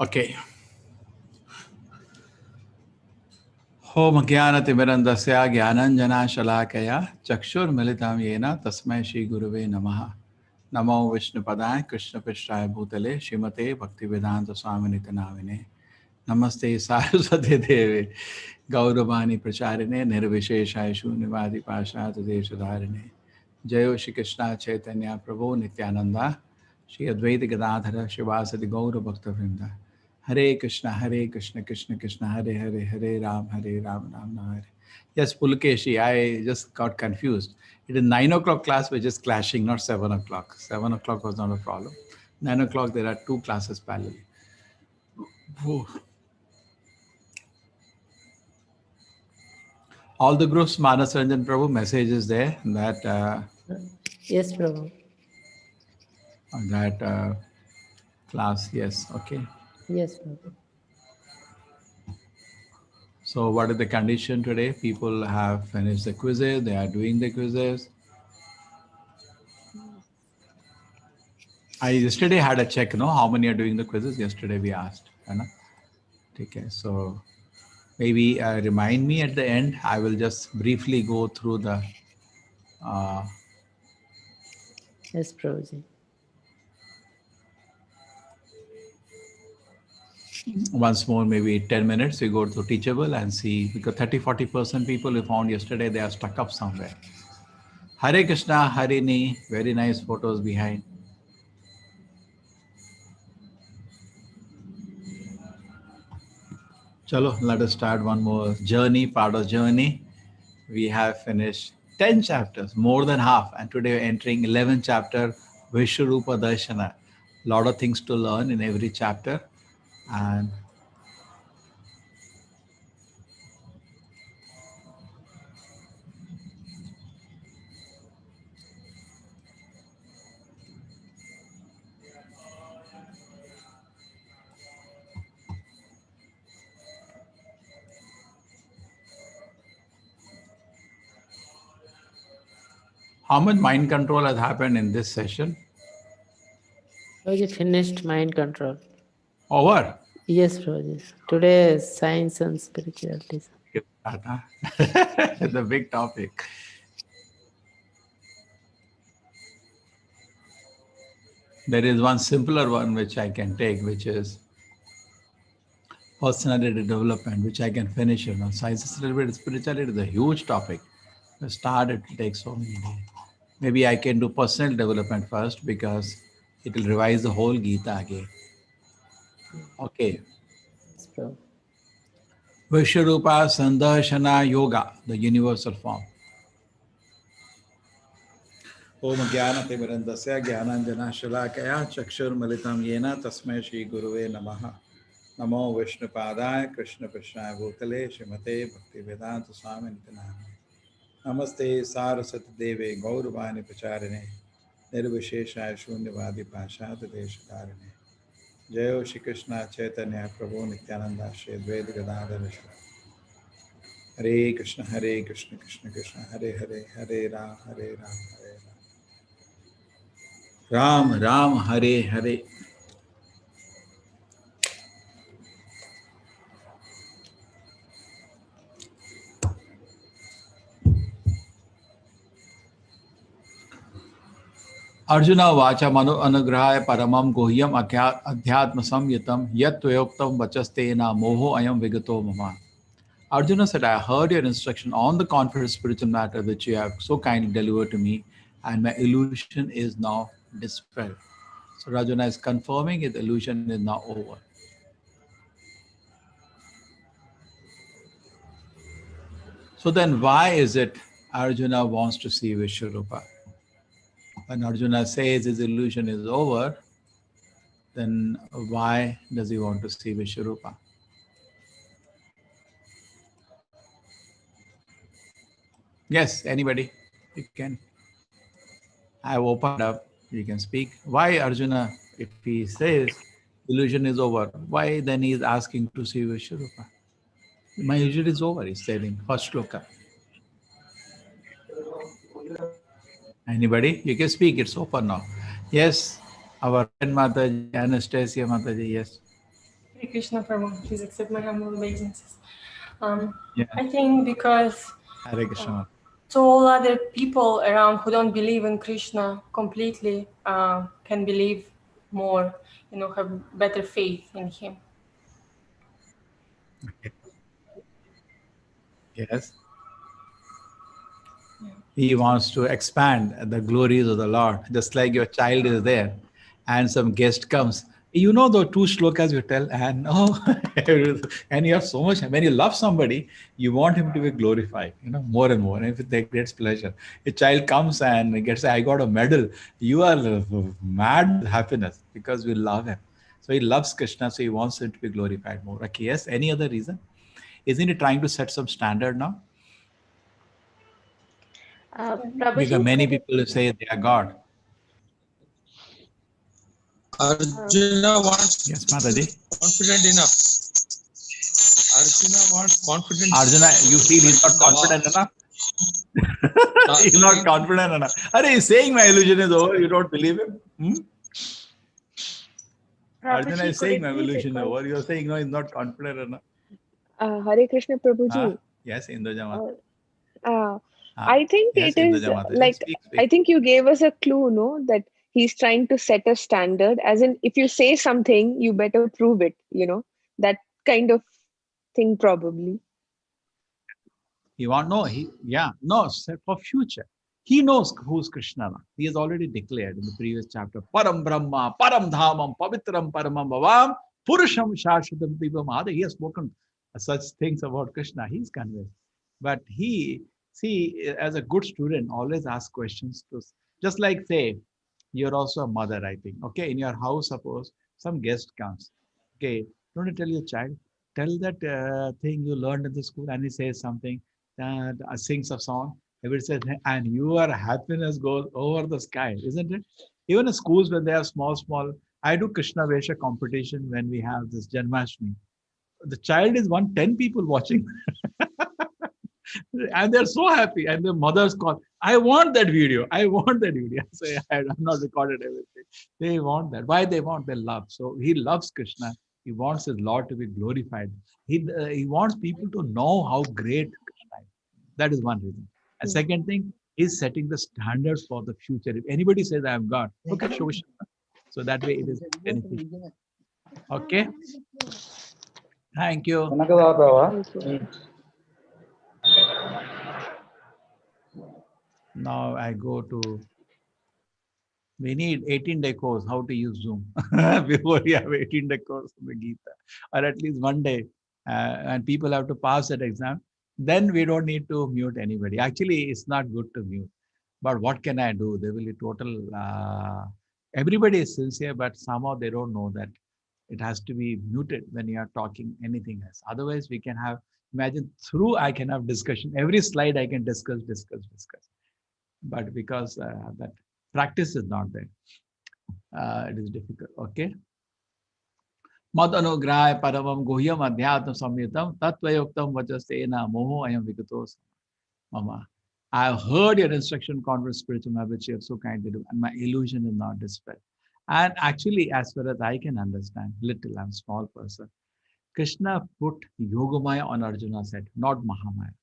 Okay. Om Jnanatimirandasya Jnananjana Shalakaya Chakshurmilitam Yena Tasmai Shri Guruve Namaha. Namo Vishnupadaya Krishna Pishtaya Bhutale Srimate Bhaktivedanta Swamini Namine. Namaste Saraswati Devi Gauravani Pracharine Nirvisheshaya Shunivadi Pashat Deshadarine. Jayo Shri Krishna Chaitanya Prabhu Nityananda Shri Advaita Gadadhara Shivasati Gaura Bhakta Vrinda. Hare Krishna, Krishna Krishna, Hare Hare, Hare Ram, Ram Ram Hare. Yes, Pulkeshi, I just got confused. It is 9 o'clock class which is clashing, not 7 o'clock. 7 o'clock was not a problem. 9 o'clock there are two classes parallel. All the groups, Manas Ranjan Prabhu, message is there that yes, Prabhu. That class, yes, okay. Yes, Prabhu. So what is the condition today? People have finished the quizzes, they are doing the quizzes. I yesterday had a check, how many are doing the quizzes? Yesterday we asked. Okay, so maybe remind me at the end. I will just briefly go through the yes, Prabhuji. Once more, maybe 10 minutes, we go to Teachable and see, because 30-40% people we found yesterday, they are stuck up somewhere. Hare Krishna, Hare Ni, very nice photos behind. Chalo, let us start one more journey, part of journey. We have finished 10 chapters, more than half, and today we're entering 11th chapter, Vishwarupa Darshana. Lot of things to learn in every chapter. And how much mind control has happened in this session? Prabhuji finished mind control. Over? Yes, Prabhuji. Today is science and spirituality. The big topic. There is one simpler one which I can take, which is personality development, which I can finish. Science is a little bit, spirituality is a huge topic. To start, it will take so many days. Maybe I can do personal development first because it will revise the whole Gita again. Okay. Yes, Prabhu. Vishwarupa Sandarshana Yoga, the universal form. Om Jnanatimirandasya Jnananjana Shalakaya Chakshurmilitam Yena Tasmai Shri Guruve Namaha. Namo Vishnupadaya Krishna Pishtaya Bhutale Srimate Bhaktivedanta Swamini Namine. Namaste Saraswati Devi Gauravani Pracharine Nirvisheshaya Shunyavadi Pashat Deshadarine. Jayo Shri Krishna Chaitanya Prabhu Nityananda Shri Advaita Gadadhara Hare Krishna Krishna Krishna Hare Hare Hare Ram Hare Ram Ram Hare Hare. Arjuna Vacha Manu Anugrahaya Paramam Gohyam Adhyatma Samyatam Yat Tvayoktam Vachastena Moho Ayam Vigato Mama. Arjuna said, I heard your instruction on the confident spiritual matter which you have so kindly delivered to me, and my illusion is now dispelled. So Arjuna is confirming his illusion is now over. So then why is it Arjuna wants to see Vishwarupa? When Arjuna says his illusion is over, then why does he want to see Vishwarupa? Yes, anybody? You can. I have opened up. You can speak. Why Arjuna, if he says illusion is over, why then he is asking to see Vishwarupa? My illusion is over, he's saying, first shloka. Anybody? You can speak, it's open now. Yes, our Mataji, Anastasia Mataji, yes. Hare Krishna Prabhu, please accept my humble obeisances. Yeah. I think because Hare Krishna. so all other people around who don't believe in Krishna completely can believe more, have better faith in him. Yes. He wants to expand the glories of the Lord, just like your child is there and some guest comes. You know the two shlokas you tell, and and you have so much. When you love somebody, you want him to be glorified, more and more. And if it takes pleasure, a child comes and gets, I got a medal. You are mad with happiness because we love him. So he loves Krishna, so he wants him to be glorified more. Okay, yes. Any other reason? Isn't he trying to set some standard now? Prabhuji, Because many people say they are God. Arjuna wants Yes, Mataji. confident enough. Arjuna wants confidence. Arjuna, you feel he's not confident enough? He's not confident enough. Are he's saying my illusion is over. You don't believe him? Arjuna is saying my illusion is over. You're saying no, he's not confident enough. Hare Krishna Prabhuji. Yes, Indoja Mata. I think Yes, it is Indoja Mataji. like, Speak. I think you gave us a clue, no, that he's trying to set a standard. As in, if you say something, you better prove it, that kind of thing, probably. He want for future. He knows who's Krishna. He has already declared in the previous chapter, Param Brahma, Param Dhamam, Pavitram Paramam Bhavam, Purusham Shashvatam Pibam. He has spoken such things about Krishna. He's convinced. But as a good student, always ask questions to, just like say, you're also a mother, I think. Okay, in your house, suppose some guest comes. Okay, don't you tell your child, tell that thing you learned in the school, and he says something, sings a song. Everybody says, and your happiness goes over the sky, isn't it? Even in schools, when they have small, I do Krishna Vesha competition when we have this Janmashtami. The child is 10 people watching. And they're so happy. And the mothers call, I want that video. I want that video. I say, I'm not recorded everything. They want that. Why they want? They love. So he loves Krishna. He wants his Lord to be glorified. He wants people to know how great Krishna is. That is one reason. And second thing, he's setting the standards for the future. If anybody says, I am God, okay, show Krishna. So that way it is beneficial. Okay. Thank you. Now I go to, we need 18-day course, how to use Zoom before we have 18-day course of the Gita, or at least one day, and people have to pass that exam. Then we don't need to mute anybody. Actually, it's not good to mute. But what can I do? There will be total, everybody is sincere, but somehow they don't know that it has to be muted when you are talking anything else. Otherwise, we can have, imagine I can have discussion. Every slide I can discuss. But because that practice is not there, it is difficult. Okay. Mad anugraya paramam guhyam adhyatam samyitam tatvayoktam vachastena moho ayam vikatos mama. I have heard your instruction, conference, spiritual map, which you have so kindly do, and my illusion is not dispelled. And actually, as far as I can understand, little, I'm a small person. Krishna put Yogamaya on Arjuna's head, not Mahamaya.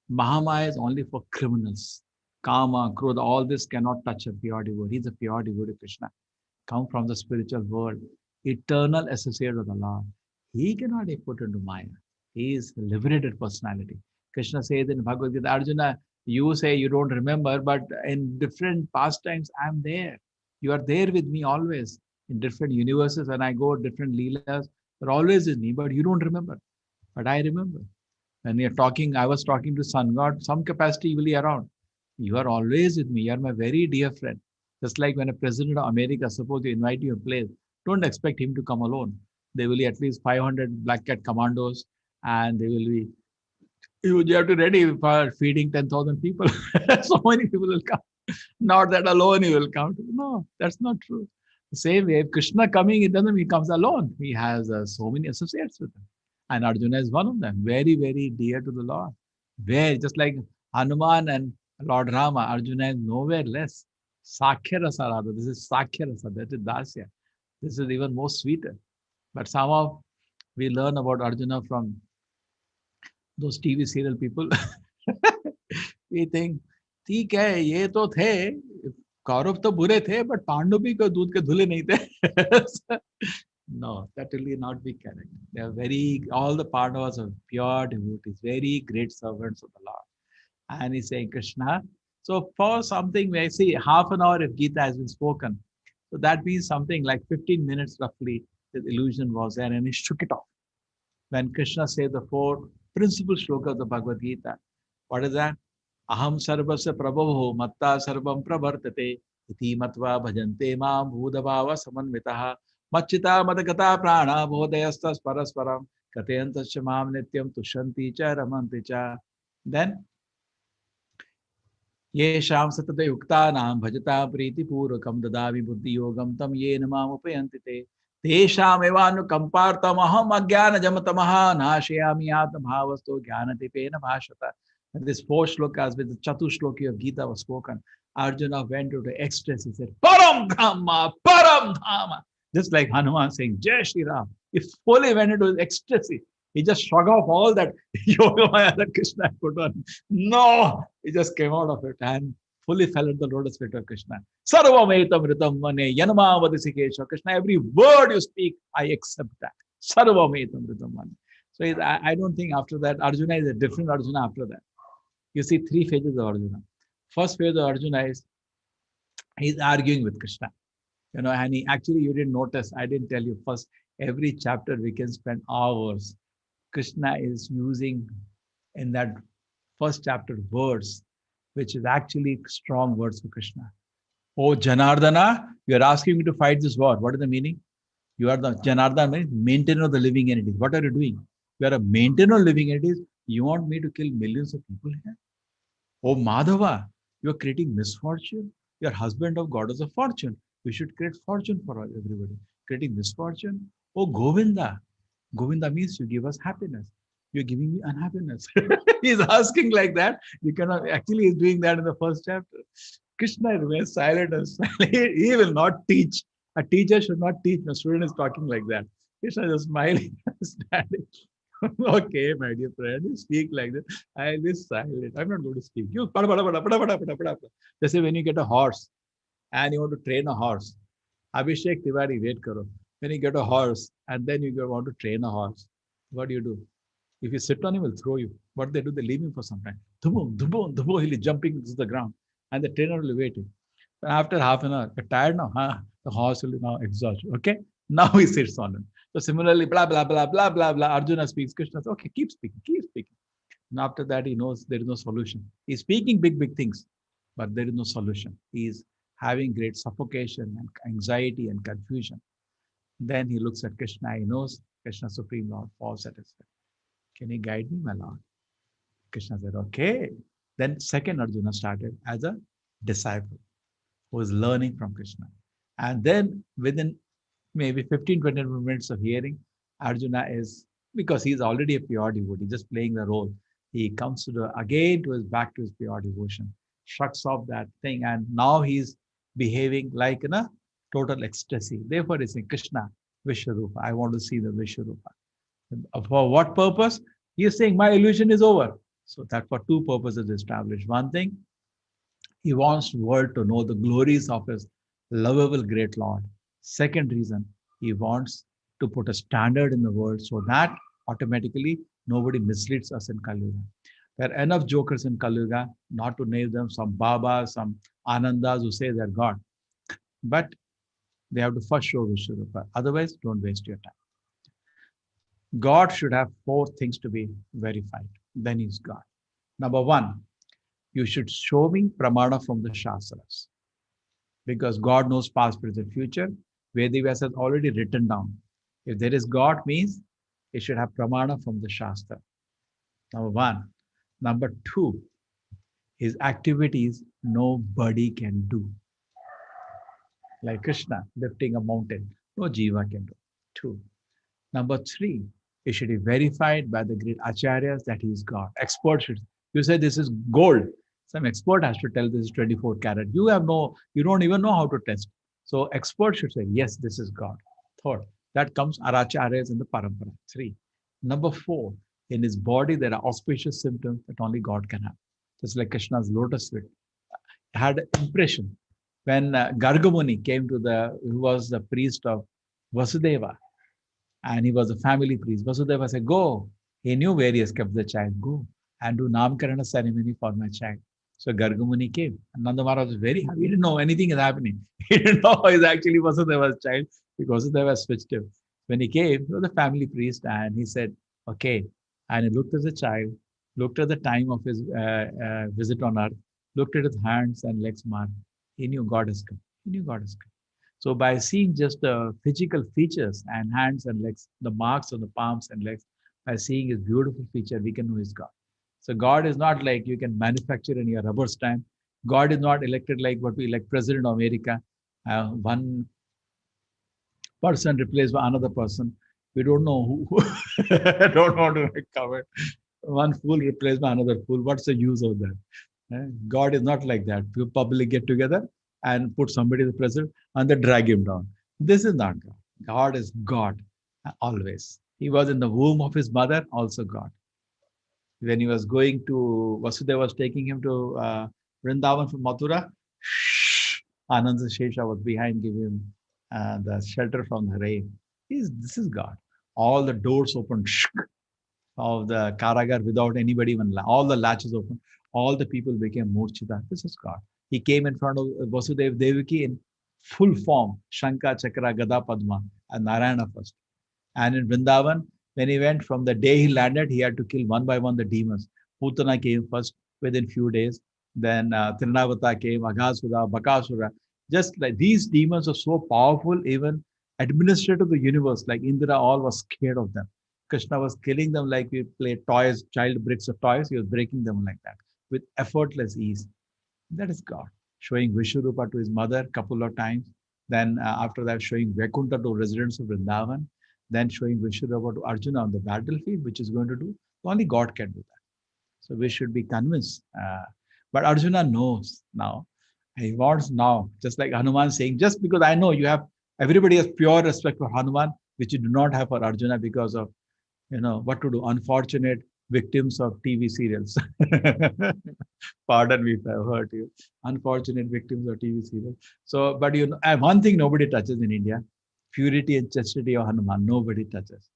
Mahamaya is only for criminals. Kama, Krodha, all this cannot touch a pure devotee. He's a pure devotee, Krishna. Come from the spiritual world, eternal associate of the Lord. He cannot be put into Maya. He is liberated personality. Krishna says in Bhagavad Gita, Arjuna, you say you don't remember, but in different pastimes, I'm there. You are there with me always. In different universes, when I go, different leelas, you're always with me, but you don't remember. But I remember. When you're talking, I was talking to Sun God, some capacity you will be around. You are always with me. You are my very dear friend. Just like when a president of America, suppose you invite you a place, don't expect him to come alone. There will be at least 500 Black Cat commandos, and they will be, you have to ready for feeding 10,000 people. So many people will come. Not that alone he will come. No, that's not true. The same way, if Krishna coming, it doesn't mean he comes alone. He has so many associates with him. And Arjuna is one of them, very, very dear to the Lord. Where, just like Hanuman and Lord Rama, Arjuna is nowhere less. Sakhya Rasa Radha. This is Sakhya Rasa, that is Dasya. This is even more sweeter. But somehow We learn about Arjuna from those TV serial people. We think, ठीक है ये तो थे कौरव तो बुरे थे but Pandu भी को दूध के धुले नहीं थे. No, that will not be correct. They are all the Pandavas are pure devotees, very great servants of the Lord. And he's saying, Krishna, so for something, we see half an hour if Gita has been spoken. So that means something like 15 minutes roughly, the illusion was there and he shook it off. When Krishna said the 4 principal shlokas of the Bhagavad Gita, what is that? Aham sarvasya prabhavo matta sarvam pravartate iti matva bhajante mam bhudabhava samanvitaha machita madagata prana bodhayastas parasparam kateyantasya mam nityam tushanti cha ramanti cha. Then येषां सतते युक्तानां भजता प्रीतिपूर्वकं ददामि बुद्धियोगं तं येन माम् उपयन्ति ते तेषामेवानुकम्पार्थम् अहम् अज्ञानजमतमः नाशयामि आत्मभावस्तो ज्ञानदीपेन भाषत. This 4 shlokas with the Chatushloki of Gita was spoken. Arjuna went into ecstasy. He said, Param Dhamma, Param Dhamma. Just like Hanuman saying, Jai Shri Ram. He fully went into ecstasy. He just shrugged off all that yoga maya that Krishna put on. No, he just came out of it and fully fell into the lotus feet of Krishna. Sarvamaitam ritam mane yanama vadisikesha. Krishna, every word you speak, I accept that. Sarvamaitam ritam mane. So I don't think after that, Arjuna is a different Arjuna after that. You see 3 phases of Arjuna. First phase of Arjuna is he's arguing with Krishna. And he actually, you didn't notice, I didn't tell you first, every chapter we can spend hours. Krishna is using in that first chapter words, which is actually strong words for Krishna. Oh Janardana, you are asking me to fight this war. What is the meaning? You are the Janardana, maintainer of the living entities. What are you doing? You are a maintainer of living entities. You want me to kill millions of people here? Oh Madhava, you are creating misfortune. You are husband of goddess of fortune. We should create fortune for everybody. Creating misfortune. Oh Govinda. Govinda means you give us happiness. You're giving me unhappiness. He's asking like that. You cannot, actually he's doing that in the first chapter. Krishna remains silent and silent. He will not teach. A teacher should not teach. A student is talking like that. Krishna is smiling and standing. Okay, my dear friend, you speak like this. I'll be silent. I'm not going to speak. You They say when you get a horse and you want to train a horse, Abhishek Tiwari, wait karo. When you get a horse and then you want to train a horse, what do? If you sit on him, he'll throw you. What they do, they leave him for some time. He'll be jumping to the ground and the trainer will wait him. And after half an hour, you're tired now, the horse will now exhaust you. Okay, now he sits on him. So similarly, blah, blah, blah, blah, blah, blah. Arjuna speaks, Krishna says, okay, keep speaking, keep speaking. And after that, he knows there is no solution. He's speaking big, big things, but there is no solution. He's having great suffocation and anxiety and confusion. Then he looks at Krishna. He knows Krishna, Supreme Lord, all satisfied. Can you guide me, my Lord? Krishna said, okay. Then second Arjuna started as a disciple who is learning from Krishna. And then within maybe 15-20 minutes of hearing, Arjuna is, because he's already a pure devotee, just playing the role. He comes back to his pure devotion, shrugs off that thing, and now he's behaving like in a total ecstasy. Therefore, he's saying, Krishna, Vishwarupa, I want to see the Vishwarupa. For what purpose? He is saying, my illusion is over. So that for 2 purposes established. One thing, he wants the world to know the glories of his lovable great Lord. Second reason, he wants to put a standard in the world so that automatically nobody misleads us in Kali Yuga. There are enough jokers in Kali Yuga, not to name them, some Babas, some Anandas who say they're God. But they have to first show Vishwarupa. Otherwise, don't waste your time. God should have 4 things to be verified. Then he's God. Number 1, you should show me pramana from the Shastras. Because God knows past, present, future. Vedas has already written down. If there is God, means it should have pramana from the Shastra. Number 1. Number 2, his activities nobody can do. Like Krishna lifting a mountain, no jiva can do. 2. Number 3, it should be verified by the great acharyas that he is God. Expert should. You say this is gold. Some expert has to tell this is 24 karat. You don't even know how to test. So expert should say, yes, this is God. 3rd, That comes Aracharyas in the Parampara. 3. Number 4, in his body there are auspicious symptoms that only God can have. Just like Krishna's lotus feet had an impression when Gargamuni came to who was the priest of Vasudeva, and he was a family priest. Vasudeva said, go. He knew where he has kept the child. Go and do Namkarana ceremony for my child. So Gargamuni came. And Nanda Maharaj was very happy. He didn't know anything is happening. He didn't know he's actually Vasudeva's child because Vasudeva switched him. When he came, he was a family priest and he said, okay. And he looked at the child, looked at the time of his visit on earth, looked at his hands and legs marked. He knew God has come. He knew God has come. So by seeing just the physical features and hands and legs, the marks on the palms and legs, by seeing his beautiful feature, we can know he's God. So God is not like you can manufacture in your rubber stamp. God is not elected like what we elect President of America. One person replaced by another person. We don't know who. Don't want to cover. One fool replaced by another fool. What's the use of that? God is not like that. You publicly get together and put somebody the president and then drag him down. This is not God. God is God always. He was in the womb of his mother, also God. When he was going to, Vasudeva was taking him to Vrindavan from Mathura, Ananda Shesha was behind, giving him the shelter from the rain. This is God. All the doors opened of the Karagar without anybody even, all the latches open. All the people became Murchita. This is God. He came in front of Vasudeva Devaki in full form, Shankha, Chakra, Gada, Padma, and Narayana first. And in Vrindavan, when he went, from the day he landed, he had to kill one by one the demons. Putana came first within few days. Then Trinavata came, Aghasura, Bakasura. Just like these demons are so powerful, even administrator of the universe, like Indra, all was scared of them. Krishna was killing them like we play toys, child bricks of toys. He was breaking them like that with effortless ease. That is God. Showing Vishwarupa to his mother a couple of times. Then after that, showing Vaikuntha to residents of Vrindavan. Then showing Vishwarupa to Arjuna on the battlefield, which is going to do. Only God can do that. So we should be convinced. But Arjuna knows now. He wants now, just like Hanuman saying, just because I know you have, everybody has pure respect for Hanuman, which you do not have for Arjuna because of, what to do, unfortunate victims of TV serials. Pardon me if I've hurt you. Unfortunate victims of TV serials. So, but one thing nobody touches in India, purity and chastity of Hanuman, nobody touches.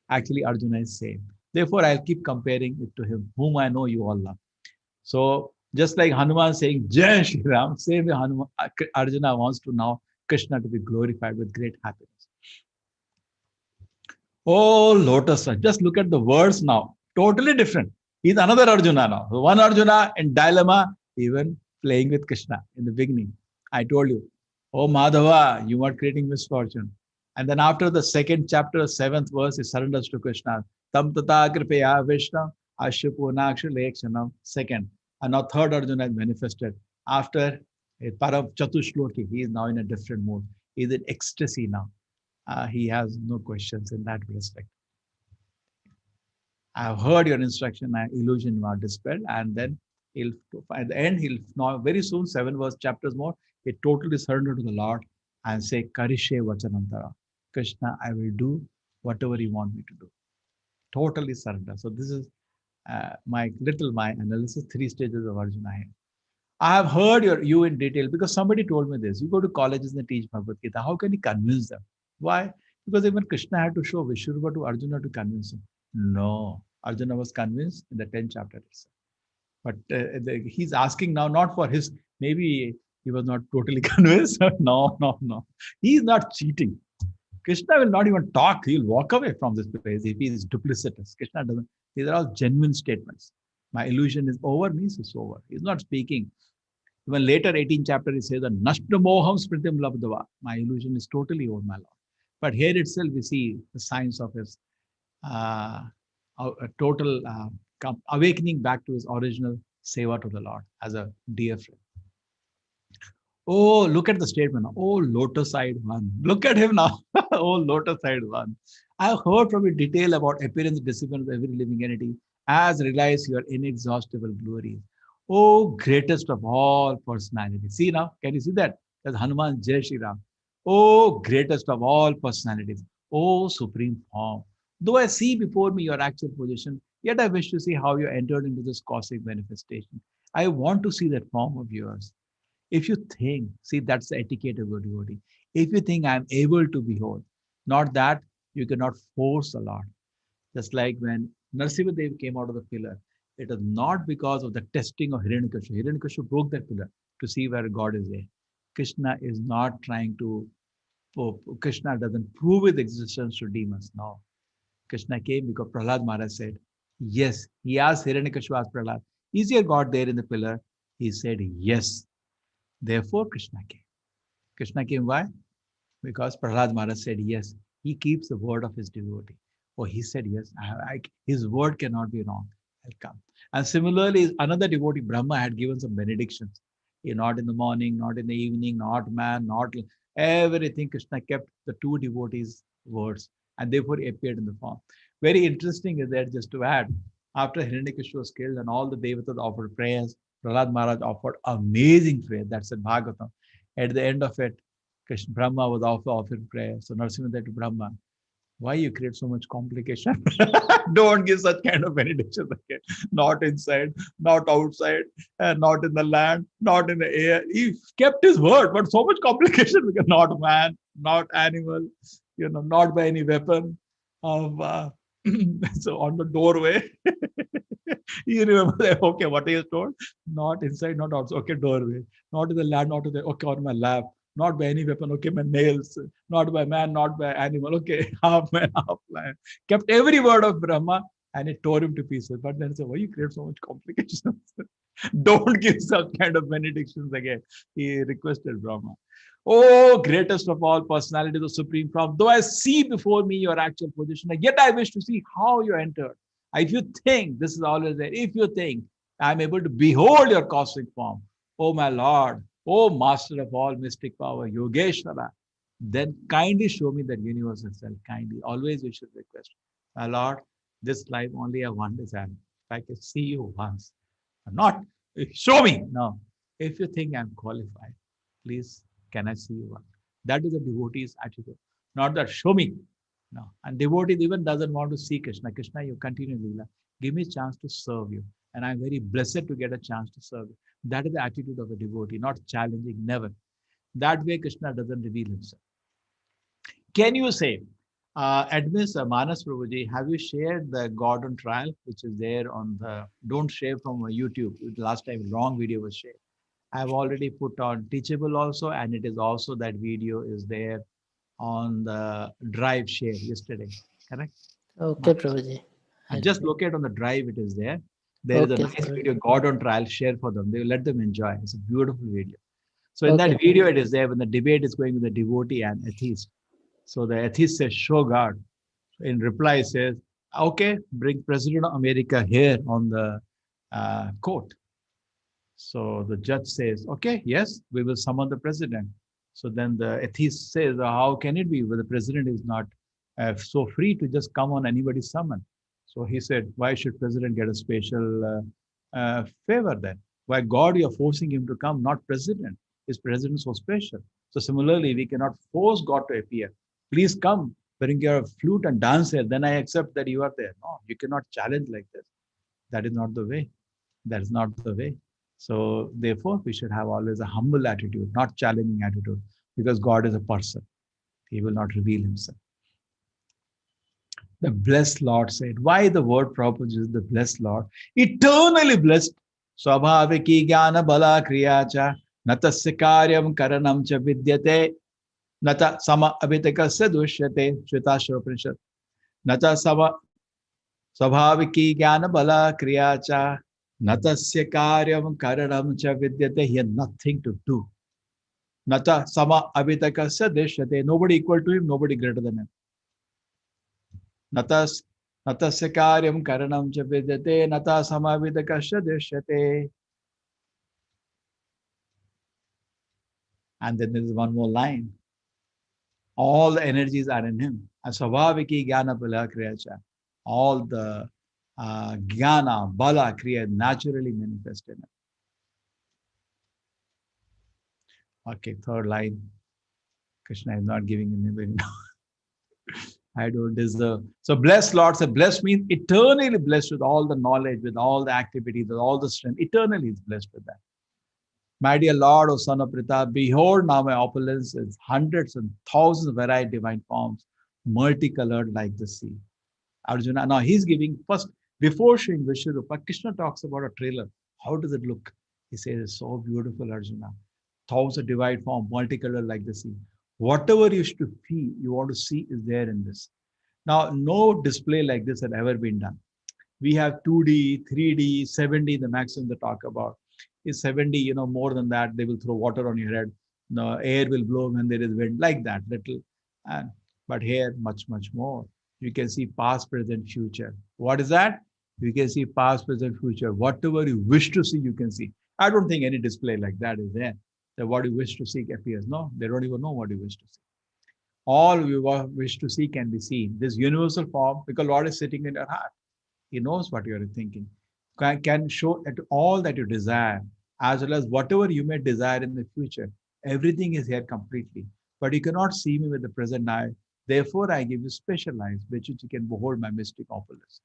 Actually, Arjuna is same. Therefore, I'll keep comparing it to him, whom I know you all love. So, just like Hanuman saying, Jai Shri Ram, same way Arjuna wants to now Krishna to be glorified with great happiness. Oh, lotus, just look at the words now. Totally different. He's another Arjuna now. One Arjuna in dilemma, even playing with Krishna in the beginning. I told you, oh Madhava, you are creating misfortune. And then after the second chapter, 7th verse, he surrenders to Krishna. Tam tata kripeya Vishnu ashyapunaksha lekshanam. Second. And now third Arjuna is manifested. After a Parav Chatushloki, he is now in a different mode. He is in ecstasy now. He has no questions in that respect. I have heard your instruction, my illusion was dispelled, and then at the end, he'll now very soon, 7 verse chapters more, he totally surrender to the Lord and say, Karishe Vachanantara. Krishna, I will do whatever you want me to do. Totally surrender. So this is my analysis, 3 stages of Arjuna. I have heard you in detail because somebody told me this. You go to colleges and teach Bhagavad Gita. How can you convince them? Why? Because even Krishna had to show Vishwarupa to Arjuna to convince him. No, Arjuna was convinced in the 10th chapter itself. But he's asking now not for his, maybe he was not totally convinced. No. He is not cheating. Krishna will not even talk. He'll walk away from this place if he is duplicitous. Krishna doesn't. These are all genuine statements. My illusion is over means it's over. He's not speaking. Even later, 18th chapter, he says, Nashna moham smritim labdava. My illusion is totally over, my Lord. But here itself, we see the signs of his total awakening back to his original seva to the Lord as a dear friend. Oh, look at the statement. Oh, lotus-eyed one. Look at him now. Oh, lotus-eyed one. I have heard from you detail about appearance, discipline of every living entity, as realize your inexhaustible glories. Oh, greatest of all personalities. See now, can you see that? That's Hanuman Jai Shri Ram. Oh, greatest of all personalities. O supreme form, though I see before me your actual position, yet I wish to see how you entered into this cosmic manifestation. I want to see that form of yours. If you think, see, that's the etiquette of a devotee. If you think I'm able to behold, not that, you cannot force the Lord. Just like when Narsimhadev came out of the pillar, it is not because of the testing of Hiranyakashipu. Hiranyakashipu broke that pillar to see where God is there. Krishna is not trying to, Krishna doesn't prove his existence to demons. No. Krishna came because Prahlad Maharaj said, yes. He asked Hiranyakashipu, asked Prahlad, is your God there in the pillar? He said, yes. Therefore, Krishna came. Krishna came why? Because Prahlad Maharaj said yes. He keeps the word of his devotee. Oh, he said yes. His word cannot be wrong. I'll come. And similarly, another devotee, Brahma, had given some benedictions. Not in the morning, not in the evening, not man, not everything. Krishna kept the two devotees' words, and therefore he appeared in the form. Very interesting is that, just to add, after Hiranyakashipu was killed and all the devatas offered prayers, Prahlad Maharaj offered amazing prayer. That's in Bhagavatam. At the end of it, Krishna Brahma was also offering prayer. So Narasimha said to Brahma, why you create so much complication? Don't give such kind of benediction again. Not inside, not outside, not in the land, not in the air. He kept his word, but so much complication because not man, not animal, not by any weapon of so on the doorway. You remember that? Okay, what he told? Not inside, not outside. Okay, doorway. Not in the land, not in the okay, on my lap. Not by any weapon. Okay, my nails. Not by man, not by animal. Okay, half man, half lion. Kept every word of Brahma and it tore him to pieces. But then said, why you create so much complications? Don't give some kind of benedictions again. He requested Brahma. Oh, greatest of all personalities of supreme form, though I see before me your actual position, yet I wish to see how you entered. If you think, this is always there, if you think I'm able to behold your cosmic form, oh my Lord, oh master of all mystic power, Yogeshwara, then kindly show me that universe itself, kindly. Always we should request, my Lord, this life only have one desire. If I can see you once, not show me. No. If you think I'm qualified, please, can I see you once? That is a devotee's attitude. Not that show me. No. And devotee even doesn't want to see Krishna. Krishna, you continue Leela. Give me a chance to serve you. And I'm very blessed to get a chance to serve you. That is the attitude of a devotee, not challenging, never. That way Krishna doesn't reveal himself. Can you say, Admiss Manas Prabhuji, have you shared the God on trial, which is there on the, don't share from YouTube. Last time, wrong video was shared. I've already put on Teachable also, and it is also that video is there on the drive share yesterday, correct? Okay, Prabhuji. And just locate on the drive, it is there. There is a Okay, nice Prabhuji. video, God on trial, share for them. They will let them enjoy. It's a beautiful video. So in Okay. that video, it is there when the debate is going with the devotee and atheist. So the atheist says, show God. In reply, says, okay, bring President of America here on the court. So the judge says, okay, yes, we will summon the president. So then the atheist says, how can it be when the president is not so free to just come on anybody's summon? So he said, why should president get a special favor then? Why God, you're forcing him to come, not president? Is president so special? So similarly, we cannot force God to appear. Please come, bring your flute and dance here. Then I accept that you are there. No, you cannot challenge like this. That is not the way. That is not the way. So therefore, we should have always a humble attitude, not challenging attitude, because God is a person. He will not reveal himself. The blessed Lord said, why the word proposes the blessed Lord? Eternally blessed. Swabhaviki jnana bala kriyacha natasya karyam karanam cha vidyate nata sama abhitakasya dushyate Shvetashvara Upanishad. Nata sama swabhaviki jnana bala kriyacha natasya karyam karanam cha vidyate. He had nothing to do. Nata sama abhitakasya deshyate. Nobody equal to him, nobody greater than him. Natasya karyam karanam cha vidyate nata samavidakasya deshyate. And then there is one more line. All the energies are in him. Asvabhaviki jnana bala kriyacha. All the jnana, bala, kriya naturally manifest in him. Okay, third line. Krishna is not giving him even now. I don't deserve. So blessed, Lord said, blessed means eternally blessed with all the knowledge, with all the activities, with all the strength. Eternally is blessed with that. My dear Lord, O Son of Pritha, behold now my opulence is hundreds and thousands of varied divine forms, multicolored like the sea. Arjuna, now he's giving first, before showing Vishwarupa, Krishna talks about a trailer. How does it look? He says, it's so beautiful, Arjuna. Thousands of divine form, multicolored like the sea. Whatever you should feel, you want to see is there in this. Now, no display like this had ever been done. We have 2D, 3D, 7D, the maximum they talk about. Is 7D, more than that, they will throw water on your head. The air will blow when there is wind, like that, little. But here, much, much more. You can see past, present, future. What is that? You can see past, present, future. Whatever you wish to see, you can see. I don't think any display like that is there. That what you wish to see appears. No, they don't even know what you wish to see. All you wish to see can be seen. This universal form, because Lord is sitting in your heart. He knows what you are thinking. Can show at all that you desire, as well as whatever you may desire in the future. Everything is here completely. But you cannot see me with the present eye. Therefore, I give you special eyes, which you can behold my mystic opulence.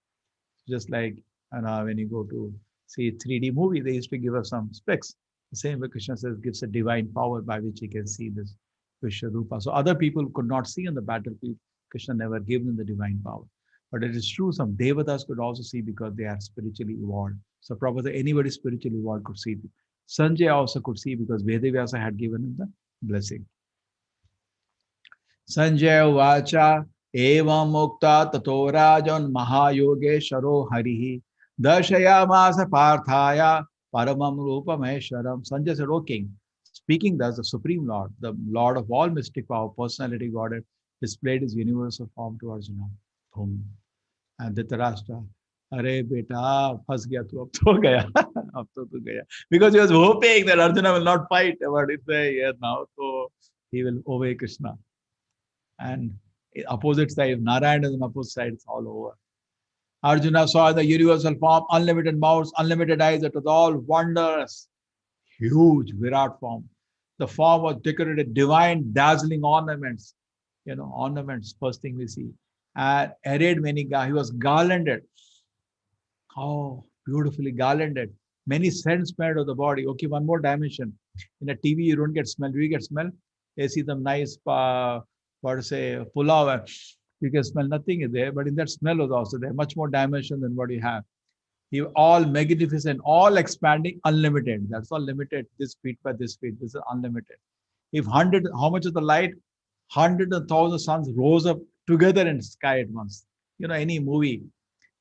Just like when you go to see 3D movie, they used to give us some specs. The same way Krishna says, gives a divine power by which he can see this Vishwarupa. So other people could not see on the battlefield. Krishna never gave them the divine power. But it is true, some devatas could also see because they are spiritually evolved. So probably anybody spiritually evolved could see. Sanjay also could see because Vedavyasa had given him the blessing. Sanjay Vacha Evam Mukta Tato Rajan Mahayogesharo Harihi Dashayamasa Parthaya Paramam Rupa Maheshwaram. Sanjay said, O king, speaking thus, the Supreme Lord, the Lord of all mystic power, personality, Godhead, displayed his universal form to Arjuna. Boom. And Dhritarashtra, Arey beta, phas gaya tu, ab to gaya, ab to tu gaya. Because he was hoping that Arjuna will not fight, but if they yeah, now, so he will obey Krishna. And opposite side, Narayana is on opposite side, it's all over. Arjuna saw the universal form, unlimited mouths, unlimited eyes, it was all wondrous, huge, Virat form. The form was decorated, divine, dazzling ornaments, ornaments, first thing we see. And arrayed many, he was garlanded. Oh, beautifully garlanded. Many scents spread of the body. Okay, one more dimension. In a TV, you don't get smell. Do you get smell? They see some nice, pulao. You can smell nothing is there, but in that smell was also there. Much more dimension than what you have. You all magnificent, all expanding, unlimited. That's all limited. This feet by this feet. This is unlimited. If 100, how much is the light? 100,000 suns rose up together in the sky at once. Any movie.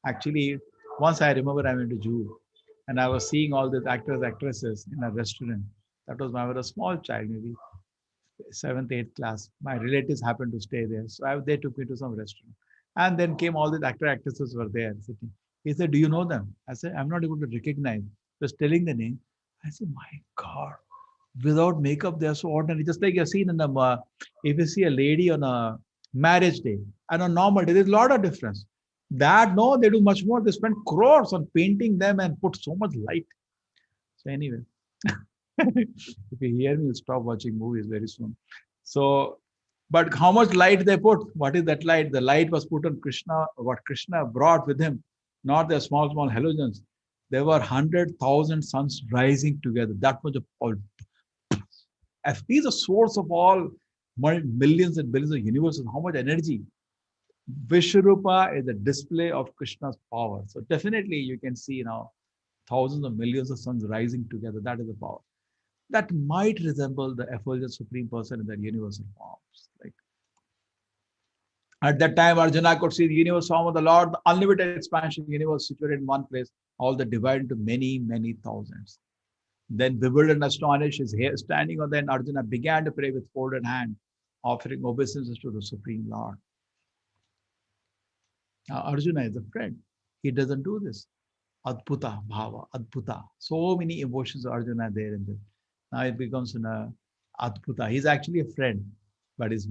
Actually, once I remember I went to Jew and I was seeing all these actors, actresses in a restaurant. That was when I was a small child, maybe 7th, 8th class. My relatives happened to stay there. So they took me to some restaurant. And then came all these actor, actresses were there sitting. He said, do you know them? I said, I'm not able to recognize. Just telling the name. I said, my God. Without makeup, they are so ordinary. Just like you've seen in if you see a lady on a marriage day and on normal day, there's a lot of difference. That, no, they do much more. They spend crores on painting them and put so much light. So anyway, if you hear me, you'll stop watching movies very soon. So, but how much light they put? What is that light? The light was put on Krishna, what Krishna brought with him, not the small, small halogens. There were 100,000 suns rising together. That much of all. As he's a source of all millions and billions of universes, how much energy. Vishwarupa is a display of Krishna's power. So definitely you can see now thousands of millions of suns rising together. That is the power. That might resemble the effulgent Supreme Person in the universal forms. Like at that time, Arjuna could see the universal form of the Lord, the unlimited expansion universe situated in one place, all the divided into many, many thousands. Then bewildered and astonished, his hair standing on, then Arjuna began to pray with folded hand, offering obeisances to the Supreme Lord. Now, Arjuna is a friend. He doesn't do this. Adbhuta, bhava, adbhuta. So many emotions of Arjuna are there in this. Now it becomes an adbhuta. He's actually a friend, but his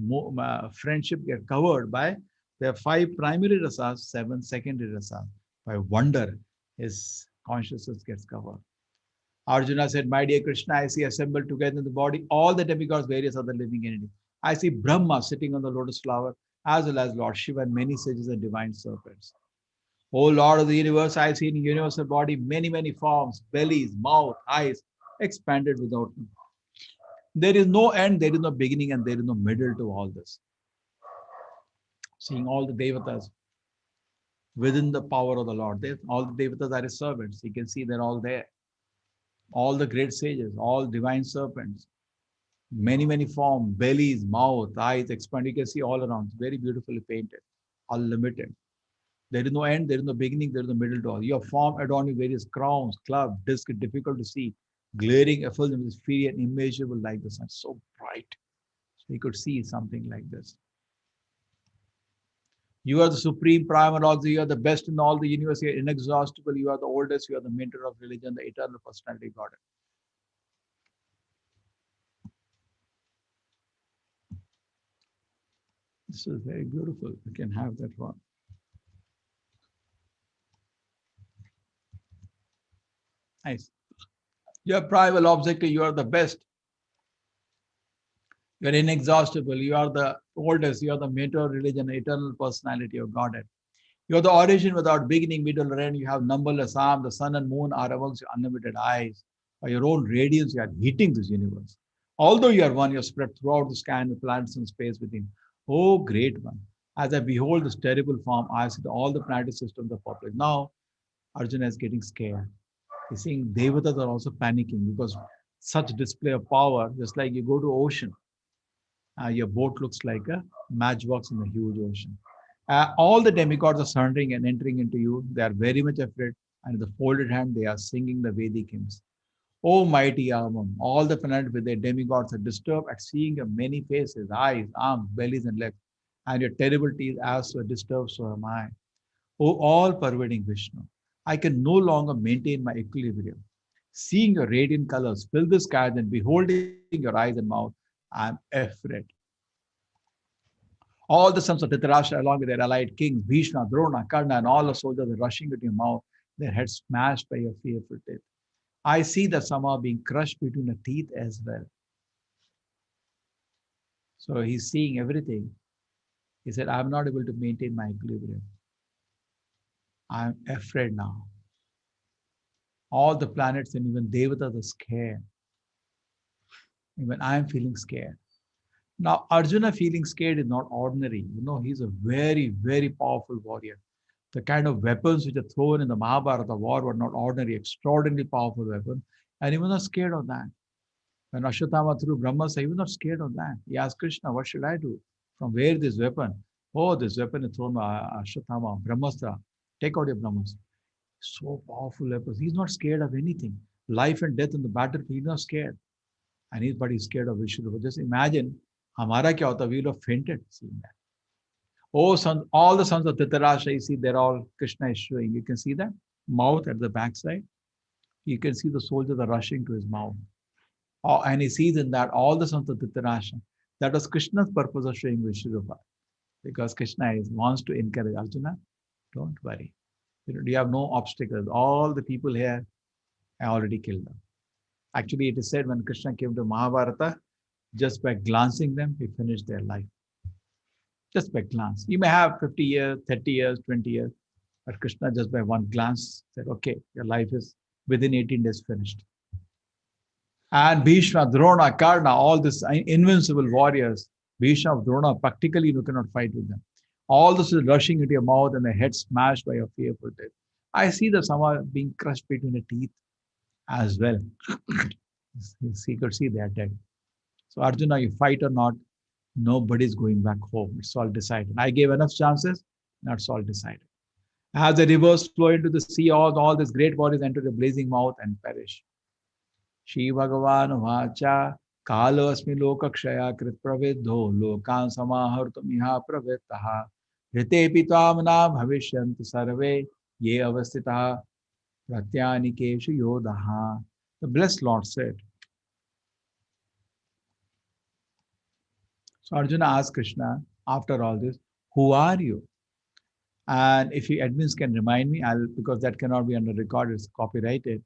friendship gets covered by the 5 primary rasas, 7 secondary rasas. By wonder, his consciousness gets covered. Arjuna said, my dear Krishna, I see assembled together in the body all the demigods, various other living entities. I see Brahma sitting on the lotus flower. as well as Lord Shiva and many sages and divine serpents. O Lord of the universe, I see in universal body many, many forms, bellies, mouth, eyes, expanded without end. There is no end, there is no beginning, and there is no middle to all this. Seeing all the devatas within the power of the Lord. All the devatas are his servants. You can see they're all there. All the great sages, all divine serpents, many, many forms, bellies, mouth, eyes, expand. You can see all around. Very beautifully painted, unlimited. There is no end, there is no beginning, there is no middle to all. Your form adorned with various crowns, club, disc, difficult to see, glaring, effulgent with fury and immeasurable like the sun. So bright. So you could see something like this. You are the supreme primal lord. You are the best in all the universe. You are inexhaustible. You are the oldest. You are the mentor of religion, the eternal personality God. This is very beautiful. You can have that one. Nice. You are primal objective. You are the best. You are inexhaustible. You are the oldest. You are the mentor of religion, eternal personality of Godhead. You are the origin without beginning, middle, or end. You have numberless arms. The sun and moon are amongst your unlimited eyes. By your own radiance, you are heating this universe. Although you are one, you are spread throughout the sky and the planets and space within. Oh, great one. As I behold this terrible form, I see all the planetary systems of population. Now, Arjuna is getting scared. He's seeing Devatas are also panicking because such display of power, just like you go to ocean, your boat looks like a matchbox in a huge ocean. All the demigods are surrendering and entering into you. They are very much afraid. And with the folded hand, they are singing the Vedic hymns. O mighty Amam, all the planets with their demigods are disturbed at seeing your many faces, eyes, arms, bellies, and legs. And your terrible teeth as so disturbed, so am I. O all-pervading Vishnu, I can no longer maintain my equilibrium. Seeing your radiant colors fill the skies and beholding your eyes and mouth, I am afraid. All the sons of Dhritarashtra, along with their allied kings, Bhishma, Drona, Karna, and all the soldiers are rushing into your mouth, their heads smashed by your fearful teeth. I see that some are being crushed between the teeth as well. So he's seeing everything. He said, I'm not able to maintain my equilibrium. I'm afraid now. All the planets and even Devatas are scared. Even I'm feeling scared. Now, Arjuna feeling scared is not ordinary. You know, he's a very, very powerful warrior. The kind of weapons which are thrown in the Mahabharata war were not ordinary, extraordinarily powerful weapons. And he was not scared of that. When Ashwatthama threw Brahmastra, he was not scared of that. He asked Krishna, what should I do? From where this weapon? Oh, this weapon is thrown by Ashwatthama, Brahmastra. Take out your Brahmastra. So powerful weapons. He's not scared of anything. Life and death in the battlefield, he's not scared. And he's scared of Vishnu. Just imagine, Hamara kya hota, we will have fainted seeing that. Oh, all the sons of Dhritarashtra, you see, they're all Krishna is showing. You can see that mouth at the backside. You can see the soldiers are rushing to his mouth. Oh, and he sees in that all the sons of Dhritarashtra. That was Krishna's purpose of showing Vishnurupa. Because Krishna wants to encourage Arjuna, don't worry. You have no obstacles. All the people here, I already killed them. Actually, it is said when Krishna came to Mahabharata, just by glancing them, he finished their life. Just by glance. You may have 50 years, 30 years, 20 years, but Krishna just by one glance said, okay, your life is within 18 days finished. And Bhishma, Drona, Karna, all these invincible warriors, Bhishma, Drona, practically you cannot fight with them. All this is rushing into your mouth and the head smashed by your fearful death. I see that some are being crushed between the teeth as well. You could see they are dead. So Arjuna, you fight or not, nobody's going back home. It's all decided. I gave enough chances, now it's all decided. As the rivers flow into the sea, all these great bodies enter the blazing mouth and perish. Shri Bhagavan Vacha Kalo Asmi Loka Kshaya Krit Pravidho Lokan Samahartum Iha Pravittaha Rite Pitamna Bhavishyanti Sarve Ye Avastitaha Pratyanikeshu Yodaha. The blessed Lord said. So Arjuna asked Krishna, after all this, who are you? And if you admins can remind me, because that cannot be under record, it's copyrighted.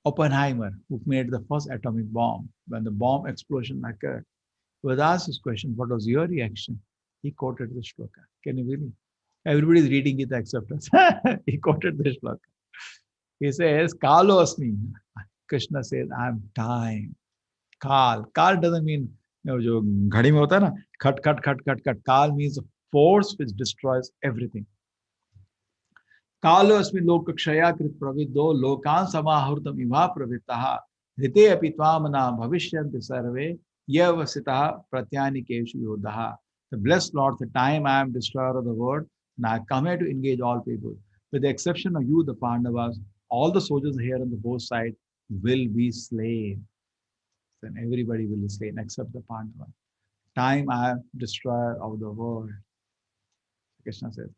Oppenheimer, who made the first atomic bomb, when the bomb explosion occurred, was asked this question, what was your reaction? He quoted the shloka. Can you believe? Everybody is reading Gita except us. He quoted the shloka. He says, Kalo asmi. Krishna says, I am time. Kal. Kal doesn't mean, जो घड़ी में होता है ना, खट खट खट खट खट. Kal means a force which destroys everything. Kalo asmi lokakshaya krit praviddo lokan samahurtam ima pravitaha hrite api tvamana bhavishyanti sarve yavasitaha pratyanikeshu yodaha. The blessed Lord, the time I am destroyer of the world, and I come here to engage all people. With the exception of you, the Pandavas, all the soldiers here on the both sides will be slain. Then everybody will be slain except the Pandavas. Time I am destroyer of the world. Krishna says.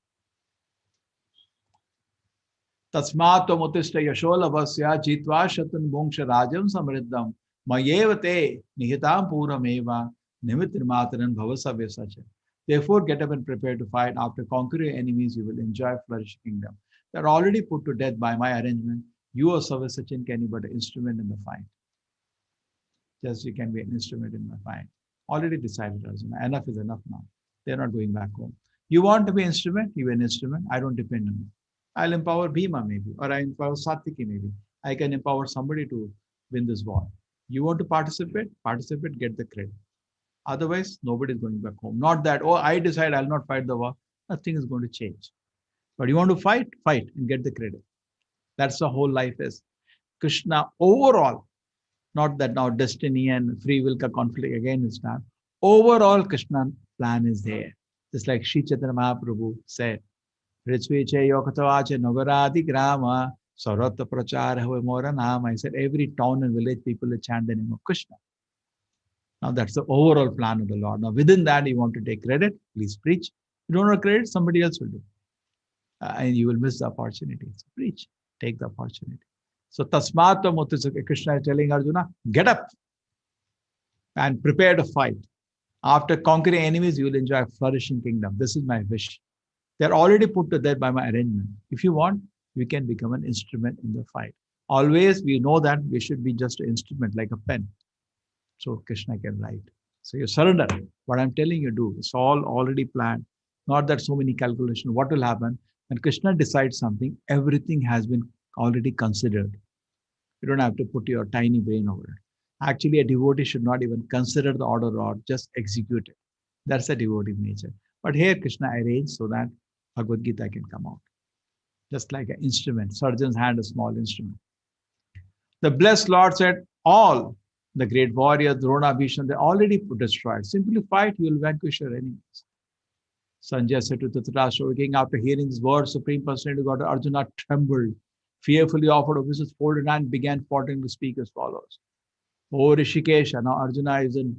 Tasmato mutishta yasholavasya jitva shatun moksha rajam samriddham mayevate nihitam purameva nimitrimataran bhavasavya sacha. Therefore, get up and prepare to fight. After conquering enemies, you will enjoy flourishing kingdom. They are already put to death by my arrangement. You, O Savasachin, can be but an instrument in the fight. Just you can be an instrument in the fight. Already decided, Arjuna. Enough is enough now. They are not going back home. You want to be an instrument? You be an instrument. I don't depend on you. I'll empower Bhima maybe, or I empower Satyaki maybe. I can empower somebody to win this war. You want to participate? Participate, get the credit. Otherwise, nobody is going back home. Not that, oh, I decide I'll not fight the war. Nothing is going to change. But you want to fight? Fight and get the credit. That's the whole life is. Krishna overall, not that now destiny and free will conflict again is not. Overall, Krishna plan is there. Just like Sri Chaitanya Mahaprabhu said, Ritsviche Yokatavache Nagaradi Grama Sarata Prachara Mora Nama. I said every town and village people will chant the name of Krishna. Now that's the overall plan of the Lord. Now within that, you want to take credit, please preach. You don't want credit, somebody else will do. And you will miss the opportunity. So preach, take the opportunity. So Tasmata Mutisaka, Krishna is telling Arjuna, get up and prepare to fight. After conquering enemies, you will enjoy a flourishing kingdom. This is my wish. They're already put to death by my arrangement. If you want, you can become an instrument in the fight. Always we know that we should be just an instrument like a pen. So Krishna can write. So you surrender. What I'm telling you do, it's all already planned. Not that so many calculations. What will happen? When Krishna decides something, everything has been already considered. You don't have to put your tiny brain over it. Actually, a devotee should not even consider the order or just execute it. That's a devotee nature. But here Krishna arranged so that Bhagavad Gita can come out. Just like an instrument. Surgeon's hand, a small instrument. The blessed Lord said, all the great warriors, Drona, Bhishma, they already destroyed. Simply fight, you will vanquish your enemies. Sanjay said to Dhritarashtra, king, after hearing these words, Supreme Personality of God, Arjuna trembled, fearfully offered obeisance, folded and began faltering to speak as follows. Oh Rishikesha, now Arjuna is in,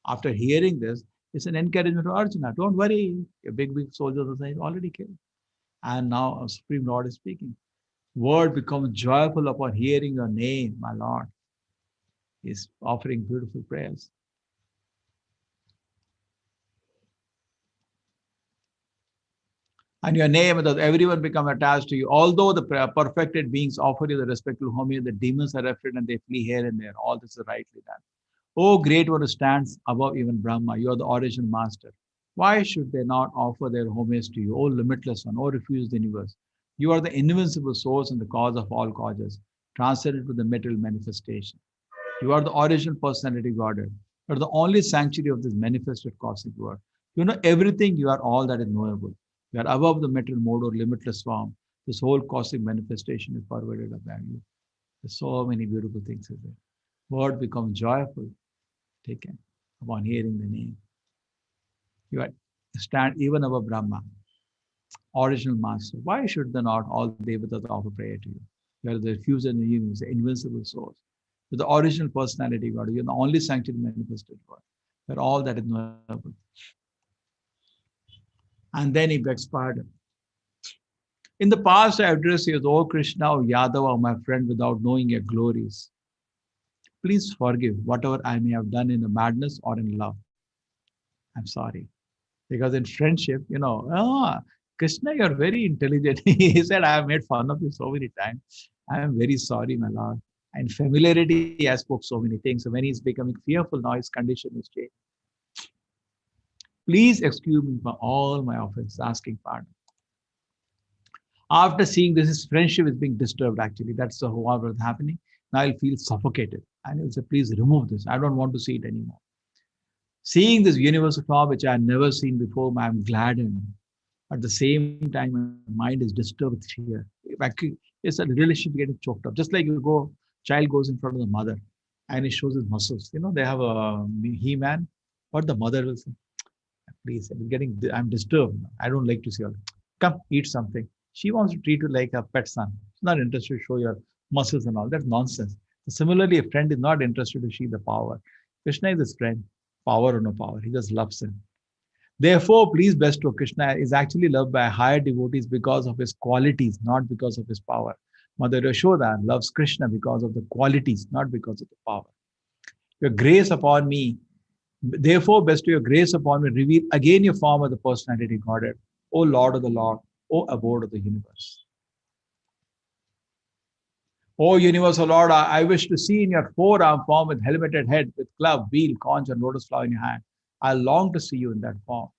after hearing this, it's an encouragement to Arjuna. Don't worry, your big soldiers are saying, already killed. And now our Supreme Lord is speaking. Word becomes joyful upon hearing your name, my Lord. He's offering beautiful prayers. And your name, that everyone become attached to you. Although the perfected beings offer you the respectful homage, the demons are afraid and they flee here and there. All this is rightly done. O great one who stands above even Brahma, you are the original master. Why should they not offer their homage to you? O limitless one, O refuse the universe. You are the invincible source and the cause of all causes, transcended to the material manifestation. You are the original personality Godhead. You are the only sanctuary of this manifested cosmic world. You know everything, you are all that is knowable. You are above the material mode or limitless form. This whole cosmic manifestation is pervaded by you. There's so many beautiful things in there. Word becomes joyful, taken upon hearing the name. You are stand even above Brahma, original master. Why should they not all devatas offer prayer to you? You are the diffuser in the universe, the invincible source. You're the original personality God. You're the only sanctuary manifested God. You're all that is knowable. And then he begs pardon. In the past, I addressed you as, O Krishna, O Yadava, my friend, without knowing your glories. Please forgive whatever I may have done in the madness or in love. I'm sorry. Because in friendship, Krishna, you're very intelligent. He said, I have made fun of you so many times. I am very sorry, my Lord. And familiarity, I spoke so many things. So when he's becoming fearful, now his condition is changed. Please excuse me for all my offenses, asking pardon. After seeing this, his friendship is being disturbed actually. That's what was happening. Now I'll feel suffocated. And he'll say, please remove this. I don't want to see it anymore. Seeing this universal form, which I had never seen before, I'm gladdened. At the same time, my mind is disturbed with fear. It's a relationship getting choked up. Just like child goes in front of the mother and he shows his muscles. They have a He-Man, but the mother will say, please, I'm disturbed. I don't like to see all. Come, eat something. She wants to treat you like a pet son. She's not interested to show your muscles and all. That's nonsense. Similarly, a friend is not interested to see the power. Krishna is his friend, power or no power. He just loves him. Therefore, please bestow. Krishna is actually loved by higher devotees because of his qualities, not because of his power. Mother Yashoda loves Krishna because of the qualities, not because of the power. Your grace upon me, therefore bestow your grace upon me, reveal again your form of the personality Godhead, O Lord of the Lord, O abode of the universe. O universal Lord, I wish to see in your four-arm form with helmeted head, with club, wheel, conch, and lotus flower in your hand. I long to see you in that form.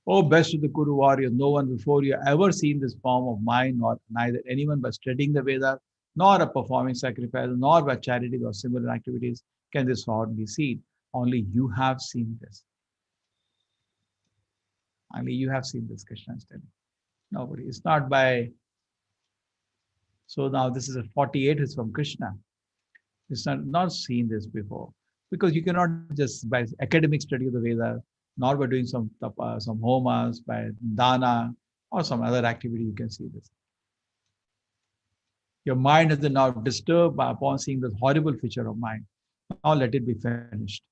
O best of the Kuru warriors, no one before you ever seen this form of mine, nor neither anyone by studying the Vedas, nor of performing sacrifices, nor by charities or similar activities can this form be seen. Only you have seen this. Only you have seen this, Krishna is telling. Nobody. It's not by. So now this is a 48 is from Krishna. It's not seen this before. Because you cannot just by academic study of the Vedas, nor by doing some tapa, some homas, by dana, or some other activity, you can see this. Your mind is now disturbed upon seeing this horrible feature of mind. Now let it be finished.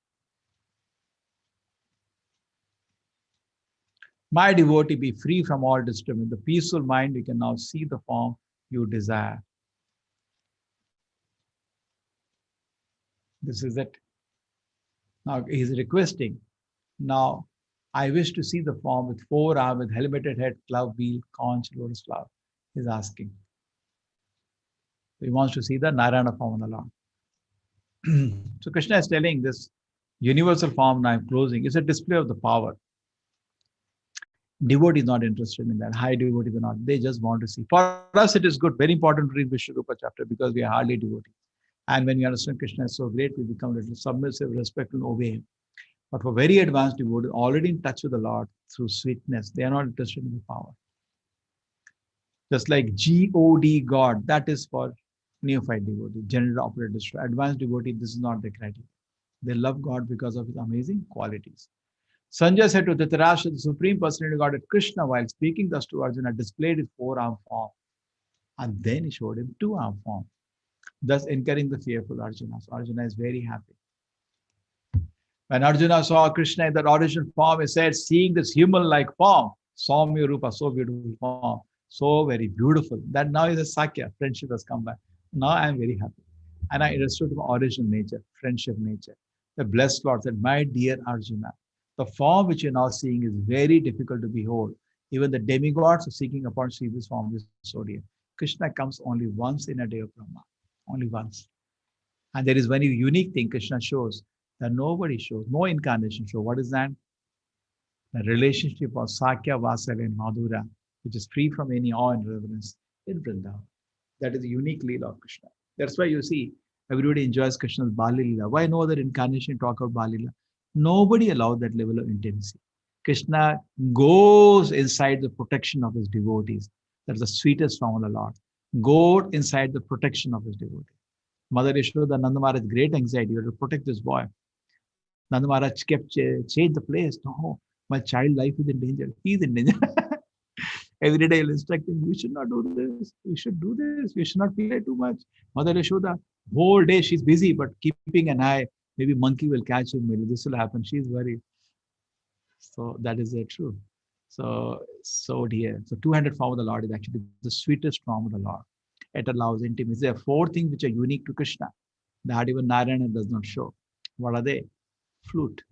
My devotee, be free from all disturbance. The peaceful mind, you can now see the form you desire. This is it. Now he is requesting. Now I wish to see the form with four arms, with helmeted head, club, wheel, conch, lotus flower. He is asking. He wants to see the Narayana form of the Lord. So Krishna is telling this universal form now I'm closing is a display of the power. Devotee is not interested in that. High devotees are not. They just want to see. For us, it is good, very important to read Vishwarupa chapter because we are hardly devotees. And when we understand Krishna is so great, we become a little submissive, respectful, and obey him. But for very advanced devotees, already in touch with the Lord through sweetness, they are not interested in the power. Just like God, God, that is for neophyte devotee, general operator, advanced devotee, this is not the criteria. They love God because of his amazing qualities. Sanjay said to Dhritarashtra, the Supreme Personality of Godhead, Krishna, while speaking thus to Arjuna, displayed his four-arm form. And then he showed him two-arm form, thus encouraging the fearful Arjuna. So Arjuna is very happy. When Arjuna saw Krishna in that original form, he said, seeing this human-like form, Saumya Rupa, so beautiful form, so very beautiful, that now is a Sakya, friendship has come back. Now I am very happy. And I understood my original nature, friendship nature. The blessed Lord said, my dear Arjuna, the form which you're now seeing is very difficult to behold. Even the demigods are seeking upon see this form is so dear. Krishna comes only once in a day of Brahma, only once. And there is one unique thing Krishna shows that nobody shows, no incarnation shows. What is that? The relationship of Sakya, Vatsala, and Madhura, which is free from any awe and reverence in Vrindavan. That is the unique Leela of Krishna. That's why you see everybody enjoys Krishna's Bali Leela. Why no other incarnation talk about Bali Leela? Nobody allowed that level of intimacy. Krishna goes inside the protection of his devotees. That's the sweetest form of the Lord. Go inside the protection of his devotees. Mother Yashoda, Nanda Maharaj, great anxiety. You have to protect this boy. Nanda Maharaj kept change the place. No, my child life is in danger. He is in danger. Every day he'll instruct him, you should not do this. You should do this. You should not play too much. Mother Yashoda, whole day she's busy, but keeping an eye. Maybe monkey will catch him. Maybe this will happen. She's worried. So that is true. So dear. So 200 form of the Lord is actually the sweetest form of the Lord. It allows intimacy. There are four things which are unique to Krishna that even Narayana does not show. What are they? Flute.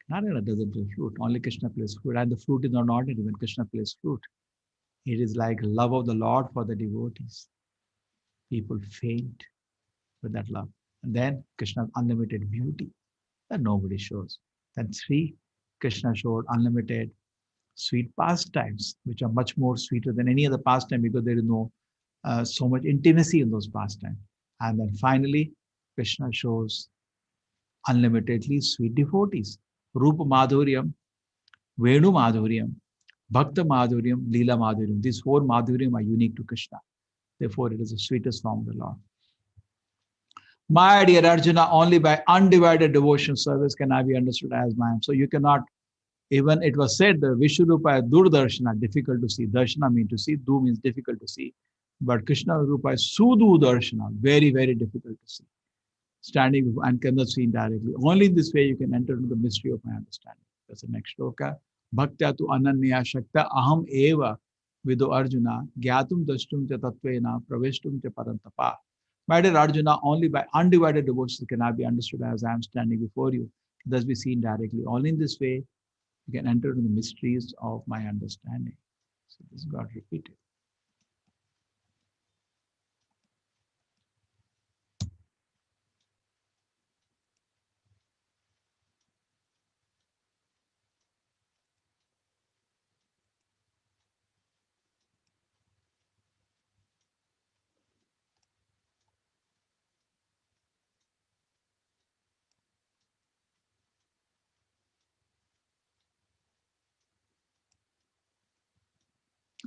Narayana doesn't play flute. Only Krishna plays flute. And the flute is not ordinary when Krishna plays flute. It is like love of the Lord for the devotees. People faint with that love. And then Krishna's unlimited beauty that nobody shows. Then three, Krishna showed unlimited sweet pastimes, which are much more sweeter than any other pastime because there is no so much intimacy in those pastimes. And then finally, Krishna shows unlimitedly sweet devotees. Rupa Madhuryam, Venu Madhuryam, Bhakta Madhuryam, Leela Madhuryam. These four Madhuryam are unique to Krishna. Therefore, it is the sweetest form of the Lord. My dear Arjuna, only by undivided devotion service can I be understood as Mayam. So you cannot, even it was said, the Vishwarupa Durdarshana, difficult to see. Darshana means to see, Du means difficult to see. But Krishna Rupa is Sudu Darshana, very, very difficult to see. Standing and cannot see directly. Only in this way you can enter into the mystery of my understanding. That's the next shloka. Bhaktya tu ananya shakta aham eva vido Arjuna gyatum dashtum cha tattvena praveshtum cha parantapa. My dear Arjuna, only by undivided devotion can I be understood as I am standing before you. Thus be seen directly. Only in this way you can enter into the mysteries of my understanding. So this got repeated.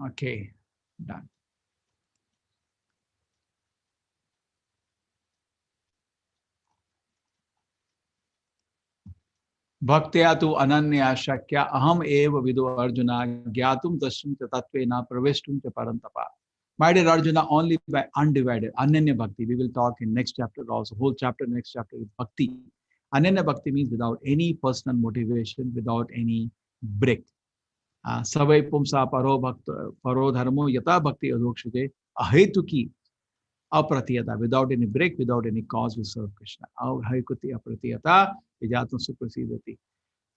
Okay, done. Bhaktya tu ananya shakya aham eva vido Arjuna gyatum dashtum cha tattvena praveshtum cha parantapa. My dear Arjuna, only by undivided, ananya bhakti. We will talk in next chapter also. Whole chapter, next chapter is bhakti. Ananya bhakti means without any personal motivation, without any break. Savai pumsa paro dharmo yata bhakti adhokshite ahetuki apratiyata. Without any break, without any cause, we serve Krishna. Ahetuki apratiyata vijatam suprasidati.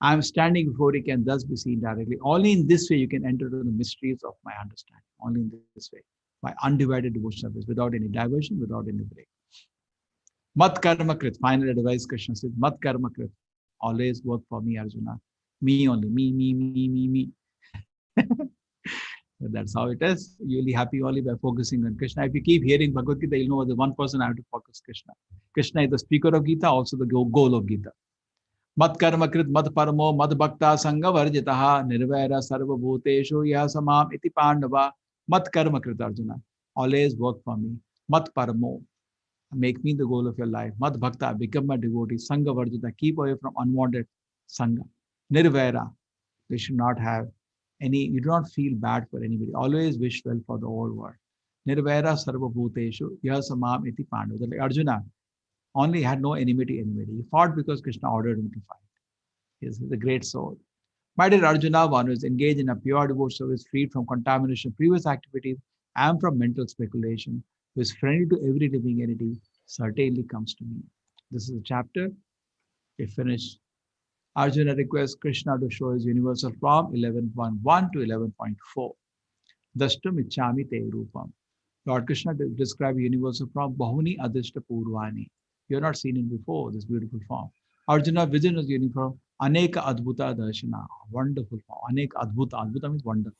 I am standing before you can thus be seen directly. Only in this way you can enter into the mysteries of my understanding. Only in this way. By undivided devotion service, without any diversion, without any break. Mat karma krit. Final advice Krishna said, Mat karma krit. Always work for me, Arjuna. Me only. Me. That's how it is. You'll be happy only by focusing on Krishna. If you keep hearing Bhagavad Gita, you'll know the one person I have to focus Krishna. Krishna is the speaker of Gita, also the goal of Gita. Mat karma krit mat paramo mat bhakta sangha varjitaha nirvaira sarva bhuteshu ya samam iti pandava. Mat karma krit Arjuna. Always work for me. Mat paramo. Make me the goal of your life. Mat bhakta. Become my devotee. Sangha varjita. Keep away from unwanted sangha. Nirvaira. We should not have any, you do not feel bad for anybody. Always wish well for the whole world. Nirvaira sarva bhuteshu ya samam iti pandava. Like Arjuna only had no enmity. He fought because Krishna ordered him to fight. He is a great soul. My dear Arjuna, one who is engaged in a pure devotion service, freed from contamination of previous activities and from mental speculation, who is friendly to every living entity, certainly comes to me. This is a chapter. We finished. Arjuna requests Krishna to show his universal form 11.1 to 11.4. Dashtam ichchami te rupam. Lord Krishna describes universal form Bahuni Adishta Purvani. You have not seen it before, this beautiful form. Arjuna vision is uniform Aneka Adbhuta Darshana. Wonderful form. Aneka Adbhuta. Adbhuta means wonderful.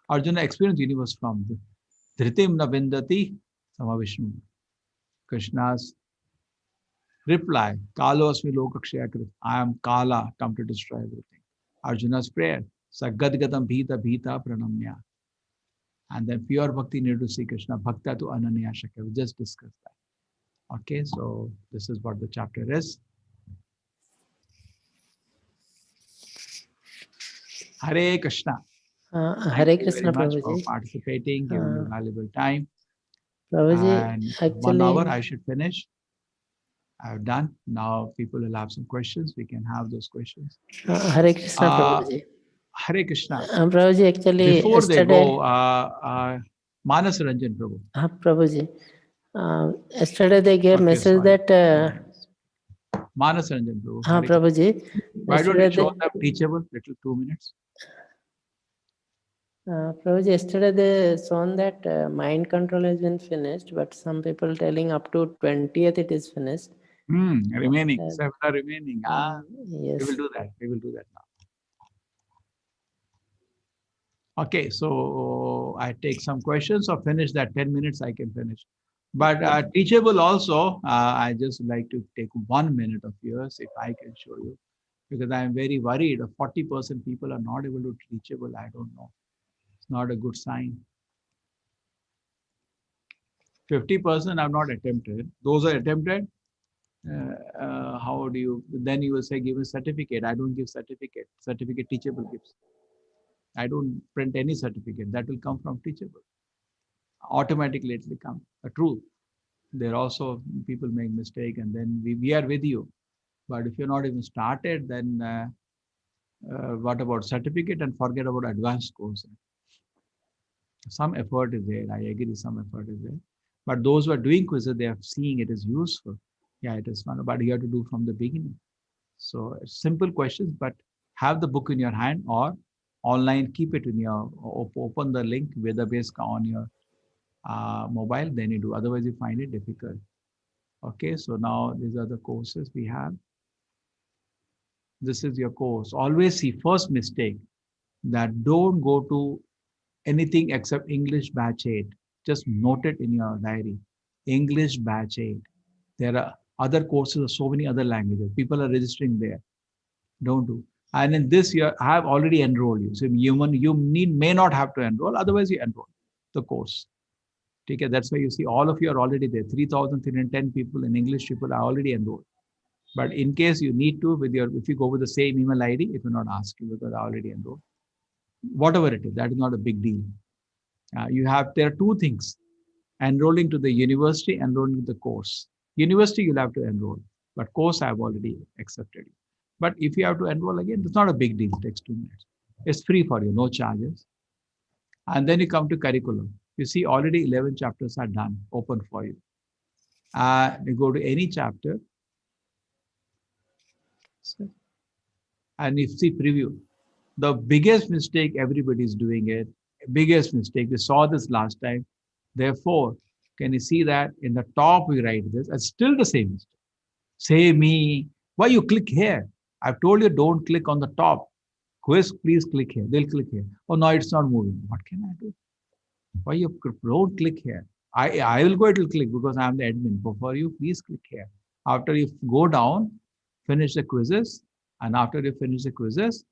Arjuna experienced universe from Dhritim na vindati samavishnu. Krishna's reply, Kalo asmi lokakshayakrit. I am Kala, come to destroy everything. Arjuna's prayer, Sagadgadam bhita bhita pranamya. And then pure bhakti near to see Krishna, bhakta to ananya shakya. We just discussed that. Okay, so this is what the chapter is. Hare Krishna. Hare Thank you Krishna, very much for Prabhuji. participating, giving your valuable time. Prabhuji, And actually, 1 hour I should finish. I've done. Now people will have some questions. We can have those questions. Hare Krishna, Prabhuji. Hare Krishna. Prabhuji, actually, Before they yesterday, go, Manas Ranjan Prabhu. Prabhuji, yesterday they gave Okay, message sorry. that, Manas Ranjan Prabhu. Hare Prabhuji, Why don't you yesterday show them teachable? Little 2 minutes. Prabhuji, yesterday they shown that mind control has been finished, but some people telling up to 20th it is finished. Remaining. 7 are remaining. We Yes. will do that. We will do that now. Okay, so I take some questions or finish that 10 minutes I can finish. But teachable also, I just like to take 1 minute of yours if I can show you, because I am very worried. 40% people are not able to teachable. I don't know. It's not a good sign. 50% I've not attempted. Those are attempted. How do you, then you will say give a certificate. I don't give certificate. Certificate teachable gives. I don't print any certificate. That will come from teachable. Automatically it will come. A truth. There also people make mistake, and then we are with you. But if you're not even started, then what about certificate, and forget about advanced course. Some effort is there. I agree, some effort is there. But those who are doing quizzes, they are seeing it is useful. Yeah, it is fun, but you have to do from the beginning. So simple questions, but have the book in your hand or online, keep it in your, open the link with the base on your mobile, then you do. Otherwise, you find it difficult. Okay, so now these are the courses we have. This is your course. Always see first mistake that don't go to anything except English batch 8. Just note it in your diary. English batch 8. There are other courses, so many other languages. People are registering there. Don't do. And in this year, I have already enrolled you. So you may not have to enroll, otherwise you enroll the course. Okay, that's why you see all of you are already there. 3,310 people in English people are already enrolled. But in case you need to, if you go with the same email ID, it will not ask you because I already enrolled. Whatever it is, that is not a big deal. There are two things: enrolling to the university, enrolling to the course. University, you'll have to enroll, but course, I've already accepted you. But if you have to enroll again, it's not a big deal. It takes 2 minutes. It's free for you, no charges. And then you come to curriculum. You see, already 11 chapters are done, open for you. You go to any chapter, and you see preview. The biggest mistake everybody is doing it. Biggest mistake. We saw this last time. Therefore, can you see that in the top we write this? It's still the same mistake. Say me. Why you click here? I've told you don't click on the top. Quiz, please click here. They'll click here. Oh no, it's not moving. What can I do? Why you don't click here? I will go, it will click because I'm the admin. But for you, please click here. After you go down, finish the quizzes. And after you finish the quizzes,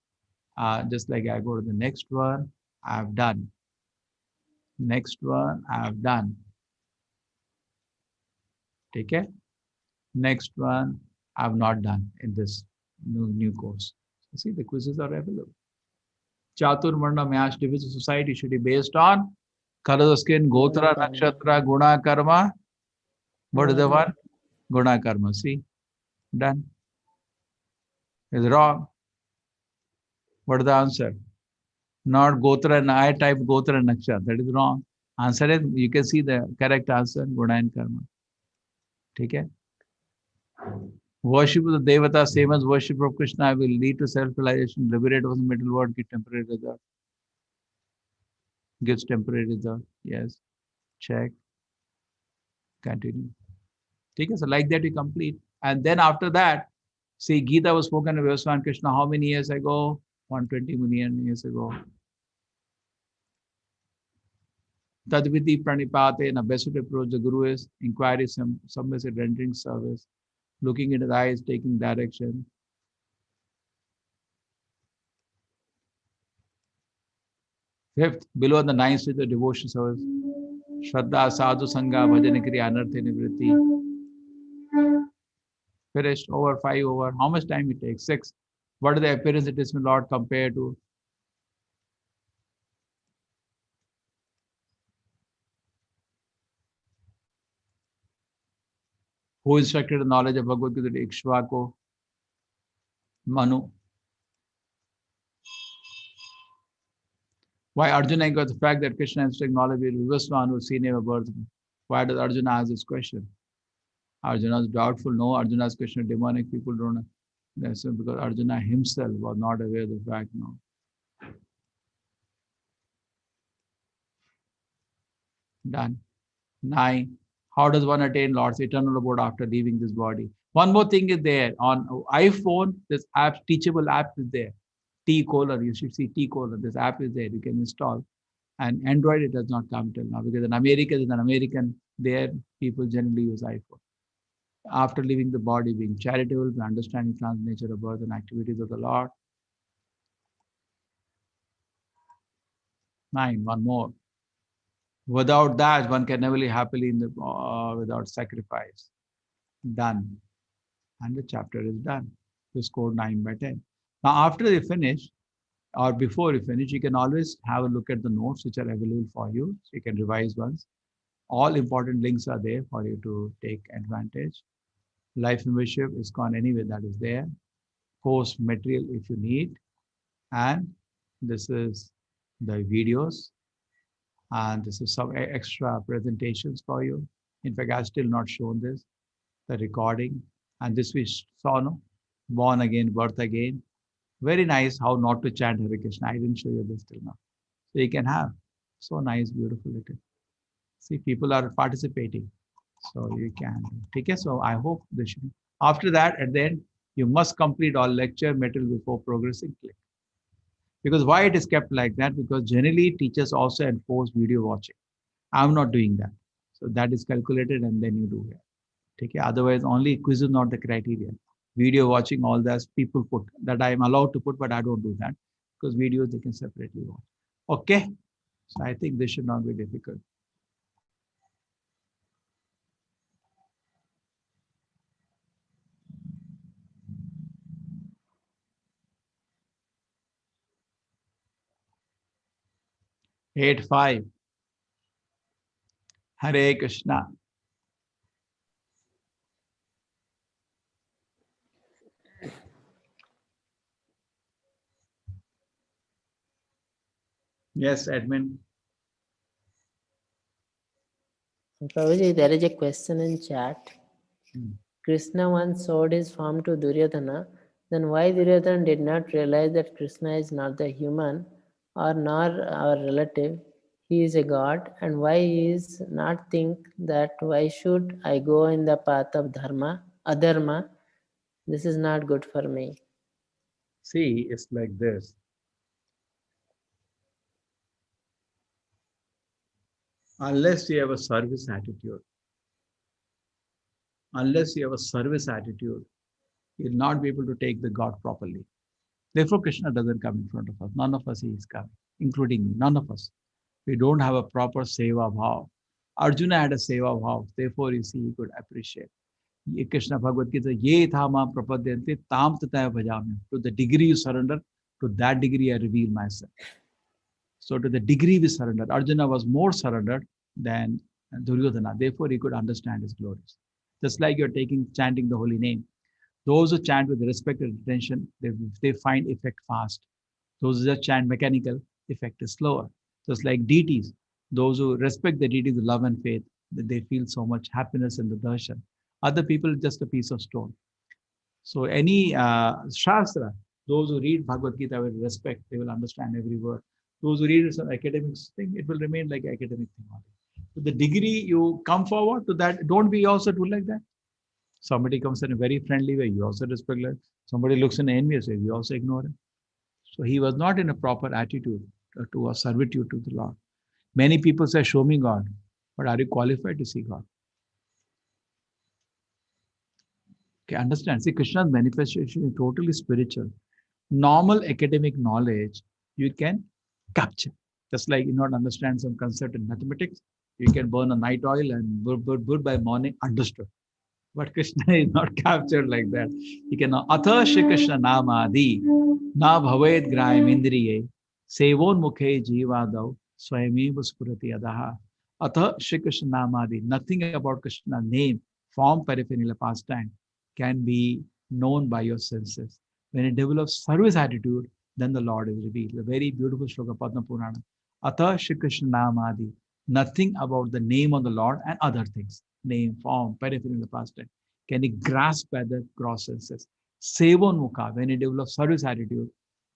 just like I go to the next one, I've done. Next one, I've done. Take care. Next one, I've not done in this new course. So see, the quizzes are available. Chaturmarna Mash Division Society should be based on color of skin, Gotra, Nakshatra, Guna, Karma. What is the one? Guna, Karma. See, done. Is wrong. What is the answer? Not Gotra, and I type Gotra Nakshatra. That is wrong. Answer is, you can see the correct answer, Guna and Karma. Okay? Worship of the Devata, same as worship of Krishna, will lead to self-realization, liberate from the middle world, give temporary result. Gives temporary result. Yes. Check. Continue. Okay? So like that we complete. And then after that, see, Gita was spoken of Bhagwan Krishna how many years ago? 120 million years ago. Tadviti pranipate, and a best approach the Guru is inquiry, submissive, rendering service, looking into the eyes, taking direction. Fifth, below the ninth stage of devotion service, Shraddha, Sadhu, Sangha, Bhajana, Kriya, Anartha, Nivritti. Finished, over 5 over. How much time it takes? 6. What is the appearance it is with Lord compared to? Who instructed the knowledge of Bhagavad Gita to Ikshvaku? Manu. Why Arjuna got the fact that Krishna instructed knowledge will reverse one who see never birth? Why does Arjuna ask this question? Arjuna is doubtful. No, Arjuna's question demonic people don't know. That's because Arjuna himself was not aware of the fact. No. Done. 9. How does one attain Lord's eternal abode after leaving this body? One more thing is there. On iPhone, this app, teachable app is there. T-Caller. You should see T-Caller. This app is there. You can install. And Android, it does not come till now because in America, there people generally use iPhone. After leaving the body, being charitable, by understanding trans nature of birth and activities of the Lord. 9, one more. Without that, one can never live happily in the without sacrifice. Done. And the chapter is done. You scored 9 by 10. Now, after you finish, or before you finish, you can always have a look at the notes which are available for you. So you can revise once. All important links are there for you to take advantage. Life membership is gone anyway, that is there. Course material if you need. And this is the videos. And this is some extra presentations for you. In fact, I've still not shown this, the recording. And this we saw, no? Born again, birth again. Very nice how not to chant Hare Krishna. I didn't show you this till now. So you can have. So nice, beautiful it is. See, people are participating. So you can. Okay, so I hope this should. After that, at the end, you must complete all lecture material before progressing. Click. Because why it is kept like that? Because generally teachers also enforce video watching. I'm not doing that. So that is calculated and then you do it. Okay, otherwise only quiz is not the criteria. Video watching, all that people put that I am allowed to put, but I don't do that because videos they can separately watch. Okay, so I think this should not be difficult. Eight five. Hare Krishna. Yes, admin. Prabhuji, there is a question in chat. Hmm. Krishna once showed his form to Duryodhana. Then why Duryodhana did not realize that Krishna is not the human or nor our relative? He is a god, and why he is not think that why should I go in the path of dharma, adharma? This is not good for me. See, it's like this. Unless you have a service attitude, you'll not be able to take the God properly. Therefore, Krishna doesn't come in front of us. None of us is coming, including me. None of us. We don't have a proper seva bhav. Arjuna had a seva bhav. Therefore, you see, he could appreciate. Krishna Bhagavad Gita, ye thamam prapadyante tam tataya bhajami. To the degree you surrender, to that degree I reveal myself. So to the degree we surrendered, Arjuna was more surrendered than Duryodhana. Therefore, he could understand his glories. Just like you're chanting the holy name. Those who chant with respect and attention, they find effect fast. Those who just chant mechanical, effect is slower. Just like deities, those who respect the deities with love and faith, they feel so much happiness in the darshan. Other people, just a piece of stone. So any Shastra, those who read Bhagavad Gita with respect, they will understand every word. Those who read some academic thing, it will remain like academic thing only. To the degree you come forward to that, don't we also do like that? Somebody comes in a very friendly way, you also respect it. Somebody looks in an envious way, you also ignore it. So he was not in a proper attitude to a servitude to the Lord. Many people say, show me God. But are you qualified to see God? Okay, understand. See, Krishna's manifestation is totally spiritual. Normal academic knowledge, you can capture. Just like you not understand some concept in mathematics, you can burn a night oil and burn by morning, understood. But Krishna is not captured like that. He cannot. Atha Shri Krishna Namadi Na Bhaved Grayam Indriye Sevon Mukhe Jivadav Swayame Spurati Adaha. Atha Shri Krishna Namadi. Nothing about Krishna's name, form, paraphernalia, pastime can be known by your senses. When it develops service attitude, then the Lord is revealed. A very beautiful shloka, Padma Purana. Atha Shri Krishna Namadi. Nothing about the name of the Lord and other things. Name, form, paraphernalia, pastime can he grasp by the gross senses. Sevon Mukha, when he develops service attitude,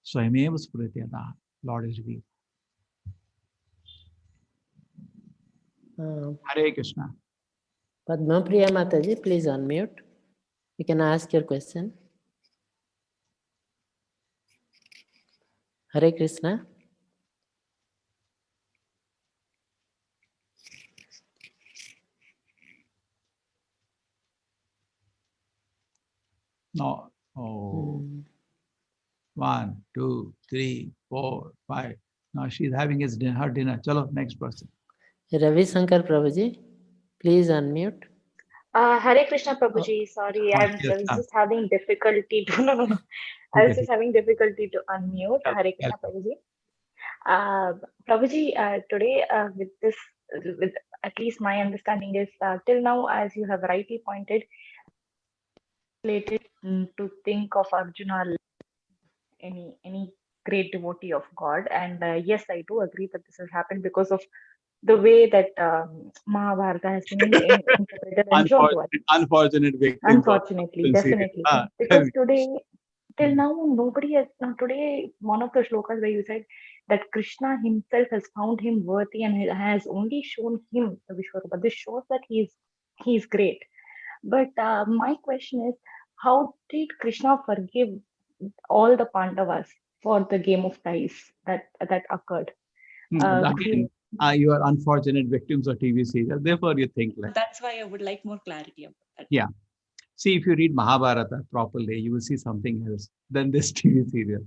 Swayameva Spuritiyada, Lord is revealed. Hare Krishna. Padma Priya Mataji, please unmute. You can ask your question. Hare Krishna. No. Oh. 1, 2, 3, 4, 5. Now she's having her dinner. Chalo, next person. Ravi Shankar Prabhuji, please unmute. Hare Krishna Oh, Prabhuji, sorry, Oh, I yes, was just having difficulty to no. I was okay. just having difficulty to unmute. Chalo, Hare Krishna Prabhuji. Prabhuji, today with this, with at least my understanding is till now, as you have rightly pointed, related to think of Arjuna as any great devotee of God, and yes, I do agree that this has happened because of the way that Mahabharata has been interpreted and shown to us. Unfortunate victims of Unfortunately, the serial. definitely. Tell Because me. today, till now, nobody has. Now, today, one of the shlokas where you said that Krishna himself has found him worthy and has only shown him the Vishwarupa. This shows that he's great. But my question is, how did Krishna forgive all the Pandavas for the game of dice that occurred? Could you? Again, you are unfortunate victims of TV serial. Therefore, you think like. That's why I would like more clarity about that. Yeah. See, if you read Mahabharata properly, you will see something else than this TV serial.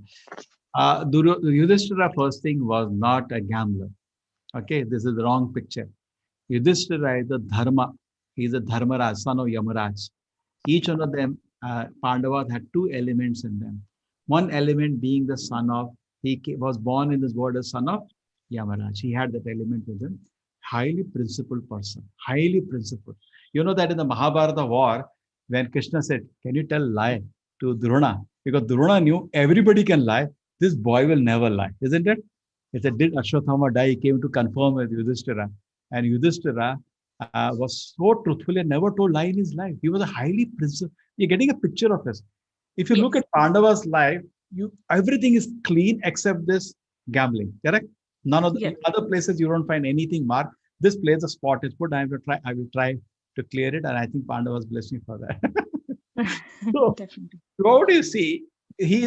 Yudhishthira first thing was not a gambler. Okay, this is the wrong picture. Yudhishthira is the Dharma. He is a Dharmaraj, son of Yamaraj. Each one of them, Pandavas had two elements in them. One element being the son of, was born in this world as son of Yamaraj. He had that element with him. Highly principled person, highly principled. You know that in the Mahabharata war, when Krishna said, can you tell lie to Drona? Because Drona knew everybody can lie. This boy will never lie, isn't it? He said, did Ashwatthama die? He came to confirm with Yudhishthira. And Yudhishthira was so truthful and never told lie in his life. He was a highly principled. You're getting a picture of this. If you look at Pandava's life, everything is clean except this gambling. Correct? None of the other places you don't find anything marked. This place, the spot is put. I will try to clear it, and I think Pandavas bless me for that. So, what do you see? He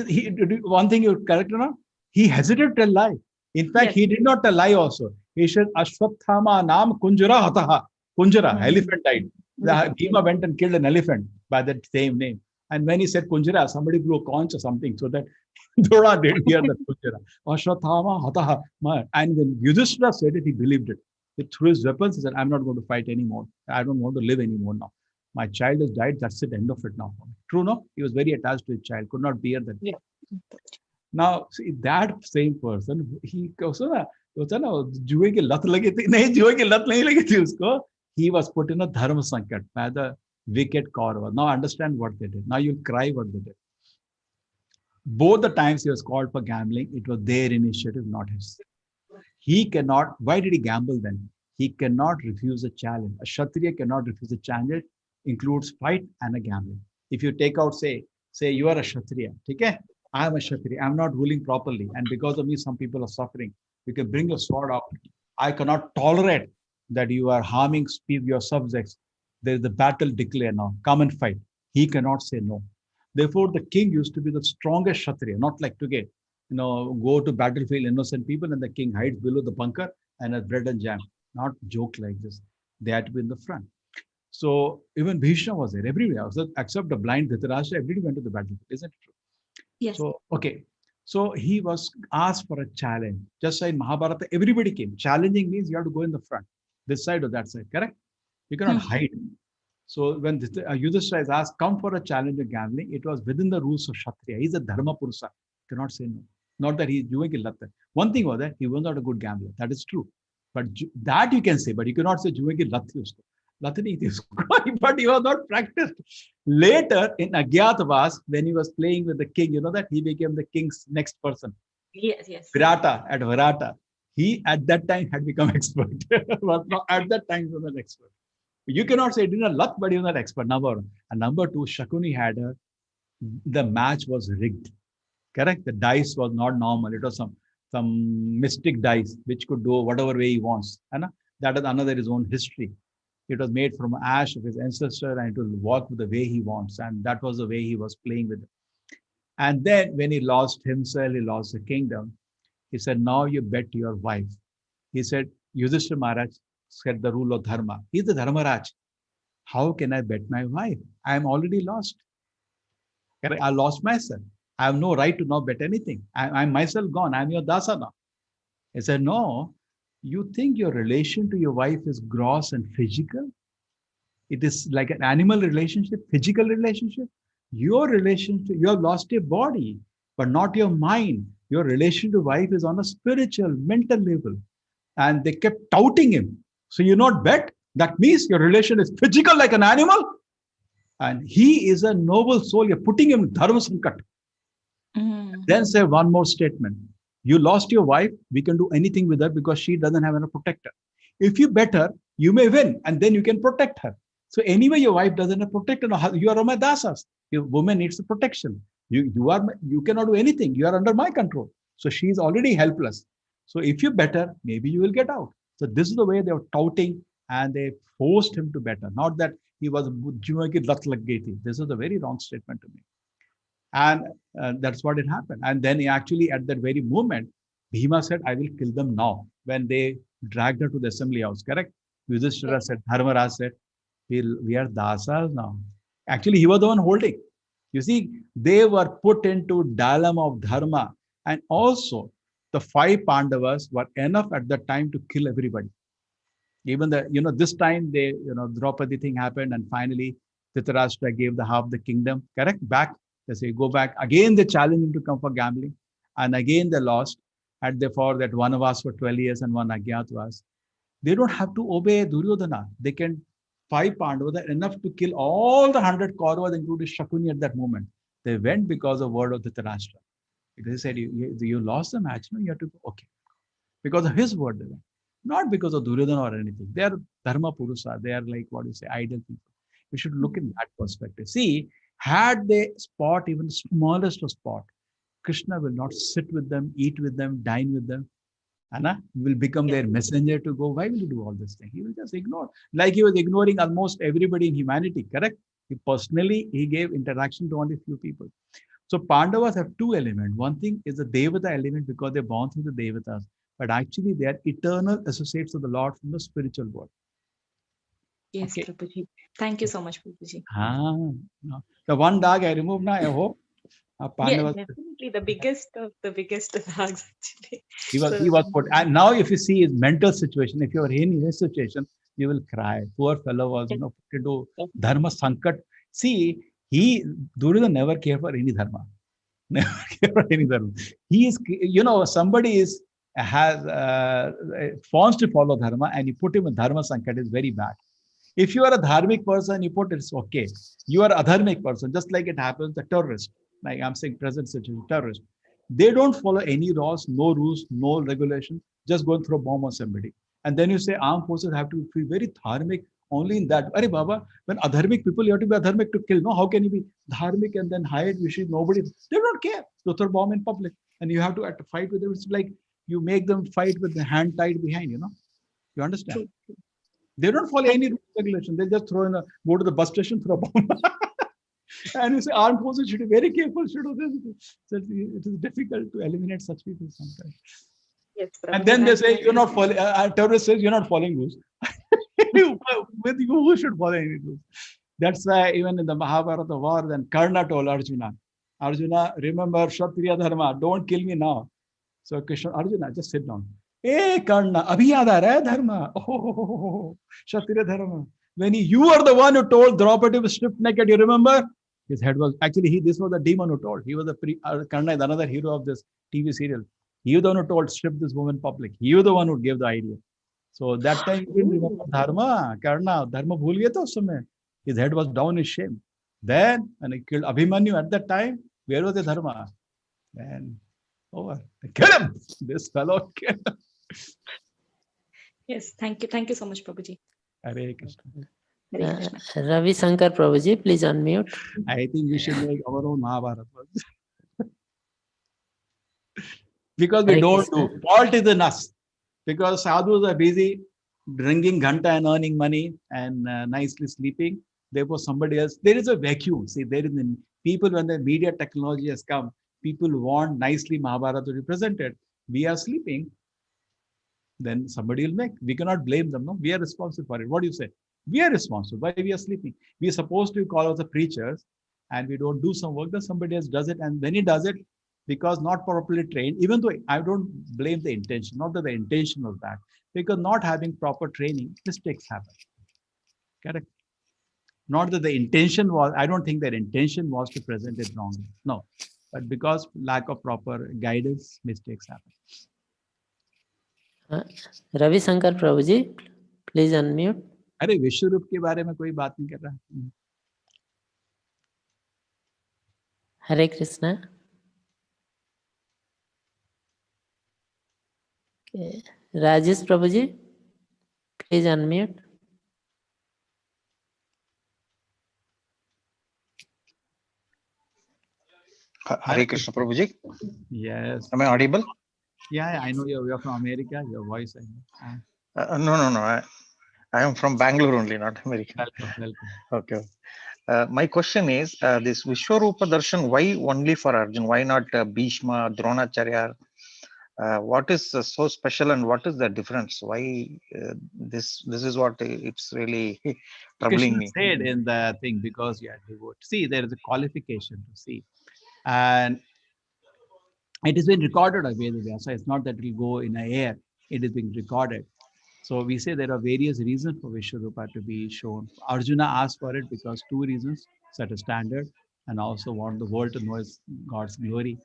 one thing you correct or not? He hesitated to tell lie. In fact, he did not tell lie also. He said, Ashwatthama Nam Kunjara Hataha. Kunjara, elephant died. The Bhima went and killed an elephant by that same name. And when he said Kunjara, somebody blew a conch or something so that Drona didn't hear that Kunjara. Ashwatthama Hataha. And when Yudhishthira said it, he believed it. He threw his weapons. He said, I'm not going to fight anymore. I don't want to live anymore now. My child has died. That's it. End of it now. True, no? He was very attached to his child. Could not bear that. Now, see, that same person, he also जुए की लत लगी थी नहीं जुए की लत नहीं लगी थी उसको. He was put in a dharma sankat by the wicked Kauravas. Now understand what they did. Now you'll cry what they did. Both the times he was called for gambling, it was their initiative, not his. He cannot. Why did he gamble then? He cannot refuse a challenge. A Kshatriya cannot refuse a challenge. Includes fight and a gambling. If you take out, say you are a Kshatriya, okay? I am a Kshatriya. I am not ruling properly, and because of me, some people are suffering. You can bring your sword out. I cannot tolerate that you are harming your subjects. There is a battle declared now. Come and fight. He cannot say no. Therefore, the king used to be the strongest Kshatriya, not like today. Go to battlefield, innocent people, and the king hides below the bunker and has bread and jam. Not joke like this. They had to be in the front. So even Bhishma was there everywhere. So except the blind Dhritarashtra, everybody went to the battlefield. Isn't it true? Yes. So, okay. So he was asked for a challenge. Just like in Mahabharata, everybody came. Challenging means you have to go in the front, this side or that side, correct? You cannot hide. So when Yudhishthira is asked, come for a challenge of gambling, it was within the rules of Kshatriya. He's a Dharma Purusa. Cannot say no. Not that he's doing it. One thing was that he was not a good gambler. That is true. But that you can say, but you cannot say doing it Lathi usko. Lathi nahi thi usko. But he was not practiced. Later in Agyatavas, when he was playing with the king, you know that he became the king's next person. Yes. Virata, at Virata. He at that time had become expert. But not at that time he was an expert. You cannot say it is a luck, but he was not expert. Number one. And number two, Shakuni had the match was rigged. Correct? The dice was not normal. It was some mystic dice which could do whatever way he wants. And that is another his own history. It was made from ash of his ancestor and it will walk the way he wants. And that was the way he was playing with it. And then when he lost himself, he lost the kingdom. He said, now you bet your wife. He said, Yudhishthira Maharaj said the rule of dharma. He's the Dharmaraj. How can I bet my wife? I am already lost. I lost myself. I have no right to now bet anything. I'm myself gone. I'm your dasa now. He said, no, you think your relation to your wife is gross and physical? It is like an animal relationship, physical relationship. Your relationship, you have lost your body, but not your mind. Your relation to wife is on a spiritual, mental level. And they kept touting him. So you not bet? That means your relation is physical like an animal? And he is a noble soul. You're putting him in dharma sankat. Then say one more statement. You lost your wife. We can do anything with her because she doesn't have a protector. If you bet her, you may win and then you can protect her. So anyway, your wife doesn't have a protector. You are my dasas. Your woman needs a protection. You cannot do anything. You are under my control. So she is already helpless. So if you bet her, maybe you will get out. So this is the way they were touting and they forced him to bet her. Not that he was this is a very wrong statement to me. And that's what it happened. And then he actually, at that very moment, Bhima said, I will kill them now. When they dragged her to the assembly house, correct? Yudhishthira said, Dharmaraj said, we are dasas now. Actually, he was the one holding. You see, they were put into dilemma of dharma. And also, the 5 Pandavas were enough at that time to kill everybody. Even this time they, Draupadi thing happened, and finally Dhritarashtra gave the half the kingdom, correct? Back, they say, go back. Again, they challenged him to come for gambling. And again, they lost. And therefore, that one was for 12 years and one Agyatwas. They don't have to obey Duryodhana. They can, 5 Pandavas are enough to kill all the 100 Kauravas, including Shakuni at that moment. They went because of word of Dhritarashtra. Because he said, you lost the match, no? You have to go, okay. Because of his word, they went. Not because of Duryodhana or anything. They are Dharma Purusa. They are like, what do you say, ideal people. We should look in that perspective. See, had they spot even the smallest of spot, Krishna will not sit with them, eat with them, dine with them. Anna will become their messenger to go. Why will you do all this thing? He will just ignore. Like he was ignoring almost everybody in humanity, correct? He gave interaction to only few people. So Pandavas have 2 elements. One thing is the Devata element because they're born through the Devatas. But actually they are eternal associates of the Lord from the spiritual world. Yes, Okay. Prabhuji. Thank you so much, Prabhuji. No. The one dog I removed now, I hope. Yeah, definitely the biggest of the biggest dogs actually. He was put. And now if you see his mental situation, if you are in his situation, you will cry. Poor fellow was, put into dharma sankat. See, Duryodhana never cared for any dharma. Never cared for any dharma. He is, somebody wants to follow dharma and you put him in dharma sankat is very bad. If you are a dharmic person, you put it's okay. You are a dharmic person, just like it happens, the terrorist, like I'm saying present situation, terrorist. They don't follow any laws, no regulations, just go and throw a bomb on somebody. And then you say armed forces have to be very dharmic only in that. Arey Baba, when adharmic people, you have to be adharmic to kill. No, how can you be dharmic and then hide? You should nobody. They don't care. They throw a bomb in public. And you have to fight with them. It's like you make them fight with the hand tied behind, You understand? True. They don't follow any regulation. They just go to the bus station, throw a bomb. And you say armed forces should be very careful. So it is difficult to eliminate such people sometimes. Yes, and then they say you're not following. Terrorist says you're not following rules. With you, who should follow any rules? That's why even in the Mahabharata war, then Karna told Arjuna, remember Kshatriya Dharma. Don't kill me now. So Arjuna, just sit down. Hey Karna, abhi yaad aa raha hai dharma. Oh, Kshatriya Dharma. When you are the one who told Draupadi was stripped naked, you remember? His head was actually this was the demon who told. He was Karna is another hero of this TV serial. He was the one who told strip this woman public. He was the one who gave the idea. So that time he didn't remember Dharma. Karna, Dharma bhul gaya tha us samay. His head was down in shame. Then when he killed Abhimanyu at that time, where was the Dharma? Then over. Kill him. This fellow killed him. Yes, thank you so much, Prabhuji. Hare Krishna. Hare Krishna. Ravi Shankar Prabhuji, please unmute. I think we should make our own Mahabharata. Because we Hare don't Krishna. do. Fault is in us. Because sadhus are busy drinking ghanta and earning money and nicely sleeping. Therefore, somebody else. There is a vacuum. See, there is people when the media technology has come, people want nicely Mahabharata to be presented. we are sleeping, then somebody will make. We cannot blame them. No, we are responsible for it. What do you say? We are responsible. Why we are sleeping? We are supposed to call us the preachers, and we don't do some work. Then somebody else does it, and when he does it, because not properly trained. Even though I don't blame the intention, not that the intention was bad, because not having proper training, mistakes happen. Correct. Not that the intention was. I don't think their intention was to present it wrongly. No, but because lack of proper guidance, mistakes happen. Ravi Shankar Prabhuji, please unmute. अरे विश्व रूप के बारे में कोई बात नहीं कर रहा. Hare Krishna. Okay. Rajesh Prabhuji, please unmute. Hare Krishna Prabhuji. Yes. Am I audible? Yeah, I know you're from America. Your voice. No. I am from Bangalore only, not America. Welcome. Okay. My question is, this Vishwarupa Darshan, why only for Arjun? Why not Bhishma, Dronacharya? What is so special, and what is the difference? Why this is what it's really troubling Krishna me. said in the thing, because you are devoted. See, there is a qualification to see. And it has been recorded by Vedavyasa. It's not that it will go in the air. It is being recorded. So we say there are various reasons for Vishwarupa to be shown. Arjuna asked for it because two reasons: set a standard, and also want the world to know his God's glory.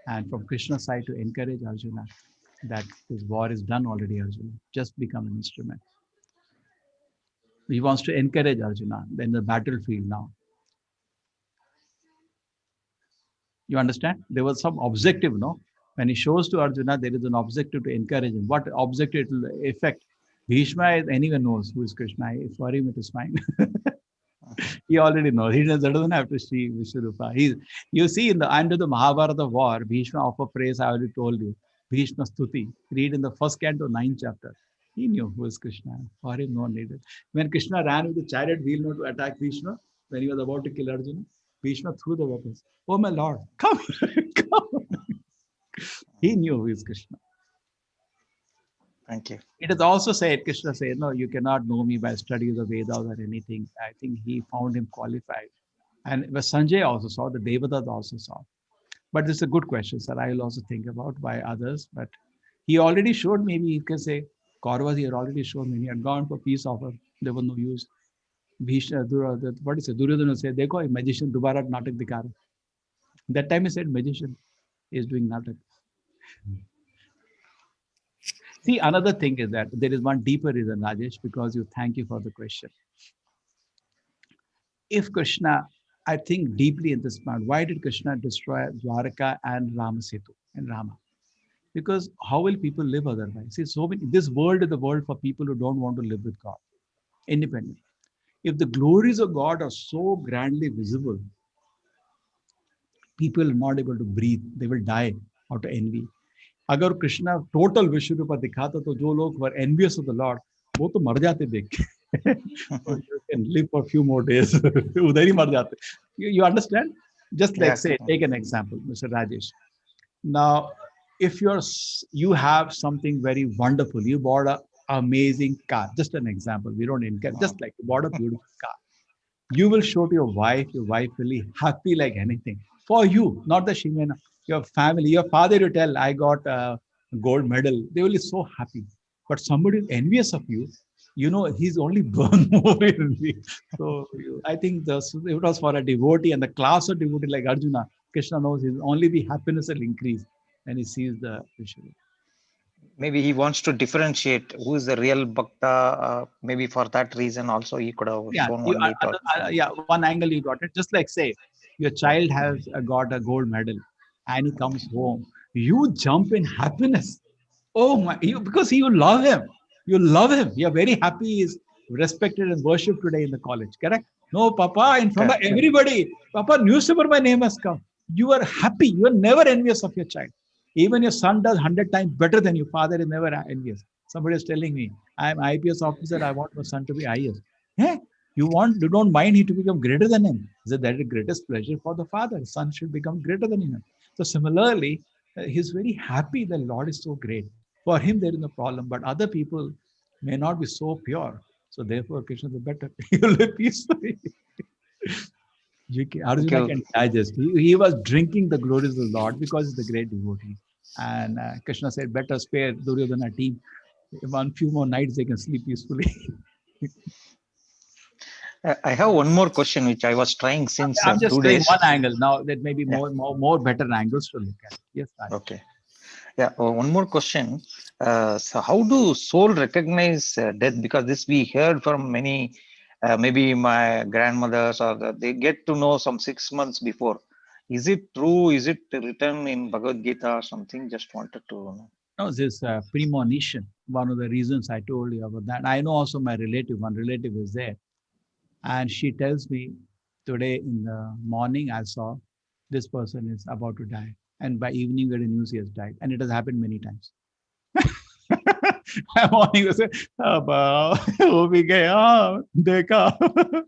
And from Krishna's side, to encourage Arjuna that this war is done already, Arjuna. Just become an instrument. He wants to encourage Arjuna in the battlefield now. You understand? There was some objective, no? When he shows to Arjuna, there is an objective to encourage him. What objective it will affect? Bhishma, anyone knows who is Krishna. For him, it is fine. He already knows. He doesn't have to see Vishwarupa. You see, under the Mahabharata war, Bhishma offered praise. I already told you. Bhishma Stuti. Read in the first canto, 9th chapter. He knew who is Krishna. For him, no one needed. When Krishna ran with the chariot wheel not to attack Bhishma, when he was about to kill Arjuna, Bhishma threw the weapons. Oh my Lord, come, come. He knew who is Krishna. Thank you. It is also said, Krishna said, no, you cannot know me by study of the Vedas or anything. I think he found him qualified. And Sanjay also saw, the Devatas also saw. But this is a good question, sir. I will also think about by others. But he already showed, maybe you can say, Kauravas, he had already shown me. He had gone for peace offer. There was no use. Bhishma, what is it? Duryodhana said, Dekho, a magician, dubara natak dikha raha. That time he said, magician is doing natak. See, another thing is that there is one deeper reason, Rajesh, because thank you for the question. If Krishna, I think deeply in this part, why did Krishna destroy Dwaraka and Ramasetu and Rama? Because how will people live otherwise? See, so many, this world is the world for people who don't want to live with God, independent. If the glories of God are so grandly visible, people are not able to breathe. They will die out of envy. अगर Krishna total विश्व रूप दिखाता तो जो लोग were envious of the Lord वो तो मर जाते देख के you can live for a few more days उधर ही मर जाते. You understand? Just like say, take an example, Mr. Rajesh. Now, if you have something very wonderful, you bought an amazing car. Just an example. We don't encourage. Just like you bought a beautiful car. You will show to your wife will be happy like anything. For you, not the Shimena, your family, your father, you tell, I got a gold medal. They will be so happy. But somebody is envious of you, he's only born more envy. So I think it was for a devotee, and the class of devotee like Arjuna, Krishna knows his only the happiness will increase when he sees the visual. Maybe he wants to differentiate who is the real bhakta. Maybe for that reason also he could have shown only. One angle you got it. Just like say, your child has got a gold medal, and he comes home. You jump in happiness. Oh my! Because you love him. You love him. You are very happy. He is respected and worshipped today in the college. Correct? No, Papa, in front of everybody. Papa, newspaper, my name has come. You are happy. You are never envious of your child. Even your son does 100 times better than your father is never envious. Somebody is telling me, I am IPS officer. I want my son to be IS. Hey, you don't mind he to become greater than him. That is the greatest pleasure for the father. Son should become greater than him. So similarly, He's very happy the Lord is so great. For him, there is no problem, but other people may not be so pure. So therefore, Krishna is better. You live peacefully. Arjuna you. can digest. He was drinking the glories of the Lord because he's the great devotee. And Krishna said, better spare Duryodhana team. One few more nights they can sleep peacefully. I have one more question which I was trying since I'm just 2 saying days. one angle. Now there may be Yeah. more better angles to look at. Yes, Raj. Okay. Yeah. One more question. So how do soul recognize death? Because this we heard from many, maybe my grandmothers, or they get to know some 6 months before. Is it true? Is it written in Bhagavad Gita or something? Just wanted to know. No, this premonition. One of the reasons I told you about that. I know also my relative. One relative is there, and she tells me today in the morning I saw this person is about to die, and by evening we had a news he has died, and it has happened many times. Morning they say, "Abba, ho bhi gaya, dekha."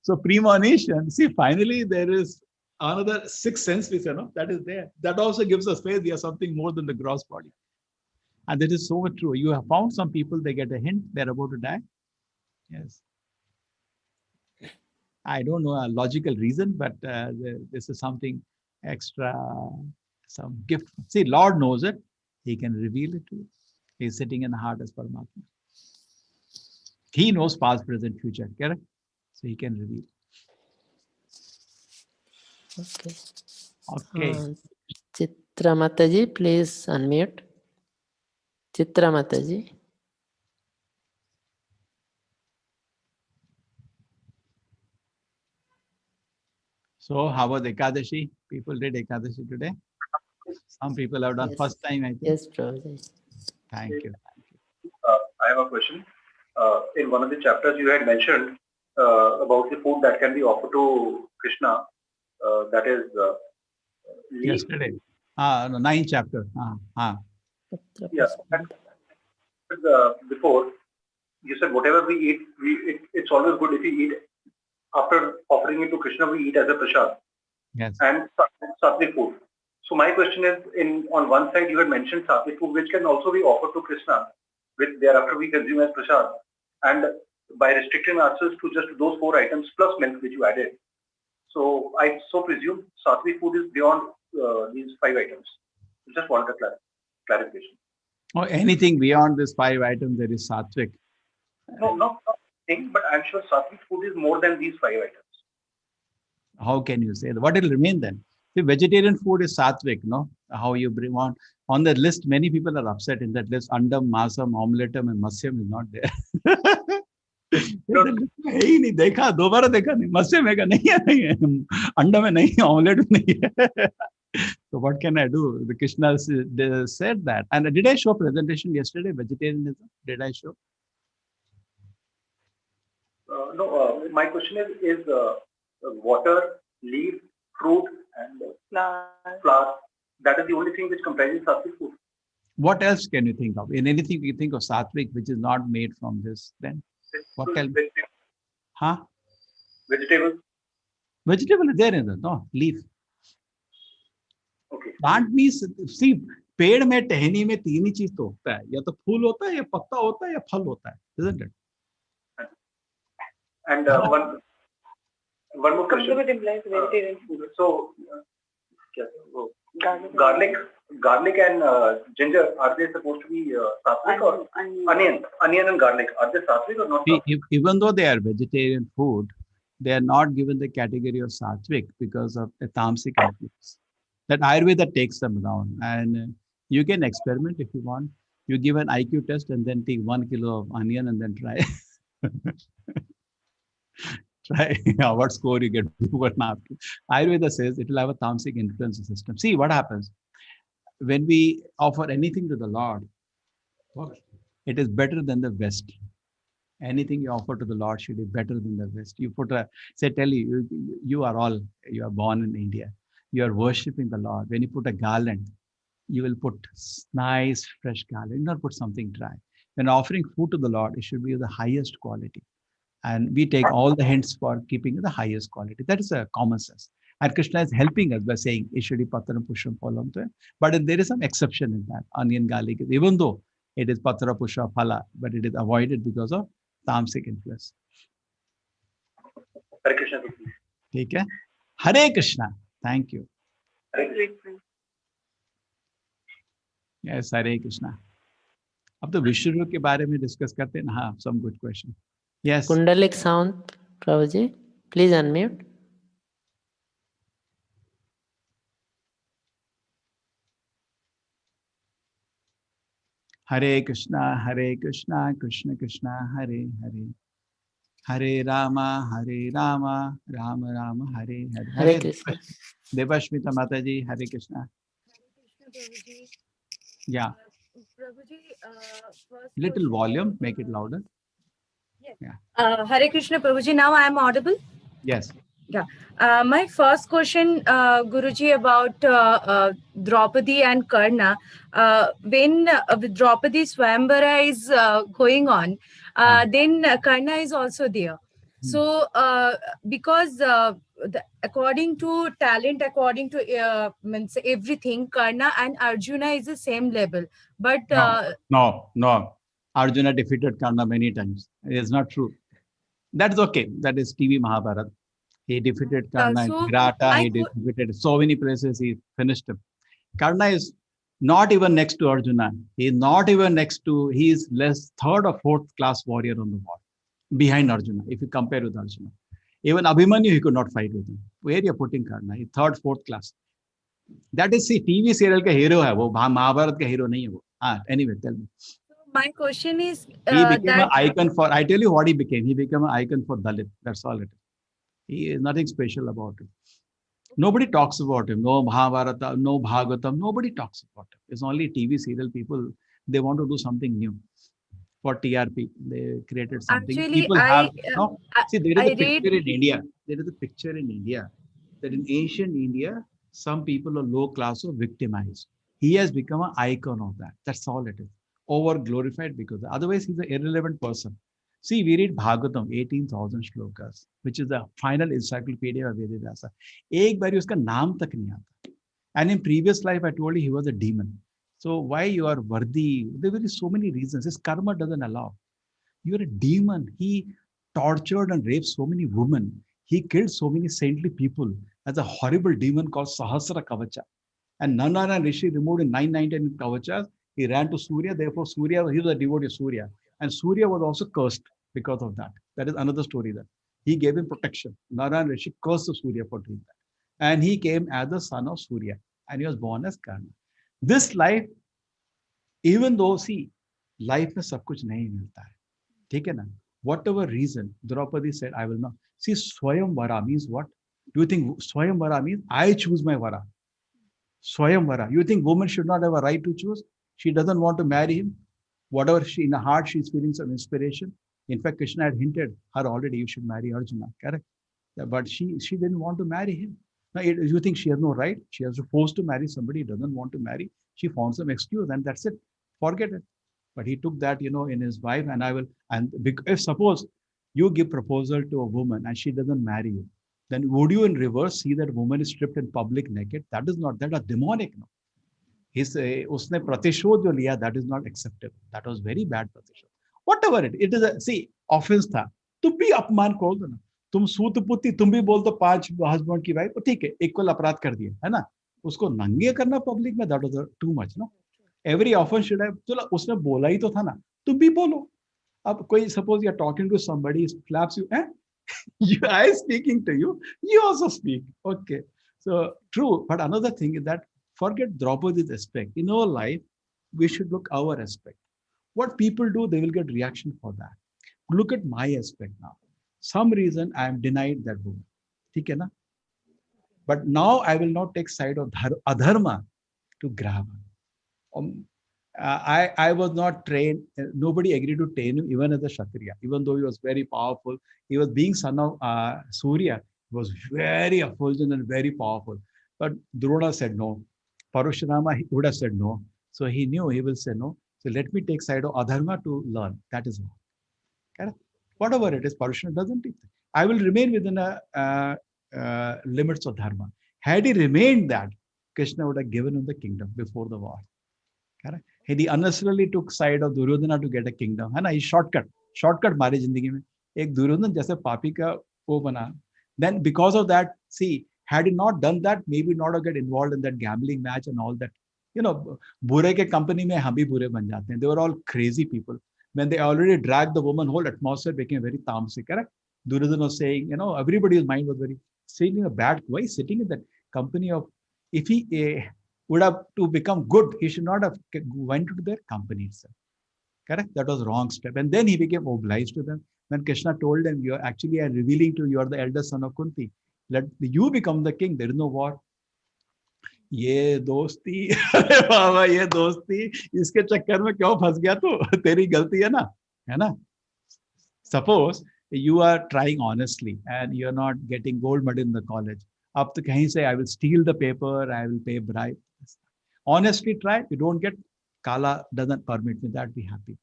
So premonition. See, finally there is another sixth sense. We say no, that is there. That also gives us faith. They are something more than the gross body, and that is so much true. You have found some people they get a hint they're about to die. Yes. I don't know a logical reason, but this is something extra, some gift. See, Lord knows it. He can reveal it to you. He's sitting in the heart as Paramatma. He knows past, present, future. Correct? So he can reveal. Okay. Okay. Chitra Mataji, please unmute. Chitra Mataji. So how was Ekadashi? People did Ekadashi today? Some people have done Yes. first time, I think. Yes, Prabhuji. Thank you. I have a question. In one of the chapters, you had mentioned about the food that can be offered to Krishna. That is leaf. Yesterday. No, 9th chapter. Yeah. Before, you said whatever we eat, it's always good if we eat after offering it to Krishna, we eat as a prasad. Yes. And sattvic food. So my question is, on one side you had mentioned sattvic food, which can also be offered to Krishna, which thereafter we consume as prasad. And by restricting ourselves to just those 4 items plus milk which you added, so I presume sattvic food is beyond these 5 items. Just wanted a clarification. Or anything beyond this 5 items, there is sattvic. No, not thing, but I'm sure sattvic food is more than these 5 items. How can you say that? What will remain then? The vegetarian food is sattvic, no? How you bring on the list, many people are upset in that list. Andam, masam, omletum, and masyam is not there. है ही नहीं देखा दोबारा देखा नहीं मत्स्य में का नहीं है नहीं है अंडा में नहीं है ऑमलेट में नहीं है so what can I do? The Krishna said that. And did I show presentation yesterday, vegetarianism? Did I show? No, my question is water, leaf, fruit, and flour. That is the only thing which comprises sattvic food. What else can you think of? In anything you think of sattvic which is not made from this, then what else? Huh? Vegetables. Vegetable is there in the no leaf. Okay. Plant means see पेड़ में टहनी में 3 ही चीज तो होता है या तो फूल होता है या पत्ता होता है या फल होता है, isn't it? And one more question. So garlic and ginger, are they supposed to be sattvic or onion and garlic, are they sattvic or not? Even though they are vegetarian food, they are not given the category of sattvic because of the tamasic influence. That Ayurveda takes them down, and you can experiment if you want. You give an IQ test and then take 1 kilo of onion and then try. Try what score you get. Ayurveda says it will have a tamasic influence system. See what happens when we offer anything to the Lord. It is better than the West. Anything you offer to the Lord should be better than the West. You put you are born in India. You are worshipping the Lord. When you put a garland, you will put nice fresh garland, not put something dry. When offering food to the Lord, it should be of the highest quality. And we take all the hints for keeping the highest quality. That is a common sense. And Krishna is helping us by saying, Ishadi Patra Pusham Phalam. But there is some exception in that. Onion garlic, even though it is Patra Pusha Phala, but it is avoided because of tamasic influence. Hare Krishna. Okay? Hare Krishna. Thank you. Yes, Hare Krishna. अब तो विश्व रूप के बारे में discuss करते हैं ना. हाँ, some good question. Yes. Kundalik sound, Prabhuji. Please unmute. Hare Krishna, Krishna Krishna, Hare Hare. Hare Rama, Rama Rama, Hare Hare. Hare Krishna. Devashmita Mataji, Hare Krishna. Prabhuji. Yeah. Prabhuji, first Little question. volume, make it louder. Yes. Yeah. Hare Krishna, Prabhuji. Now I am audible? Yes. Yeah. My first question, Guruji, about Draupadi and Karna. When Draupadi Swayamvara is going on, then Karna is also there. So, because according to talent, according to means everything, Karna and Arjuna is the same level. But No. Arjuna defeated Karna many times. It is not true. That is okay. That is TV Mahabharata. He defeated Karna in Virata. He defeated so many places. He finished him. Karna is not even next to Arjuna. He is not even next to. He is less third or fourth class warrior on the war, behind Arjuna. If you compare with Arjuna, even Abhimanyu he could not fight with him. Where you are putting Karna? He third, fourth class. That is see TV serial का hero है वो. Mahabharata का hero नहीं है वो. Anyway, tell me. My question is, he became an icon for. I tell you what he became. He became an icon for Dalit. That's all it is. He is nothing special about him. Nobody talks about him. No Mahabharata, no Bhagavatam. Nobody talks about him. It's only TV serial people. They want to do something new for TRP. They created something. Actually, people have no. See, there is a picture in India. There is a picture in India that in ancient India, some people are low class or victimized. He has become an icon of that. That's all it is. Over glorified because otherwise he's an irrelevant person. See, we read Bhagavatam, 18,000 shlokas, which is the final encyclopedia of Vedavasa. एक बारी उसका नाम तक नहीं आता. And in previous life, I told you he was a demon. So why you are worthy? There were so many reasons. His karma doesn't allow. You're a demon. He tortured and raped so many women. He killed so many saintly people as a horrible demon called Sahasra Kavacha. And Nana and Rishi removed in 999 Kavachas. He ran to Surya. Therefore, Surya, he was a devotee of Surya. And Surya was also cursed because of that. That is another story there. He gave him protection. Narayan Rishi cursed Surya for doing that. And he came as the son of Surya. And he was born as Karna. This life, even though, see, life में सब कुछ नहीं मिलता है. ठीक है ना? Whatever reason, Draupadi said, I will not. See, Swayamvara means what? Do you think Swayamvara means I choose my Vara? Swayamvara. You think woman should not have a right to choose? She doesn't want to marry him. Whatever she in her heart, she's feeling some inspiration. In fact, Krishna had hinted her already, you should marry Arjuna, correct? But she didn't want to marry him. Now, you think she has no right? She has to force to marry somebody who doesn't want to marry. She found some excuse and that's it. Forget it. But he took that, in his wife and if suppose you give proposal to a woman and she doesn't marry you, then would you in reverse see that woman is stripped in public naked? That is demonic. No? उसने प्रतिशोध जो लिया, that is not acceptable. That was very bad प्रतिशोध. Whatever it is see offense था. तुम भी अपमान करो दो ना. तुम सूत पुत्री तुम भी बोल दो 5 हस्बैंड की वाइफ, ठीक है, इक्वल अपराध कर दिया है ना. उसको नंगे करना पब्लिक में, that was too much, no. Every offense should have. चलो उसने बोला ही तो था ना, तुम भी बोलो. अब कोई suppose you are talking to somebody, slaps you, I speaking to you, you also speak. Okay, so true. But another thing is that forget Draupadi's aspect. In our life, we should look our aspect. What people do, they will get reaction for that. Look at my aspect now. Some reason I am denied that woman. ठीक है ना? But now I will not take side of adharma to grab her. I was not trained. Nobody agreed to train him, even as a Kshatriya. Even though he was very powerful, he was being son of Surya. He was very effulgent and very powerful. But Drona said no. Parashurama would have said no. So he knew he will say no. So let me take side of adharma to learn. That is all. Whatever it is, Parashurama doesn't teach. I will remain within a limits of dharma. Had he remained that, Krishna would have given him the kingdom before the war. Correct? He unnecessarily took side of Duryodhana to get a kingdom. है ना? He shortcut मारे जिंदगी में. एक दुर्योधन जैसे पापी का वो बना. Then because of that, see, had he not done that, maybe not have get involved in that gambling match and all that. You know, बुरे के company में हम भी बुरे बन जाते हैं. They were all crazy people. When they already dragged the woman, whole atmosphere became very tamasic. Correct? Duryodhana was saying, you know, everybody's mind was very saying a bad way, sitting in that company of, if he would have to become good, he should not have went to their company itself. Correct? That was wrong step. And then he became obliged to them. When Krishna told them, you are actually revealing to you are the eldest son of Kunti. Let you become the king. There is no war. ये दोस्ती अरे बाबा ये दोस्ती इसके चक्कर में क्यों फंस गया तू तेरी गलती है ना suppose you are trying honestly and you're not getting gold medal in the college अब तो कहीं से I will steal the paper, I will pay bribe. Honestly try, you don't get, Kala doesn't permit me, that be happy.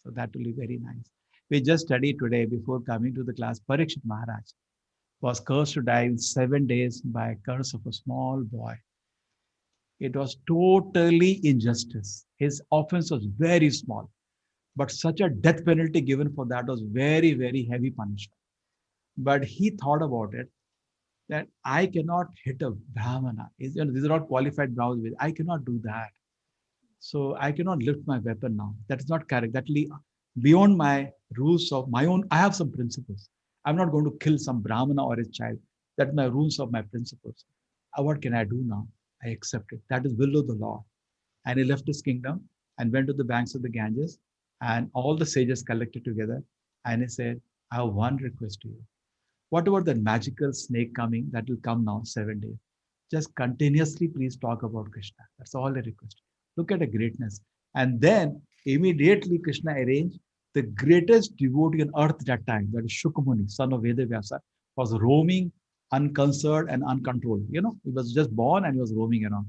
So that will be very nice. We just studied today before coming to the class, Parikshit Maharaj was cursed to die in 7 days by a curse of a small boy. It was totally injustice. His offense was very small, but such a death penalty given for that was very, very heavy punishment. But he thought about it, that I cannot hit a Brahmana. These are not qualified Brahmanas. I cannot do that. So I cannot lift my weapon now. That is not correct. That will be beyond my rules of my own. I have some principles. I'm not going to kill some Brahmana or his child. That's my rules of my principles. What can I do now? I accept it. That is will of the Lord. And he left his kingdom and went to the banks of the Ganges, and all the sages collected together. And he said, I have one request to you. What about that magical snake coming that will come now 7 days? Just continuously please talk about Krishna. That's all I request. Look at the greatness. And then immediately Krishna arranged the greatest devotee on earth that time, that is Shukamuni, son of Vedavyasa, was roaming unconcerned and uncontrolled. You know, he was just born and he was roaming around.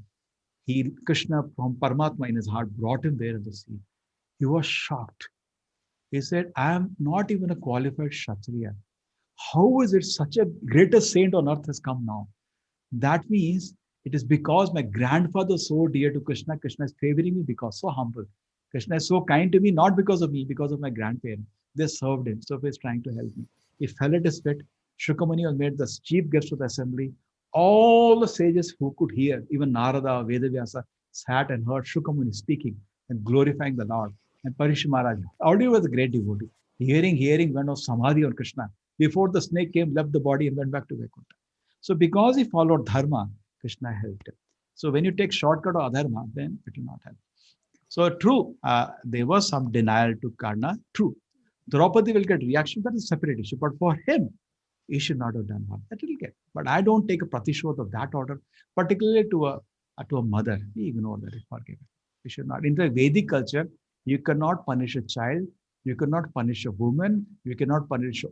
Krishna from Paramatma in his heart brought him there in the sea. He was shocked. He said, I am not even a qualified Kshatriya. How is it such a greatest saint on earth has come now? That means it is because my grandfather is so dear to Krishna. Krishna is favoring me because so humble. Krishna is so kind to me, not because of me, because of my grandparents. They served him. So he is trying to help me. He fell at his feet. Shukamuni was made the chief guest of the assembly. All the sages who could hear, even Narada, Vedavyasa, sat and heard Shukamuni speaking and glorifying the Lord. And Parikshit Maharaj already was a great devotee. Hearing, went of samadhi on Krishna. Before the snake came, left the body and went back to Vaikuntha. So because he followed dharma, Krishna helped him. So when you take shortcut or adharma, then it will not help. So true, there was some denial to Karna. True. Draupadi will get reaction, that is a separate issue. But for him, he should not have done that. That will get. But I don't take a pratishod of that order, particularly to a mother. We ignore that. Forgive it. We should not. In the Vedic culture, you cannot punish a child. You cannot punish a woman. You cannot punish an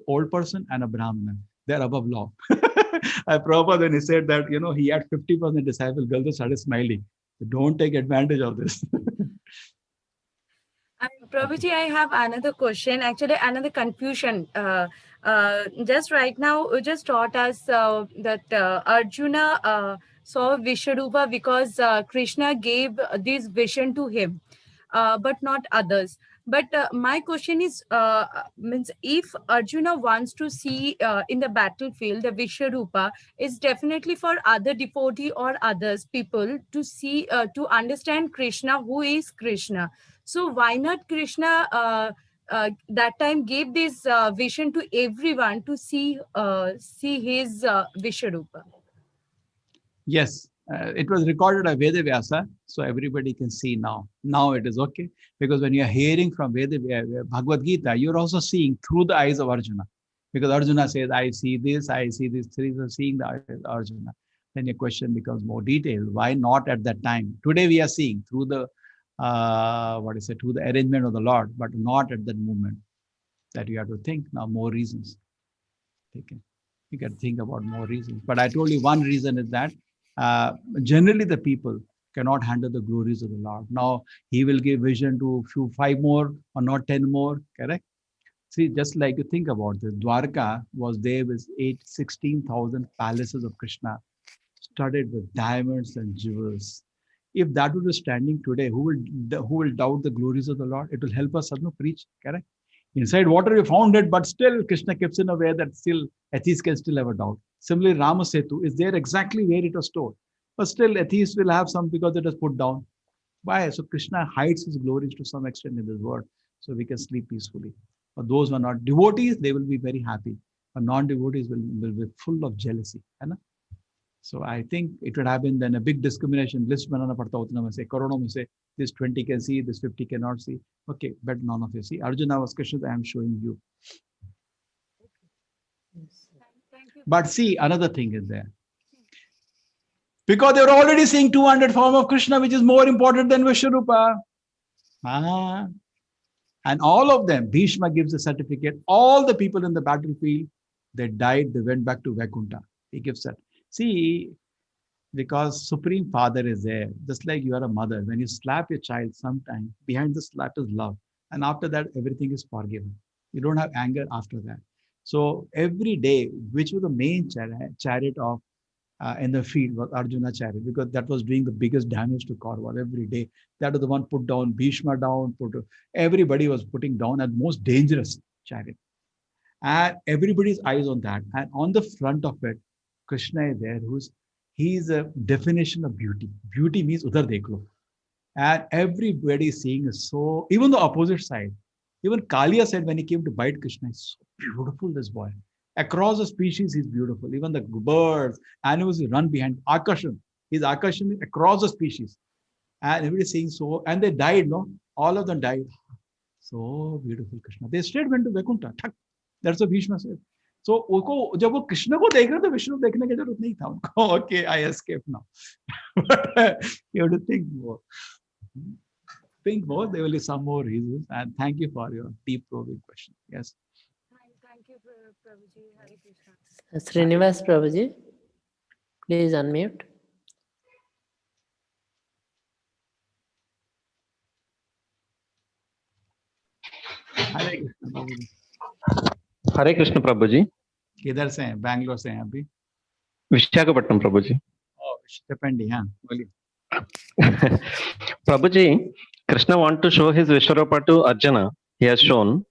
old person and a Brahman. They're above law. Prabhupada, when he said that, you know, he had 50% disciples, girls started smiling. Don't take advantage of this. Prabhuji, I have another question, actually another confusion. Just right now, you just taught us that Arjuna saw Vishwarupa because Krishna gave this vision to him, but not others. But my question is, means if Arjuna wants to see in the battlefield, the Vishwarupa is definitely for other devotee or others people to see, to understand Krishna, who is Krishna. So why not Krishna that time gave this vision to everyone to see his Vishwarupa? Yes, it was recorded by Vedavyasa, so everybody can see now. Now it is okay, because when you are hearing from Bhagavad Gita, you're also seeing through the eyes of Arjuna. Because Arjuna says, I see this, three are seeing the eyes of Arjuna. Then your question becomes more detailed. Why not at that time? Today we are seeing through the through the arrangement of the Lord, but not at that moment. That you have to think now more reasons. Okay. You can think about more reasons. But I told you one reason is that generally the people cannot handle the glories of the Lord. Now he will give vision to 5 more or not 10 more, correct? See, just like you think about this, Dwarka was there with 16,000 palaces of Krishna, studded with diamonds and jewels. If that would be standing today, who will doubt the glories of the Lord? It will help us, preach, correct? Inside water we found it, but still Krishna keeps in a way that still atheists can still have a doubt. Similarly, Ramasetu is there exactly where it was stored, but still atheists will have some because it was put down. Why? So Krishna hides his glories to some extent in this world, so we can sleep peacefully. For those who are not devotees, they will be very happy. But non-devotees will be full of jealousy. So I think it would have been then a big discrimination. List banana padta utna mein se, karodon mein se, this 20 can see, this 50 cannot see. Okay, but none of you see. Arjuna was questions I am showing you. But see, another thing is there. Because they were already seeing 200 form of Krishna, which is more important than Vishwarupa. And all of them, Bhishma gives a certificate. All the people in the battlefield, they died, they went back to Vaikuntha. He gives that. See, because Supreme Father is there, just like you are a mother. When you slap your child sometime, behind the slap is love. And after that, everything is forgiven. You don't have anger after that. So every day, which was the main chariot of in the field was Arjuna chariot, because that was doing the biggest damage to Kaurava every day. That was the one put down, Bhishma down, everybody was putting down at most dangerous chariot. And everybody's eyes on that. And on the front of it, Krishna is there, he's a definition of beauty. Beauty means udhar dekh lo. And everybody is seeing so, even the opposite side. Even Kalia said when he came to bite Krishna, he's so beautiful, this boy. Across the species, he's beautiful. Even the birds, animals, run behind. Akarshan. His Akarshan across the species. And everybody saying so. And they died, no? All of them died. So beautiful Krishna. They straight went to Vaikuntha. That's what Bhishma said. So जब वो कृष्ण को देख रहे तो विष्णु देखने की जरूरत नहीं था उनको. Okay, I escape now. But you have to think more. Think more. There will be some more reasons. And thank you for your deep probing question. Yes. Thank you, Prabhuji. Hare Krishna. Srinivas Prabhuji, please unmute. हरे कृष्ण प्रभु जी. किधर से हैं? बैंगलोर से हैं अभी? विशाखापट्टनम प्रभु जी. Depending, हाँ, बोलिए. Prabhu ji, Krishna want to show his Vishwarupa to Arjuna. He has shown.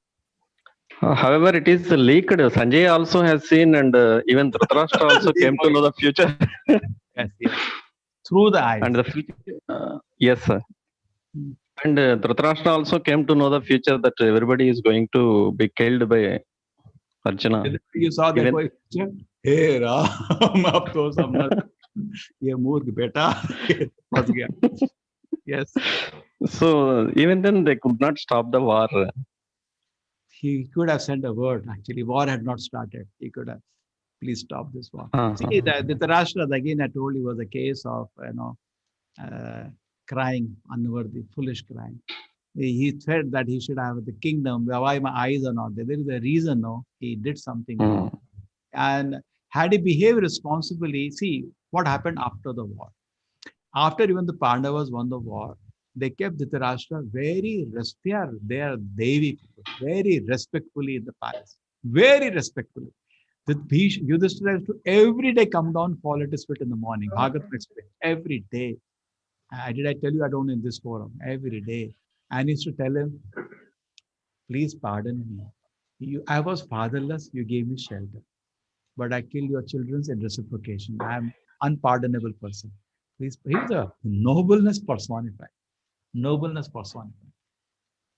However, it is leaked. Sanjay also has seen, and even Dhritarashtra also came to know the future. Yes. Through the eyes. And the future, yes, sir. And Dhritarashtra also came to know the future, that everybody is going to be killed by Arjuna. You saw that boy. Hey Ram, ab to samna ye murg beta fas gaya. Yes. So even then they could not stop the war. He could have sent a word. Actually, war had not started. He could have, please stop this war. See, the Dhritarashtra, again, I told you, was a case of crying, unworthy, foolish crying. He said that he should have the kingdom. Why my eyes are not there? There is a reason. No, he did something wrong. And had he behaved responsibly, see what happened after the war. After even the Pandavas won the war, they kept Dhritarashtra very Devi, very respectfully in the palace. Very respectfully. Yudhishthira used to every day come down, fall at his feet in the morning. Bhagavad explained every day. Did I tell you I don't in this forum? Every day. And used to tell him, please pardon me. I was fatherless, you gave me shelter. But I killed your children in reciprocation. I am unpardonable person. Please, he was a nobleness personified. Nobleness personified.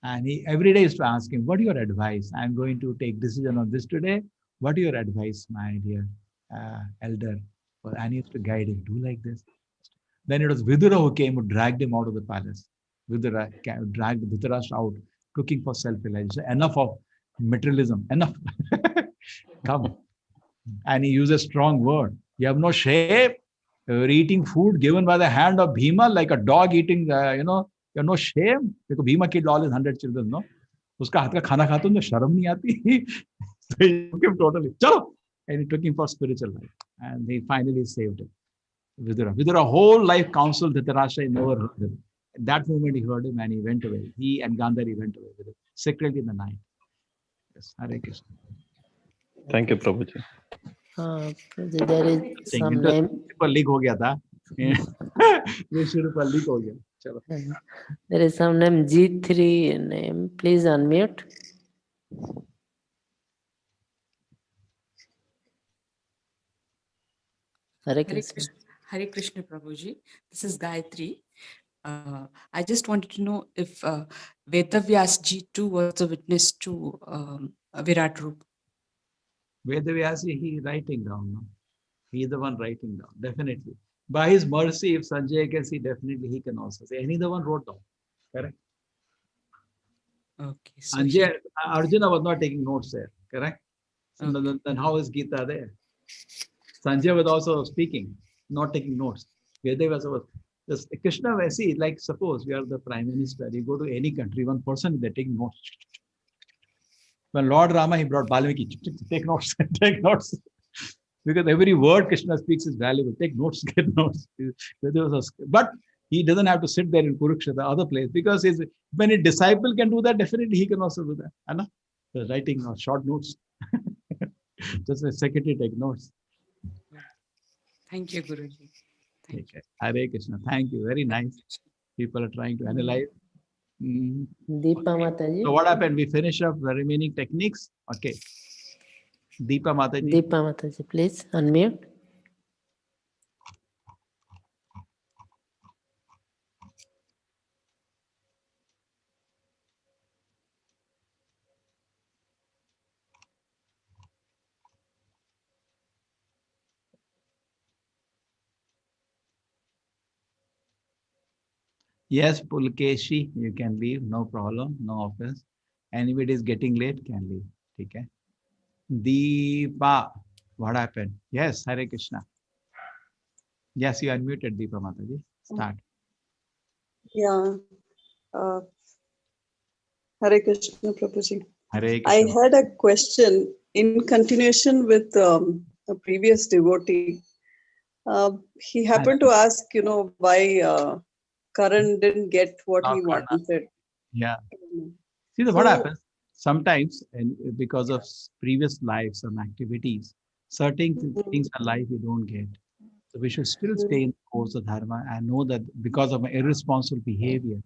And he every day used to ask him, what is your advice? I'm going to take decision on this today. What is your advice, my dear elder? And he used to guide him, do like this. Then it was Vidura who came, who dragged him out of the palace. Vidura dragged Dhritarashtra out, looking for self-realization. Enough of materialism, enough. Come. And he used a strong word. You have no shame. You're eating food given by the hand of Bhima, like a dog eating, you have no shame. Because Bhima killed all his 100 children, no? Uska hath ka khana khate ho, sharam nahi aati. So he took him totally. Chalo! And he took him for spiritual life. And he finally saved him. Vidura whole life counseled Dhritarashtra, he never heard him. At that moment he heard him and he went away. He and Gandhari went away with him, secretly in the night. Yes, Hare Krishna. Thank you, Prabhuji. There is some name. पर leak हो गया था विष्णु पर leak हो गया चलो There is some name G3 name. Please unmute. Hare Krishna. Hare Krishna Prabhuji. This is Gayatri. I just wanted to know if Vedavyas Ji too was a witness to Virat Rup. Vedavyasi, he writing down. No? He is the one writing down, definitely. By his mercy, if Sanjay can see, definitely he can also say. Any the one wrote down. Correct? Okay. So Sanjay, Arjuna was not taking notes there. Correct? So then how is Gita there? Sanjay was also speaking, not taking notes. Vedavyasa was. Just Krishna, see, like suppose we are the Prime Minister, you go to any country, one person, they're taking notes. When Lord Rama, he brought Valmiki, take notes, take notes. Because every word Krishna speaks is valuable. Take notes, get notes. But he doesn't have to sit there in Kurukshetra, other place, because when a disciple can do that, definitely he can also do that. Anna? So writing short notes. Just a secretary take notes. thank you, Guruji. Thank you. Hare Krishna. Thank you. Very nice. People are trying to analyze. Deepa Mataji. So what happened? We finish up the remaining techniques. Okay. Deepa Mataji. Deepa Mataji, please unmute. Yes, Pulkeshi, you can leave. No problem. No offense. Anybody is getting late, can leave. Okay. Deepa, what happened? Yes, Hare Krishna. Yes, you unmuted, Deepa Mataji. Start. Yeah. Hare Krishna, Prabhuji. Hare I Krishna. had a question in continuation with a previous devotee. He happened to ask, why Karan didn't get what he wanted. Yeah. See, what happens? Sometimes, and because of previous lives and activities, certain things in life we don't get. So we should still stay in the course of dharma and know that because of my irresponsible behavior,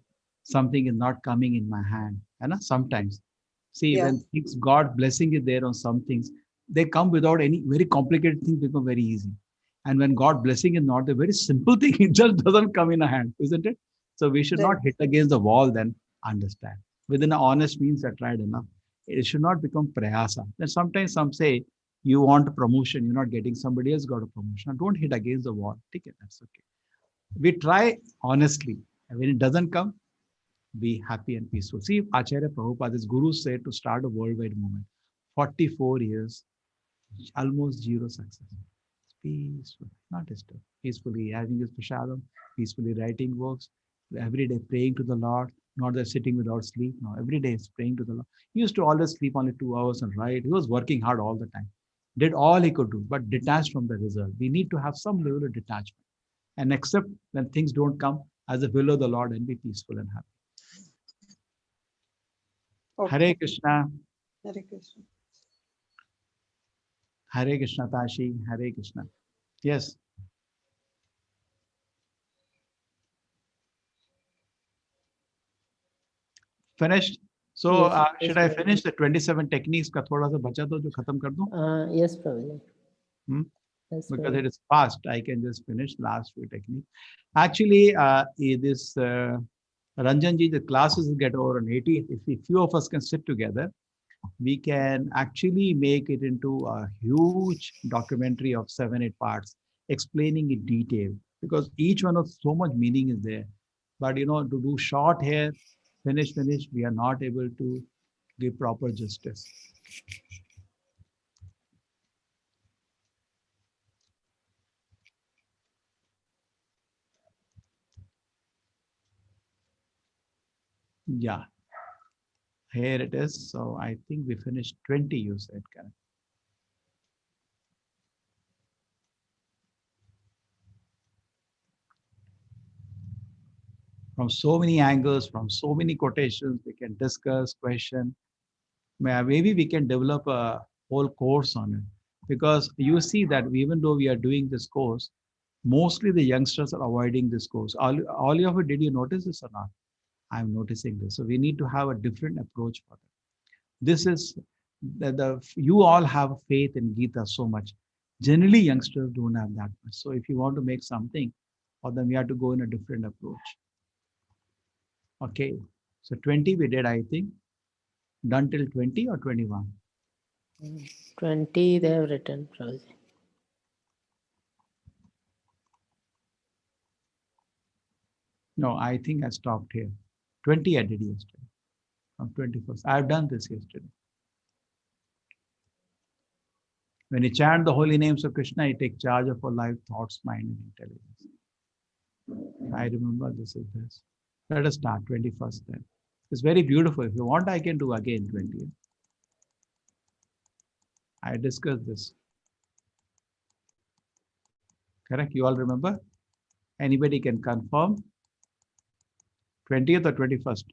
something is not coming in my hand. And sometimes, see, when things, God blessing is there on some things, they come without any very complicated things become very easy. And when God blessing is not, a very simple thing, it just doesn't come in a hand, isn't it? So we should not hit against the wall, then understand. Within an honest means, I tried enough. It should not become prayasa. Then sometimes some say, you want a promotion, you're not getting, somebody else got a promotion. Don't hit against the wall. Take it, that's okay. We try honestly. And when it doesn't come, be happy and peaceful. See, Acharya Prabhupada, his guru said to start a worldwide movement. 44 years, almost zero success. Peaceful, not disturbed. Peacefully having his prasadam, peacefully writing works, every day praying to the Lord, not that sitting without sleep. No, every day is praying to the Lord. He used to always sleep only 2 hours and write. He was working hard all the time. Did all he could do, but detached from the result. We need to have some level of detachment and accept when things don't come as the will of the Lord and be peaceful and happy. Okay. Hare Krishna. Hare Krishna. Hare Krishna, Tashi. Hare Krishna. Yes. Finished? So Yes, should I finish the 27 techniques का थोड़ा सा बचा तो जो खत्म कर दूं? Yes, Prabhuji. Yes, because it is fast, I can just finish last few techniques. Actually, this Ranjanji, the classes will get over on 80. If a few of us can sit together, we can actually make it into a huge documentary of 7-8 parts, explaining in detail, because each one of so much meaning is there. But to do short here, finish, we are not able to give proper justice. Yeah. Here it is. So I think we finished 20, you said, Karen. From so many angles, from so many quotations, we can discuss, question. Maybe we can develop a whole course on it, because you see that even though we are doing this course, mostly the youngsters are avoiding this course. All of you, did you notice this or not? I'm noticing this. So we need to have a different approach for that. This is you all have faith in Gita so much. Generally, youngsters don't have that much. So if you want to make something for them, we have to go in a different approach. Okay. So 20 we did, I think. Done till 20 or 21? 20 they have written, Prabhuji. No, I think I stopped here. 20 I did yesterday. On 21st. I've done this yesterday. When you chant the holy names of Krishna, you take charge of our life, thoughts, mind, and intelligence. I remember this is this. Let us start 21st then. It's very beautiful. If you want, I can do again 20th. I discussed this. Correct? You all remember? Anybody can confirm? 20th or 21st?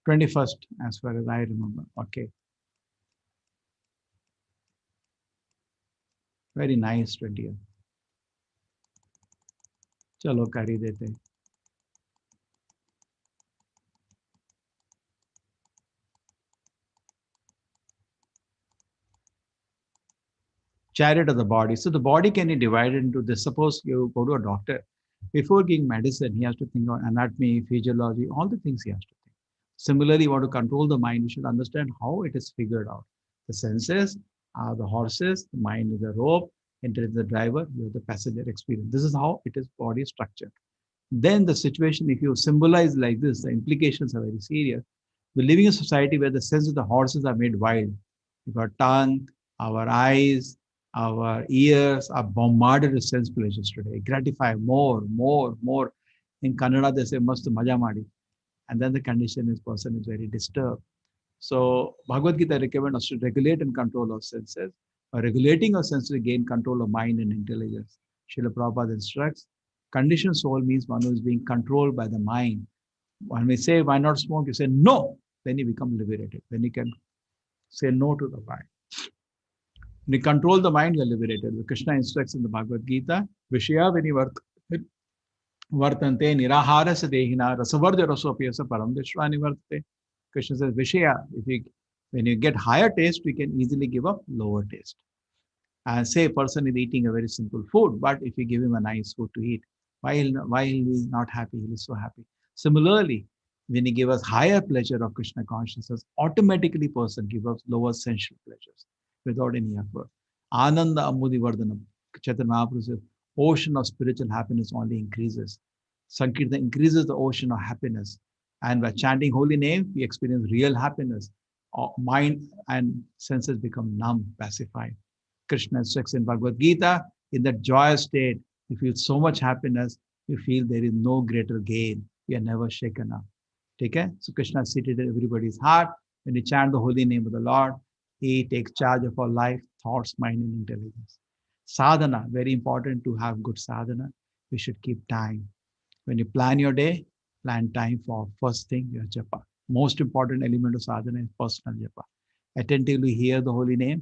21st, as far as I remember. Okay. Very nice 20th. Chalo kari dete. Chariot of the body. So the body can be divided into this. Suppose you go to a doctor. Before giving medicine, he has to think of anatomy, physiology, all the things he has to think. Similarly, you want to control the mind, you should understand how it is figured out. The senses are the horses, the mind is the rope, intellect is the driver, you have the passenger experience. This is how it is body structured. Then the situation, if you symbolize like this, the implications are very serious. We're living in a society where the sense of the horses are made wild. You've got tongue, our eyes, our ears are bombarded with sense pleasures today. Gratify more. In Kannada, they say, Mast maja madi. And then the condition is person is very disturbed. So Bhagavad Gita recommends us to regulate and control our senses. By regulating our senses, we gain control of mind and intelligence. Srila Prabhupada instructs, conditioned soul means one who is being controlled by the mind. When we say, why not smoke? You say, no. Then you become liberated. Then you can say no to the mind. When you control the mind, you are liberated. Krishna instructs in the Bhagavad Gita, Vishya vartante niraharasa dehina rasavarja rasopiyasa param deshvani vartate. Krishna says, Vishya, when you get higher taste, we can easily give up lower taste. And say a person is eating a very simple food, but if you give him a nice food to eat, why he'll be not happy? He'll be so happy. Similarly, when you give us higher pleasure of Krishna consciousness, automatically person gives us lower sensual pleasures without any effort. Ananda Amudi Vardhanam. Chaitanya Mahaprabhu says, ocean of spiritual happiness only increases. Sankirtan increases the ocean of happiness. And by chanting holy name, we experience real happiness. Our mind and senses become numb, pacified. Krishna instructs in Bhagavad Gita, in that joyous state, you feel so much happiness, you feel there is no greater gain. You are never shaken up. Okay? So Krishna is seated in everybody's heart. When you chant the holy name of the Lord, He takes charge of our life, thoughts, mind, and intelligence. Sadhana, very important to have good sadhana. We should keep time. When you plan your day, plan time for first thing, your japa. Most important element of sadhana is personal japa. Attentively hear the holy name.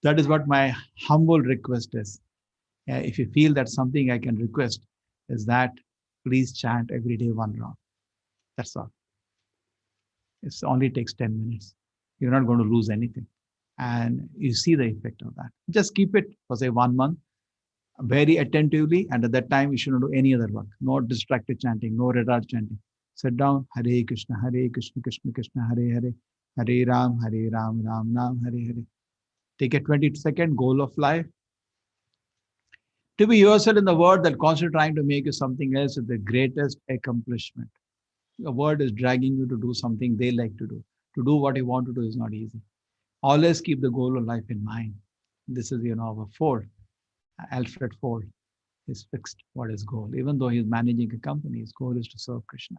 That is what my humble request is. If you feel that something I can request is that please chant every day one round. That's all. It only takes 10 minutes. You're not going to lose anything. And you see the effect of that. Just keep it for say 1 month, very attentively, and at that time you shouldn't do any other work. No distracted chanting, no radar chanting. Sit down, Hare Krishna, Krishna Krishna, Hare Hare, Ram, Ram Ram, Hare Hare. Take a 20-second goal of life. To be yourself in the world that constantly trying to make you something else is the greatest accomplishment. The world is dragging you to do something they like to do. To do what you want to do is not easy. Always keep the goal of life in mind. This is, our Ford, Alfred Ford is fixed what his goal. Even though he's managing a company, his goal is to serve Krishna.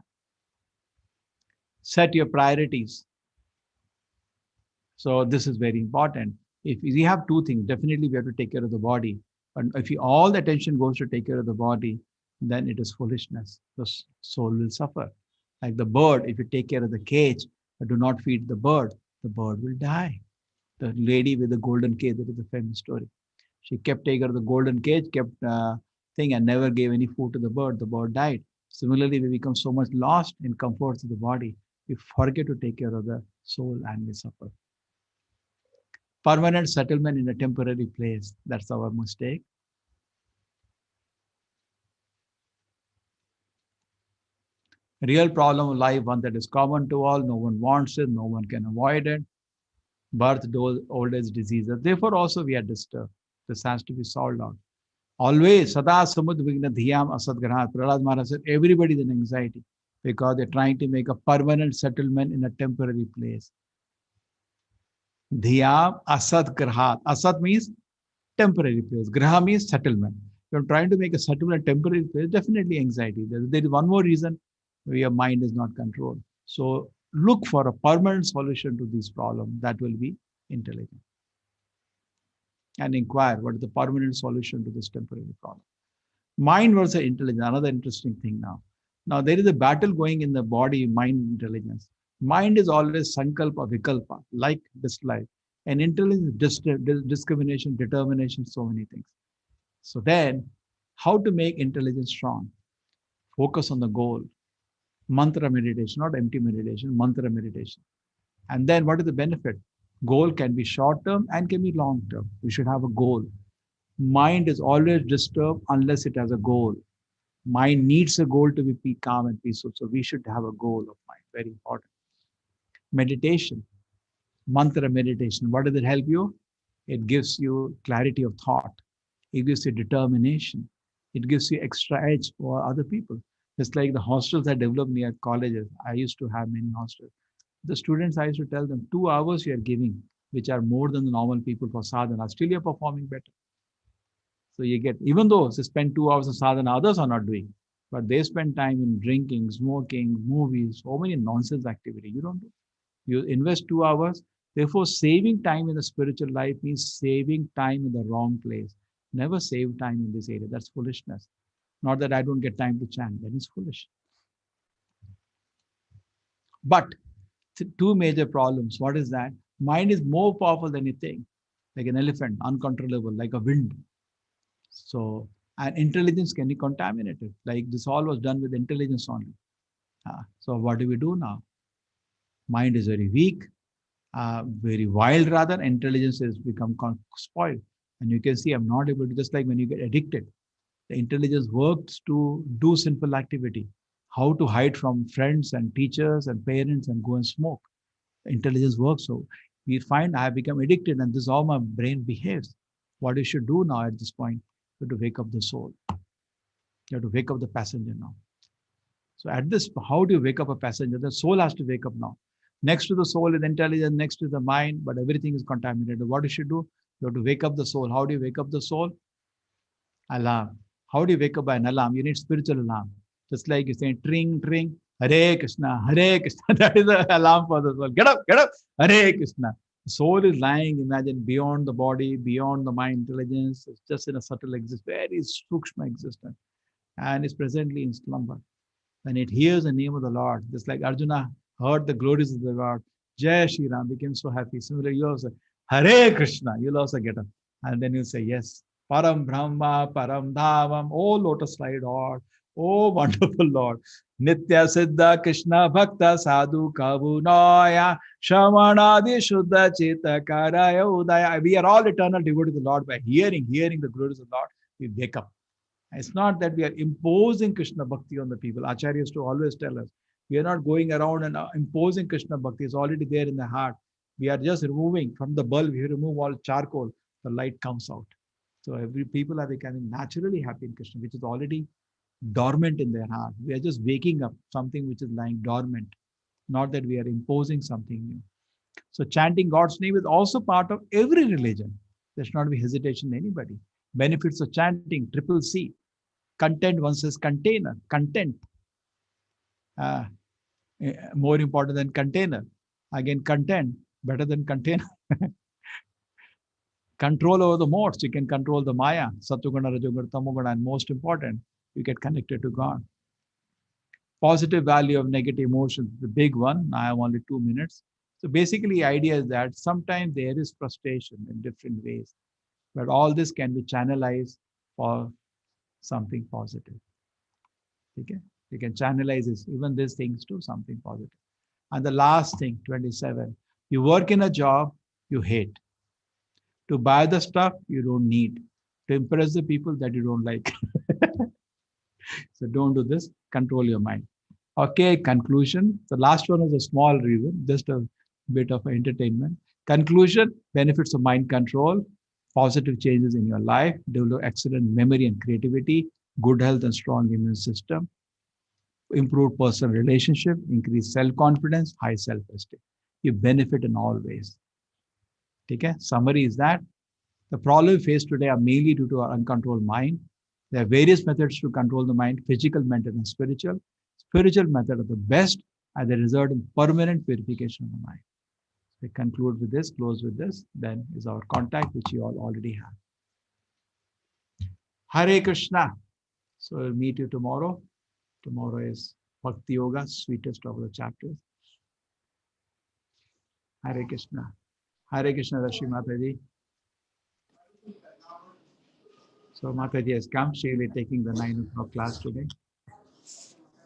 Set your priorities. So this is very important. If we have two things, definitely we have to take care of the body. But if all the attention goes to take care of the body, then it is foolishness. The soul will suffer. Like the bird, if you take care of the cage, but do not feed the bird will die. The lady with the golden cage, that is a famous story. She kept taking her the golden cage, kept thing, and never gave any food to the bird. The bird died. Similarly, we become so much lost in comforts of the body, we forget to take care of the soul and we suffer. Permanent settlement in a temporary place. That's our mistake. Real problem of life, one that is common to all. No one wants it. No one can avoid it. Birth, old age, diseases. Therefore, also we are disturbed. This has to be solved out. Always, Sada Samud Vigna Dhyam Asad Grahat. Prahlad Maharaj said, everybody is in anxiety because they're trying to make a permanent settlement in a temporary place. Dhyam Asad Grahat. Asad means temporary place. Graha means settlement. You're trying to make a settlement temporary place, definitely anxiety. There is one more reason, your mind is not controlled. So look for a permanent solution to this problem. That will be intelligent. And inquire what is the permanent solution to this temporary problem. Mind versus intelligence, another interesting thing now. Now there is a battle going in the body, mind, intelligence. Mind is always sankalpa, vikalpa, like, dislike. And intelligence, discrimination, determination, so many things. So then, how to make intelligence strong? Focus on the goal. Mantra meditation, not empty meditation, mantra meditation. And then what is the benefit? Goal can be short term and can be long term. We should have a goal. Mind is always disturbed unless it has a goal. Mind needs a goal to be calm and peaceful. So we should have a goal of mind. Very important. Meditation, mantra meditation. What does it help you? It gives you clarity of thought. It gives you determination. It gives you extra edge for other people. Just like the hostels I developed near colleges. I used to have many hostels. The students, I used to tell them, 2 hours you are giving, which are more than the normal people for sadhana, still you're performing better. So you get, even though they spend 2 hours in sadhana, others are not doing, but they spend time in drinking, smoking, movies, so many nonsense activity. You don't do. You invest 2 hours. Therefore, saving time in the spiritual life means saving time in the wrong place. Never save time in this area. That's foolishness. Not that I don't get time to chant. That is foolish. But two major problems. What is that? Mind is more powerful than you think. Like an elephant, uncontrollable, like a wind. So, and intelligence can be contaminated. Like this all was done with intelligence only. So what do we do now? Mind is very weak, very wild rather. Intelligence has become spoiled. And you can see I'm not able to, just like when you get addicted, the intelligence works to do sinful activity. How to hide from friends and teachers and parents and go and smoke. Intelligence works. So we find I have become addicted and this is how my brain behaves. What you should do now at this point, you have to wake up the soul. You have to wake up the passenger now. So at this, how do you wake up a passenger? The soul has to wake up now. Next to the soul is intelligence, next to the mind, but everything is contaminated. What you should do? You have to wake up the soul. How do you wake up the soul? Alarm. How do you wake up by an alarm? You need spiritual alarm. Just like you say, tring, tring, Hare Krishna, Hare Krishna. That is the alarm for the soul. Get up, Hare Krishna. The soul is lying, imagine, beyond the body, beyond the mind intelligence. It's just in a subtle existence, very sukshma existence. And is presently in slumber. When it hears the name of the Lord, just like Arjuna heard the glories of the Lord, Jai Shri Ram, became so happy. Similarly, you also, Hare Krishna, you'll also get up. And then you'll say, yes, Param Brahma, Param Dhavam, oh lotus-like Lord, oh wonderful Lord. Nitya Siddha Krishna Bhakta Sadhu Kavunoya Shamanadi Shuddha Cheta Karaya Udaya. We are all eternal devotees of the Lord. By hearing the glories of the Lord, we wake up. It's not that we are imposing Krishna Bhakti on the people. Acharya used to always tell us, we are not going around and imposing Krishna Bhakti. It's already there in the heart. We are just removing from the bulb, we remove all charcoal, the light comes out. So every people are becoming naturally happy in Krishna, which is already dormant in their heart. We are just waking up something which is lying dormant, not that we are imposing something new. So chanting God's name is also part of every religion. There should not be hesitation in anybody. Benefits of chanting, triple C. Content versus container. Content. More important than container. Again, content, better than container. Control over the modes. You can control the Maya, Satuguna, Rajoguna, Tamoguna, and most important, you get connected to God. Positive value of negative emotions, the big one. I have only 2 minutes. So basically, the idea is that sometimes there is frustration in different ways, but all this can be channelized for something positive. Okay? You can channelize this, even these things to something positive. And the last thing, 27, you work in a job you hate. To buy the stuff you don't need. To impress the people that you don't like. So don't do this. Control your mind. Okay, conclusion. The last one is a small reason, just a bit of entertainment. Conclusion, benefits of mind control, positive changes in your life, develop excellent memory and creativity, good health and strong immune system, improve personal relationship, increase self-confidence, high self-esteem. You benefit in all ways. Okay? Summary is that the problems we face today are mainly due to our uncontrolled mind. There are various methods to control the mind, physical, mental, and spiritual. Spiritual method are the best, and they result in permanent purification of the mind. We conclude with this, close with this, then is our contact, which you all already have. Hare Krishna. So we'll meet you tomorrow. Tomorrow is Bhakti Yoga, sweetest of the chapters. Hare Krishna. Hare Krishna, Rashi Mataji. So Mataji has come. She will be taking the 9 o'clock class today.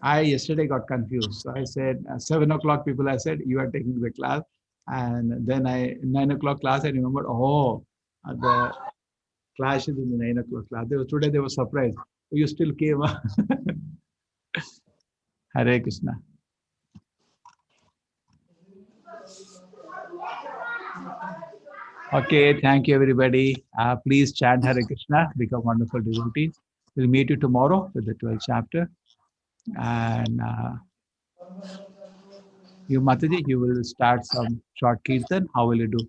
I yesterday got confused. So I said, 7 o'clock people, I said, you are taking the class. And then 9 o'clock class, I remembered, the class is in the 9 o'clock class. Today they were surprised. You still came. Hare Krishna. Okay, thank you everybody. Please chant Hare Krishna, become wonderful devotees. We'll meet you tomorrow with the 12th chapter. And you, Mataji, you will start some short kirtan. How will you do?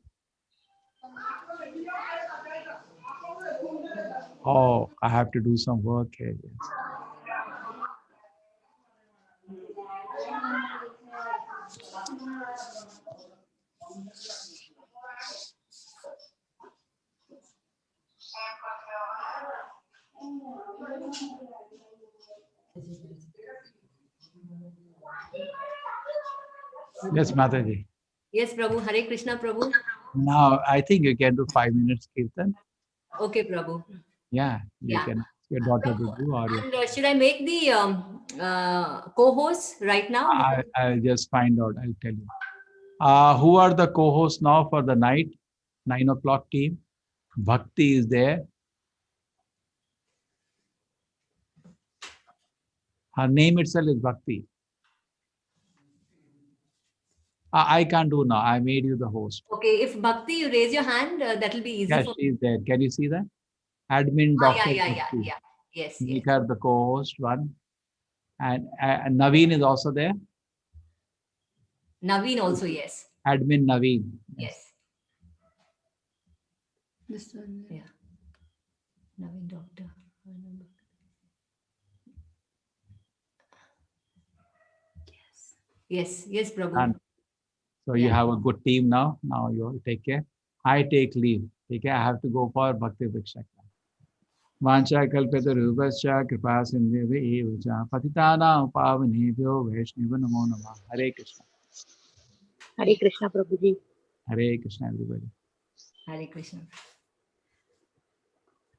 Oh, I have to do some work here. Yes, Mataji. Yes, Prabhu. Hare Krishna, Prabhu. Now, I think you can do 5 minutes kirtan. Okay, Prabhu. Yeah, you can ask your daughter to do. Or And should I make the co-host right now? I'll just find out. I'll tell you. Who are the co-hosts now for the night? 9 o'clock team. Bhakti is there. Her name itself is Bhakti. I can't do now. I made you the host. Okay, if Bhakti, you raise your hand, that will be easy Yeah, for she's there. Can you see that? Admin Dr. yeah. Bhakti. Yes, Make her the co-host one. And Naveen is also there. Naveen also, yes. Admin Naveen. Yes. This one. Yeah. Naveen Doctor. Yes, Prabhu. And so you have a good team now. Now you all take care. I take leave. Okay, I have to go for Bhakti Vriksha. Vancha kalpeta rupascha kripa sindhave evacha patitana pavanebhyo vaishnava namo namah. Hare Krishna. Hare Krishna, Prabhuji. Hare Krishna, everybody. Hare Krishna.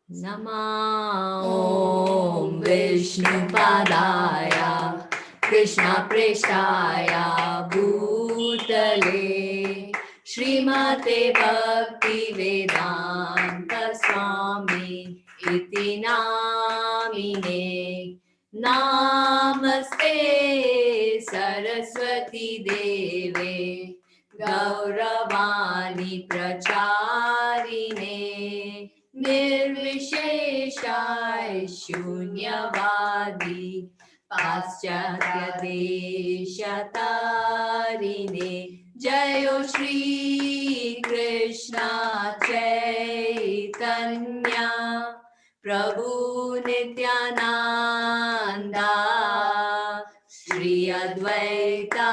Nama Om Vishnu Padaya Krishna Preshtaya Bhutale Srimate Bhakti Vedanta Swami Iti Namine Namaste Saraswati Deve Gauravani Pracharine Nirvisheshai Shunyavadi Paschatya Deshatarine Jayo Shri Krishna Chaitanya Prabhu Nityananda Shri Advaita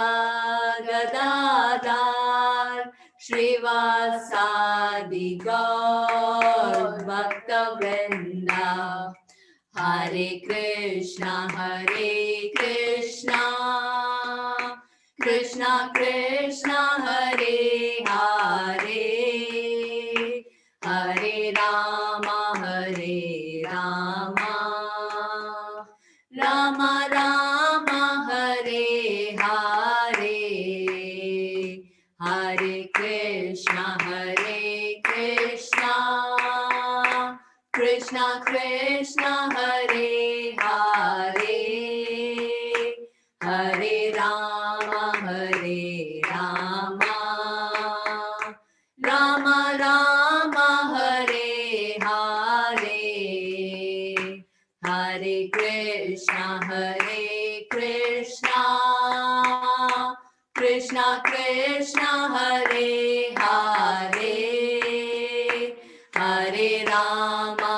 Gadadhar Srivasadi Gaur Bhakta Vrinda Hare Krishna, Krishna Krishna, Hare Hare, Hare Rama, Rama Rama, Hare Hare, Hare Krishna, Krishna Krishna, Hare Hare, Hare Rama, Rama Rama, Hare Hare, Hare Krishna, Krishna Krishna, Hare Hare, Hare Rama,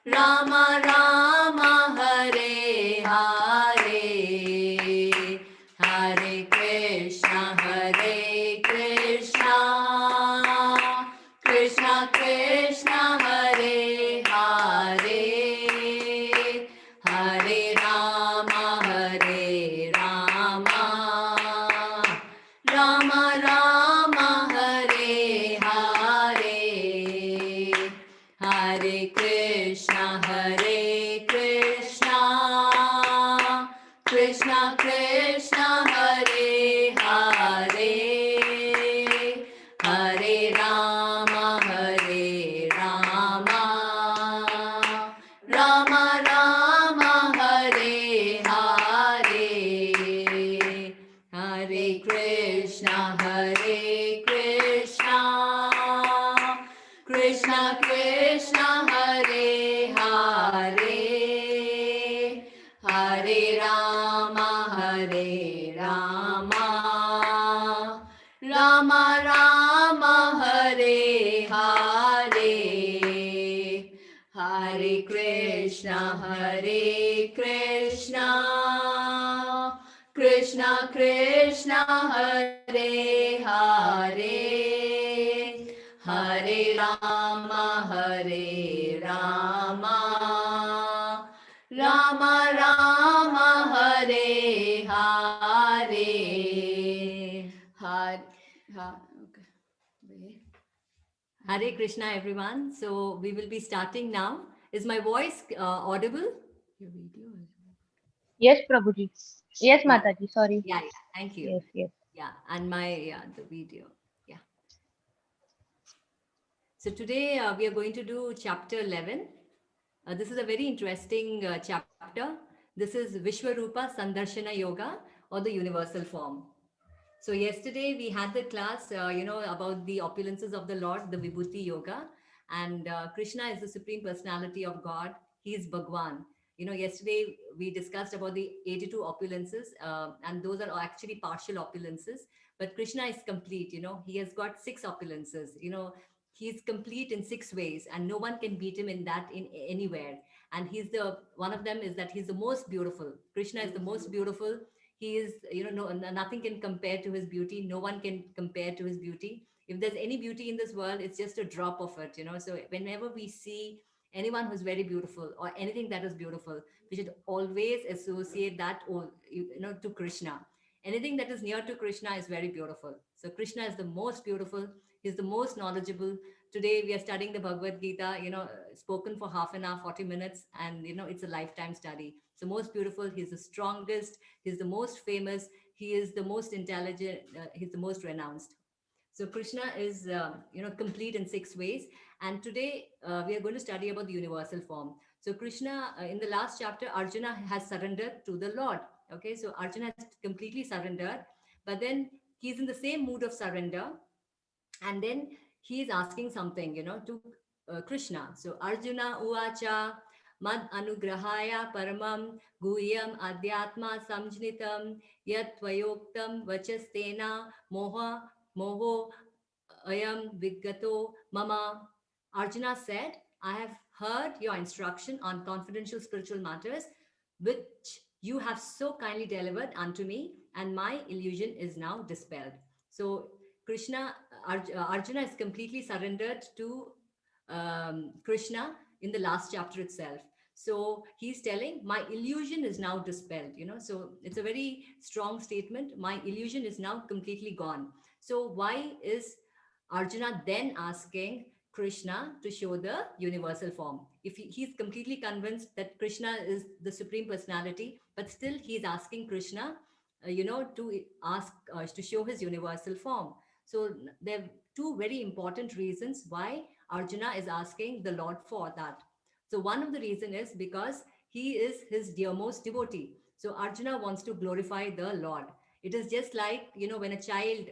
Rama Rama, Hare Hare, Hare Krishna, Krishna Krishna, Hare Hare, Hare Rama, Rama Rama, Hare Hare, Hare Krishna, Krishna Krishna, Hare Hare, Hare Rama, Rama Rama, Hare Hare, Hare Krishna, Krishna Krishna, Hare Hare, Hare Rama, Rama Rama, Hare Hare, Hare Krishna, Krishna Krishna, Hare Hare, Hare Rama, Rama Rama, Hare Hare, okay. Hare Krishna, everyone. So we will be starting now. Is my voice audible? Your video. Yes, Prabhuji. Yes, Yeah. Mataji. Sorry. Yeah. Thank you. Yes, yes. Yeah, and the video. Yeah. So today we are going to do chapter 11. This is a very interesting chapter. This is Vishwarupa Sandarshana Yoga, or the universal form. So yesterday we had the class, about the opulences of the Lord, the Vibhuti Yoga, and Krishna is the Supreme Personality of God. He is Bhagwan. Yesterday we discussed about the 82 opulences, and those are actually partial opulences. But Krishna is complete. He has got 6 opulences. He's complete in 6 ways, and no one can beat him in anywhere. And one of them is that he's the most beautiful. Krishna is the most beautiful. He is, nothing can compare to his beauty. No one can compare to his beauty. If there's any beauty in this world, it's just a drop of it. So whenever we see anyone who's very beautiful or anything that is beautiful, we should always associate that to Krishna. Anything that is near to Krishna is very beautiful. So Krishna is the most beautiful. He's the most knowledgeable. Today we are studying the Bhagavad Gita, spoken for half an hour, 40 minutes, and it's a lifetime study. So most beautiful, he's the strongest, he's the most famous, he is the most intelligent, he's the most renounced. So Krishna is, complete in 6 ways. And today we are going to study about the universal form. So Krishna, in the last chapter, Arjuna has surrendered to the Lord. Okay, so Arjuna has completely surrendered, but then he's in the same mood of surrender. And then he is asking something, to Krishna. So Arjuna uvacha mad anugrahaya paramam guhyam adhyatma samjnitam yat tvayoktam vachastena moho ayam vigato mama. Arjuna said, I have heard your instruction on confidential spiritual matters, which you have so kindly delivered unto me, and my illusion is now dispelled. So Arjuna is completely surrendered to Krishna in the last chapter itself. So he's telling, my illusion is now dispelled, so it's a very strong statement. My illusion is now completely gone. So why is Arjuna then asking Krishna to show the universal form? If he's completely convinced that Krishna is the supreme personality, but still he's asking Krishna, to ask to show his universal form. So there are two very important reasons why Arjuna is asking the Lord for that. So one of the reason is because he is his dearmost devotee. So Arjuna wants to glorify the Lord. It is just like, when a child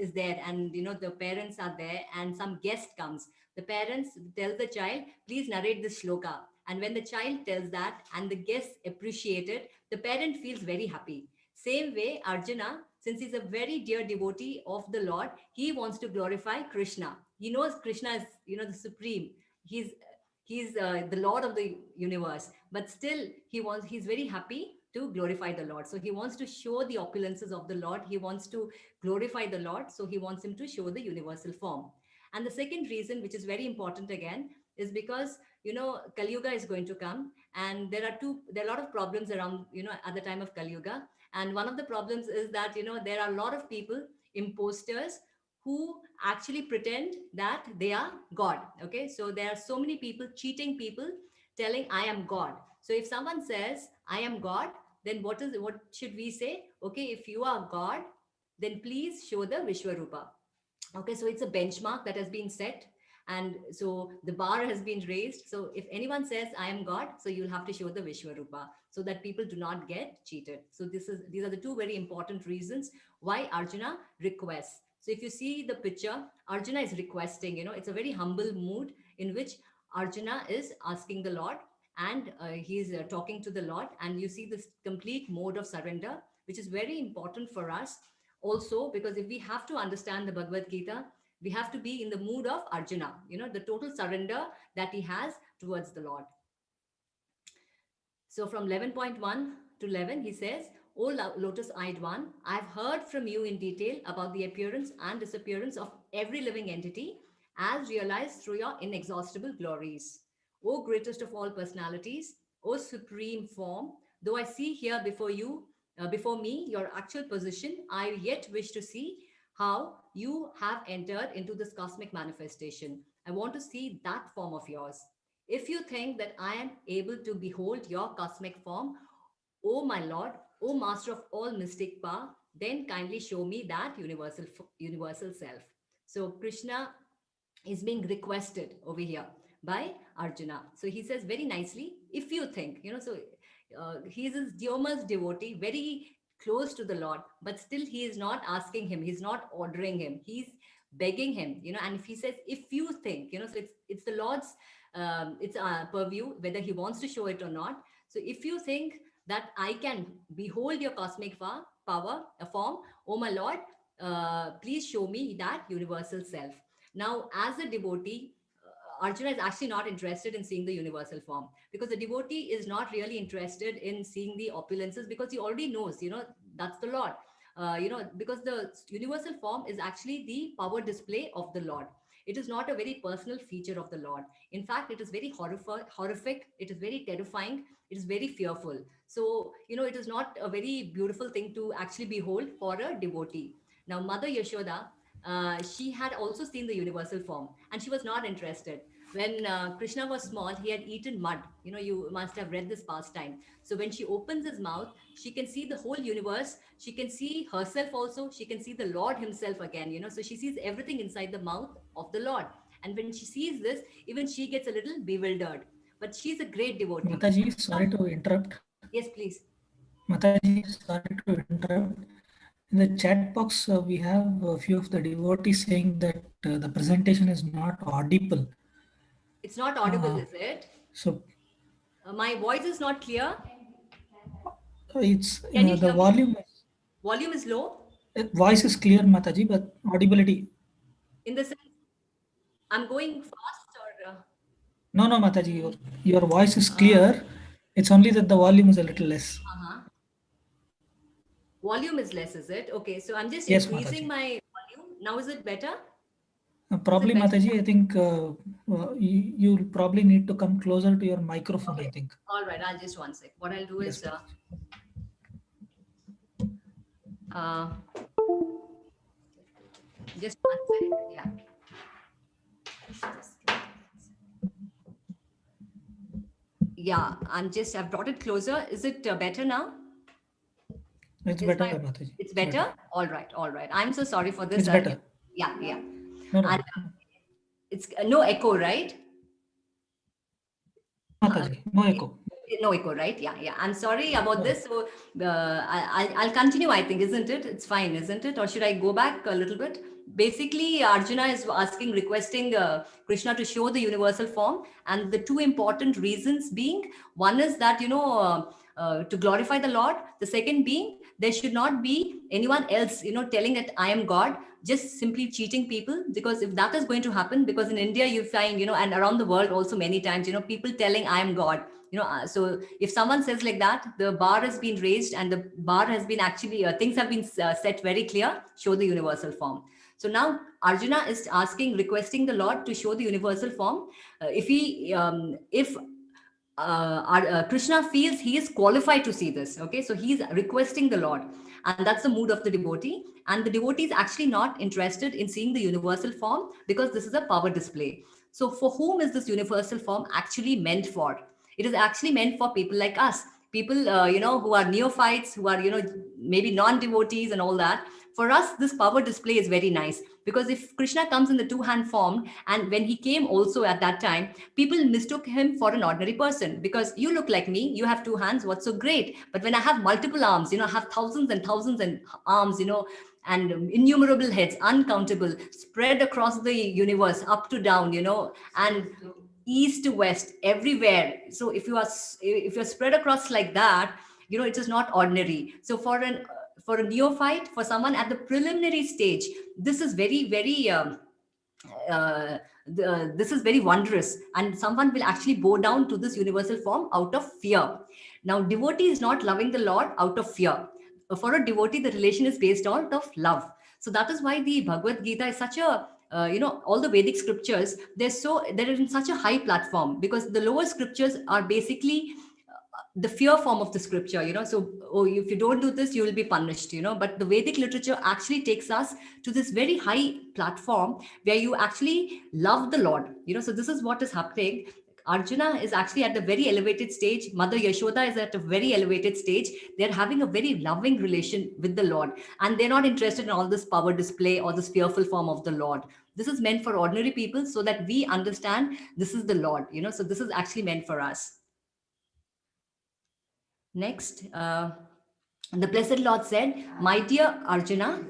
is there and, the parents are there and some guest comes. The parents tell the child, please narrate this shloka. And when the child tells that and the guests appreciate it, the parent feels very happy. Same way, Arjuna, since he's a very dear devotee of the Lord, he wants to glorify Krishna. He knows Krishna is, the supreme. He's the Lord of the universe, but still he's very happy to glorify the Lord. So he wants to show the opulences of the Lord. He wants to glorify the Lord. So he wants him to show the universal form. And the second reason, which is very important again, is because, Kali Yuga is going to come, and there are a lot of problems around, at the time of Kali Yuga. And one of the problems is that, there are a lot of people, imposters, who actually pretend that they are God. Okay. So there are so many people, cheating people, telling I am God. So if someone says I am God, then what should we say? Okay, if you are God, then please show the Vishwarupa. Okay, so it's a benchmark that has been set. And so the bar has been raised. So if anyone says I am God, so you'll have to show the Vishwarupa so that people do not get cheated. So these are the two very important reasons why Arjuna requests. So if you see the picture, Arjuna is requesting, it's a very humble mood in which Arjuna is asking the Lord, and he's talking to the Lord. And you see this complete mode of surrender, which is very important for us also, because if we have to understand the Bhagavad Gita, we have to be in the mood of Arjuna, the total surrender that he has towards the Lord. So from 11.1 to 11, he says, O lotus-eyed one, I have heard from you in detail about the appearance and disappearance of every living entity as realized through your inexhaustible glories. O greatest of all personalities, O supreme form, though I see here before me your actual position, I yet wish to see how you have entered into this cosmic manifestation. I want to see that form of yours. If you think that I am able to behold your cosmic form, O my Lord, O Master of all mystic power, then kindly show me that universal self. So Krishna is being requested over here by Arjuna. So he says very nicely, if you think, he's his dearest devotee, very close to the Lord, but still he is not asking him, he's not ordering him, he's begging him, and if he says, if you think, so it's the Lord's, it's a purview, whether he wants to show it or not. So if you think that I can behold your cosmic power, a form, oh my Lord, please show me that universal self. Now, as a devotee, Arjuna is actually not interested in seeing the universal form, because the devotee is not really interested in seeing the opulences, because he already knows, that's the Lord. Because the universal form is actually the power display of the Lord. It is not a very personal feature of the Lord. In fact, it is very horrific. It is very terrifying. It is very fearful. So, it is not a very beautiful thing to actually behold for a devotee. Now, Mother Yashoda, she had also seen the universal form, and she was not interested. When Krishna was small, he had eaten mud. You must have read this pastime. So when she opens his mouth, she can see the whole universe. She can see herself also. She can see the Lord himself again, So she sees everything inside the mouth of the Lord. And when she sees this, even she gets a little bewildered. But she's a great devotee. Mataji, sorry to interrupt. Yes, please. Mataji, sorry to interrupt. In the chat box, we have a few of the devotees saying that the presentation is not audible. It's not audible, is it? So my voice is not clear. It's Can you the hear volume. Me? Volume is low. Voice is clear, Mataji, but audibility. In the sense, I'm going fast or. No, Mataji, your voice is clear. It's only that the volume is a little less. Volume is less, is it? Okay, so I'm just Yes, increasing Mataji. my volume. Now is it better? Probably, Mataji, I think you'll probably need to come closer to your microphone, I think. All right, I'll just one sec. What I'll do Yes, is, just one sec. Yeah. Yeah, I've brought it closer. Is it better now? It's better, Mataji. It's better? All right, all right. I'm so sorry for this. It's better. Yeah, yeah. No. And it's no echo, right? Mataji, no echo. No echo, right? Yeah, yeah. I'm sorry about this. So I'll continue, I think, isn't it? It's fine, isn't it? Or should I go back a little bit? Basically, Arjuna is requesting Krishna to show the universal form. And the two important reasons being, one is that, to glorify the Lord. The second being, there should not be anyone else, telling that I am God, just simply cheating people. Because if that is going to happen, because in India, you find, and around the world also many times, people telling I am God. So if someone says like that, the bar has been raised and the bar has been actually, things have been set very clear, show the universal form. So now Arjuna is requesting the Lord to show the universal form. If Krishna feels he is qualified to see this, okay? So he's requesting the Lord, and that's the mood of the devotee. And the devotee is actually not interested in seeing the universal form because this is a power display. So for whom is this universal form actually meant for? It is actually meant for people like us, people, who are neophytes, who are, maybe non-devotees and all that. For us, this power display is very nice, because if Krishna comes in the two-hand form, and when he came also at that time, people mistook him for an ordinary person, because you look like me, you have two hands, what's so great? But when I have multiple arms, I have thousands and thousands and arms, and innumerable heads, uncountable, spread across the universe, up to down, and east to west, everywhere. So if you're spread across like that, it is not ordinary. So for a neophyte, for someone at the preliminary stage, this is very, very this is very wondrous, and someone will actually bow down to this universal form out of fear. Now, devotee is not loving the Lord out of fear. For a devotee, the relation is based out of love. So that is why the Bhagavad Gita is such a all the Vedic scriptures, they're in such a high platform, because the lower scriptures are basically the fear form of the scripture, so if you don't do this, you will be punished, but the Vedic literature actually takes us to this very high platform where you actually love the Lord, so this is what is happening. Arjuna is actually at the very elevated stage. Mother Yashoda is at a very elevated stage. They're having a very loving relation with the Lord, and they're not interested in all this power display or this fearful form of the Lord. This is meant for ordinary people, so that we understand this is the Lord, so this is actually meant for us. Next, the Blessed Lord said, "My dear Arjuna,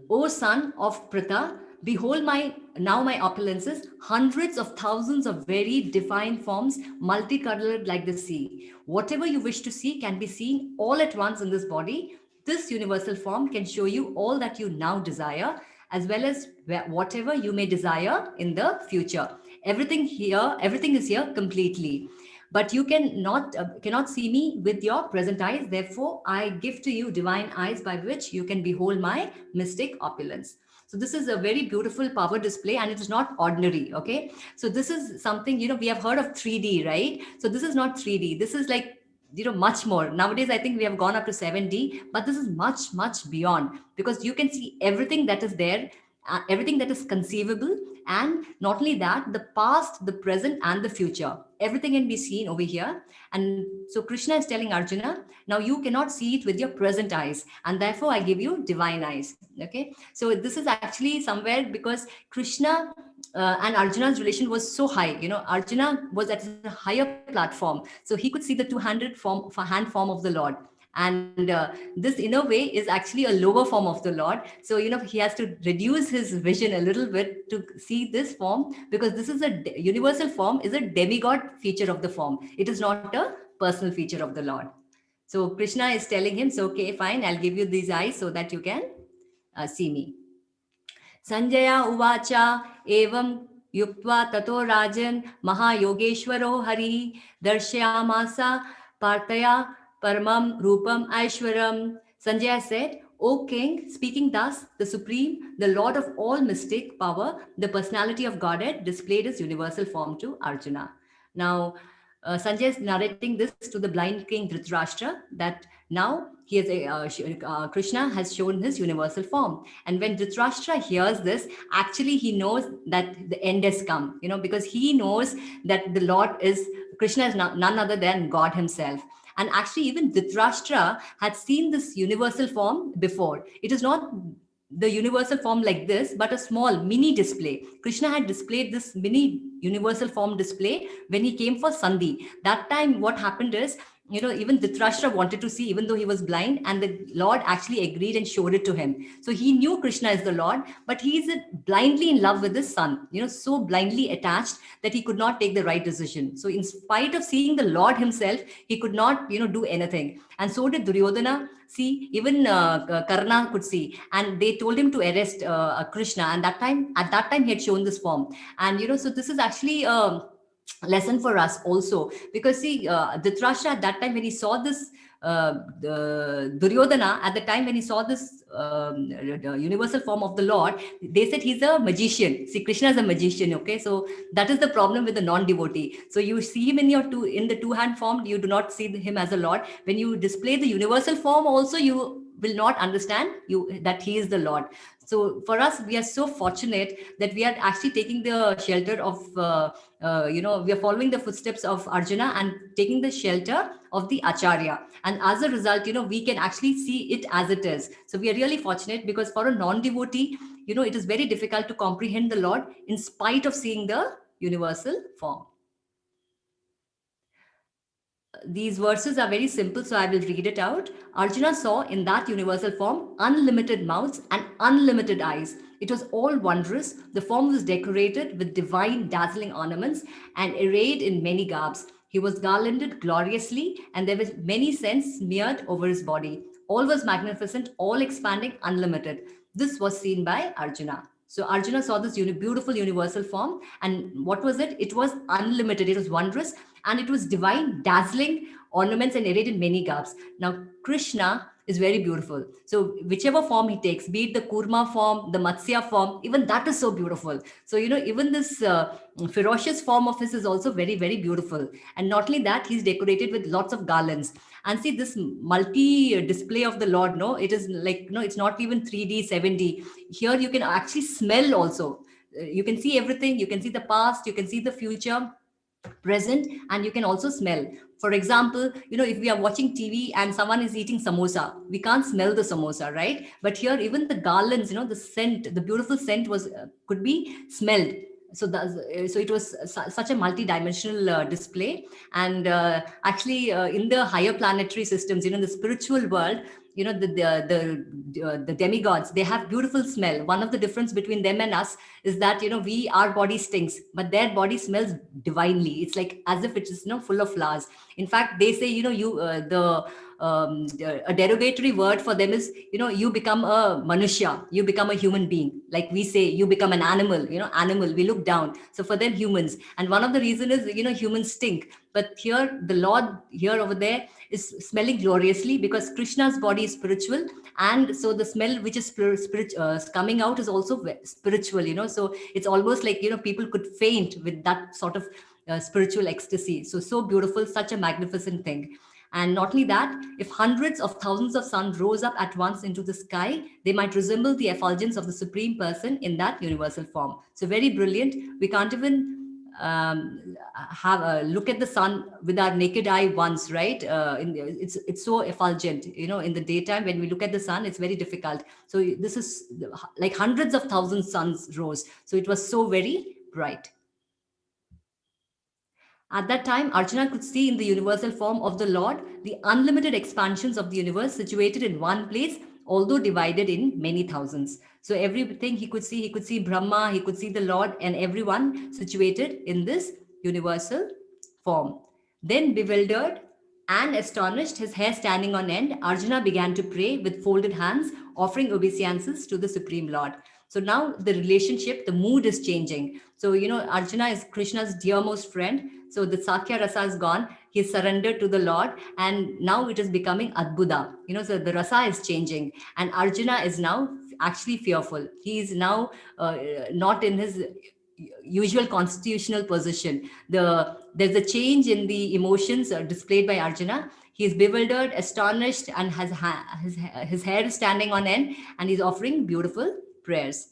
O son of Pritha, behold my opulences, hundreds of thousands of very divine forms, multicolored like the sea. Whatever you wish to see can be seen all at once in this body. This universal form can show you all that you now desire, as well as whatever you may desire in the future. Everything is here completely. But you cannot see me with your present eyes. Therefore, I give to you divine eyes by which you can behold my mystic opulence." So this is a very beautiful power display, and it is not ordinary. Okay. So this is something, we have heard of 3D, right? So this is not 3D. This is like, much more. Nowadays, I think we have gone up to 7D, but this is much, much beyond, because you can see everything that is there, everything that is conceivable. And not only that, the past, the present, and the future, everything can be seen over here. And so Krishna is telling Arjuna, now you cannot see it with your present eyes, and therefore I give you divine eyes. Okay. So this is actually somewhere because Krishna and Arjuna's relation was so high. Arjuna was at a higher platform, so he could see the two-handed hand form of the Lord. And this, in a way, is actually a lower form of the Lord. So, he has to reduce his vision a little bit to see this form, because this is a universal form, is a demigod feature of the form. It is not a personal feature of the Lord. So Krishna is telling him, so, okay, fine, I'll give you these eyes so that you can see me. Sanjaya uvacha evam yuktva tato rajan mahayogeshwaro hari darshayamasa partaya paramam rupam aishwaram. Sanjaya said, O king, speaking thus, the supreme, the lord of all mystic power, the personality of Godhead, displayed his universal form to Arjuna. Now, Sanjay is narrating this to the blind king Dhritarashtra, that now he has Krishna has shown his universal form. And when Dhritarashtra hears this, actually he knows that the end has come, because he knows that the Lord is, Krishna is none other than God himself. And actually, even Dhritarashtra had seen this universal form before. It is not the universal form like this, but a small mini display. Krishna had displayed this mini universal form display when he came for Sandhi. That time, what happened is, even Dhritarashtra wanted to see, even though he was blind, and the Lord actually agreed and showed it to him. So he knew Krishna is the Lord, but he is blindly in love with his son, so blindly attached that he could not take the right decision. So in spite of seeing the Lord himself, he could not, do anything. And so did Duryodhana see, even Karna could see, and they told him to arrest Krishna. And at that time, he had shown this form. And, so this is actually lesson for us also, because see, Dhritarashtra at that time when he saw this, the Duryodhana at the time when he saw this universal form of the Lord, they said he's a magician. See, Krishna is a magician. Okay, so that is the problem with the non-devotee. So you see him in the two-hand form, you do not see him as a Lord. When you display the universal form, also you will not understand that he is the Lord. So for us, we are so fortunate that we are actually taking the shelter of, we are following the footsteps of Arjuna and taking the shelter of the Acharya. And as a result, we can actually see it as it is. So we are really fortunate, because for a non-devotee, it is very difficult to comprehend the Lord in spite of seeing the universal form. These verses are very simple, so I will read it out. Arjuna saw in that universal form unlimited mouths and unlimited eyes. It was all wondrous. The form was decorated with divine, dazzling ornaments and arrayed in many garbs. He was garlanded gloriously, and there were many scents smeared over his body. All was magnificent, all expanding, unlimited. This was seen by Arjuna. So Arjuna saw this beautiful universal form, and what was it? It was unlimited. It was wondrous, and it was divine, dazzling ornaments and arrayed in many garbs. Now, Krishna is very beautiful. So whichever form he takes, be it the Kurma form, the Matsya form, even that is so beautiful. So, even this ferocious form of his is also very, very beautiful. And not only that, he's decorated with lots of garlands. And see, this multi display of the Lord, no, it is like, it's not even 3D, 7D. Here you can actually smell also. You can see everything. You can see the past, you can see the future, present, and you can also smell. For example, if we are watching TV and someone is eating samosa, we can't smell the samosa, right? But here, even the garlands, the scent, the beautiful scent could be smelled. So it was such a multi-dimensional display. And actually, in the higher planetary systems, in the spiritual world, the demigods, they have beautiful smell. One of the difference between them and us is that our body stinks, but their body smells divinely. It's like as if it is full of flowers. In fact, they say a derogatory word for them is you become a manushya, you become a human being. Like we say, you become an animal. Animal, we look down. So for them, humans. And one of the reason is humans stink. But here, the Lord here over there is smelling gloriously, because Krishna's body is spiritual, and so the smell which is coming out is also spiritual. So it's almost like people could faint with that sort of spiritual ecstasy. So beautiful, such a magnificent thing. And not only that, if hundreds of thousands of suns rose up at once into the sky, they might resemble the effulgence of the Supreme Person in that universal form. So very brilliant. We can't even have a look at the sun with our naked eye once, right? It's so effulgent. In the daytime when we look at the sun, it's very difficult. So this is like hundreds of thousands suns rose. So it was so very bright. At that time, Arjuna could see in the universal form of the Lord the unlimited expansions of the universe situated in one place, although divided in many thousands. So everything he could see Brahma, he could see the Lord, and everyone situated in this universal form. Then, bewildered and astonished, his hair standing on end, Arjuna began to pray with folded hands, offering obeisances to the Supreme Lord. So now the relationship, the mood is changing. So, Arjuna is Krishna's dearmost friend. So the Sakya Rasa is gone. He surrendered to the Lord, and now it is becoming Adbuddha. So the Rasa is changing, and Arjuna is now actually fearful. He is now not in his usual constitutional position. There's a change in the emotions displayed by Arjuna. He is bewildered, astonished, and his hair is standing on end, and he's offering beautiful prayers.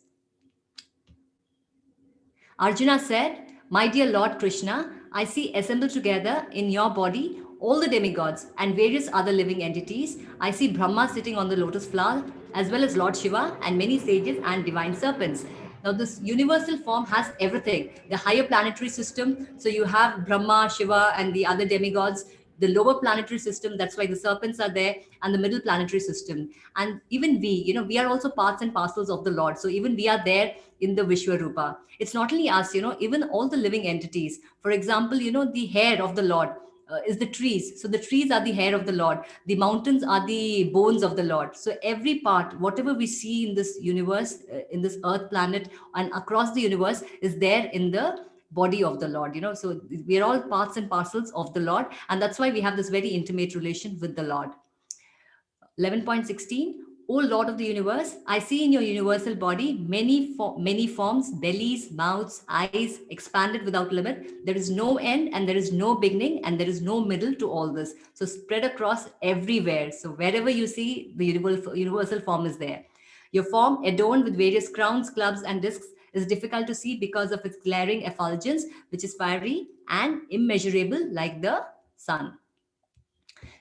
Arjuna said, "My dear Lord Krishna, I see assembled together in your body all the demigods and various other living entities. I see Brahma sitting on the lotus flower, as well as Lord Shiva and many sages and divine serpents." Now, this universal form has everything. The higher planetary system, so you have Brahma, Shiva, and the other demigods. The lower planetary system, that's why the serpents are there, and the middle planetary system. And even we are also parts and parcels of the Lord. So even we are there in the Vishwarupa. It's not only us, even all the living entities. For example, the hair of the Lord is the trees. So the trees are the hair of the Lord. The mountains are the bones of the Lord. So every part, whatever we see in this universe, in this earth planet and across the universe, is there in the body of the Lord. So we are all parts and parcels of the Lord, and that's why we have this very intimate relation with the Lord. 11.16, O Lord of the universe, I see in your universal body many forms, bellies, mouths, eyes, expanded without limit. There is no end, and there is no beginning, and there is no middle to all this. So spread across everywhere. So wherever you see, the universal form is there. Your form, adorned with various crowns, clubs, and discs, is difficult to see because of its glaring effulgence, which is fiery and immeasurable like the sun.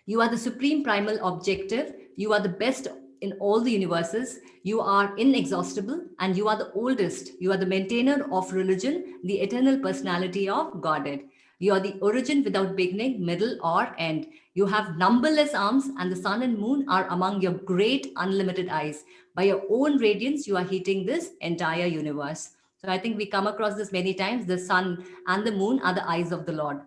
You are the supreme primal objective. You are the best in all the universes. You are inexhaustible, and you are the oldest. You are the maintainer of religion, the eternal personality of Godhead. You are the origin without beginning, middle, or end. You have numberless arms, and the sun and moon are among your great unlimited eyes. By your own radiance, you are heating this entire universe. So I think we come across this many times. The sun and the moon are the eyes of the Lord.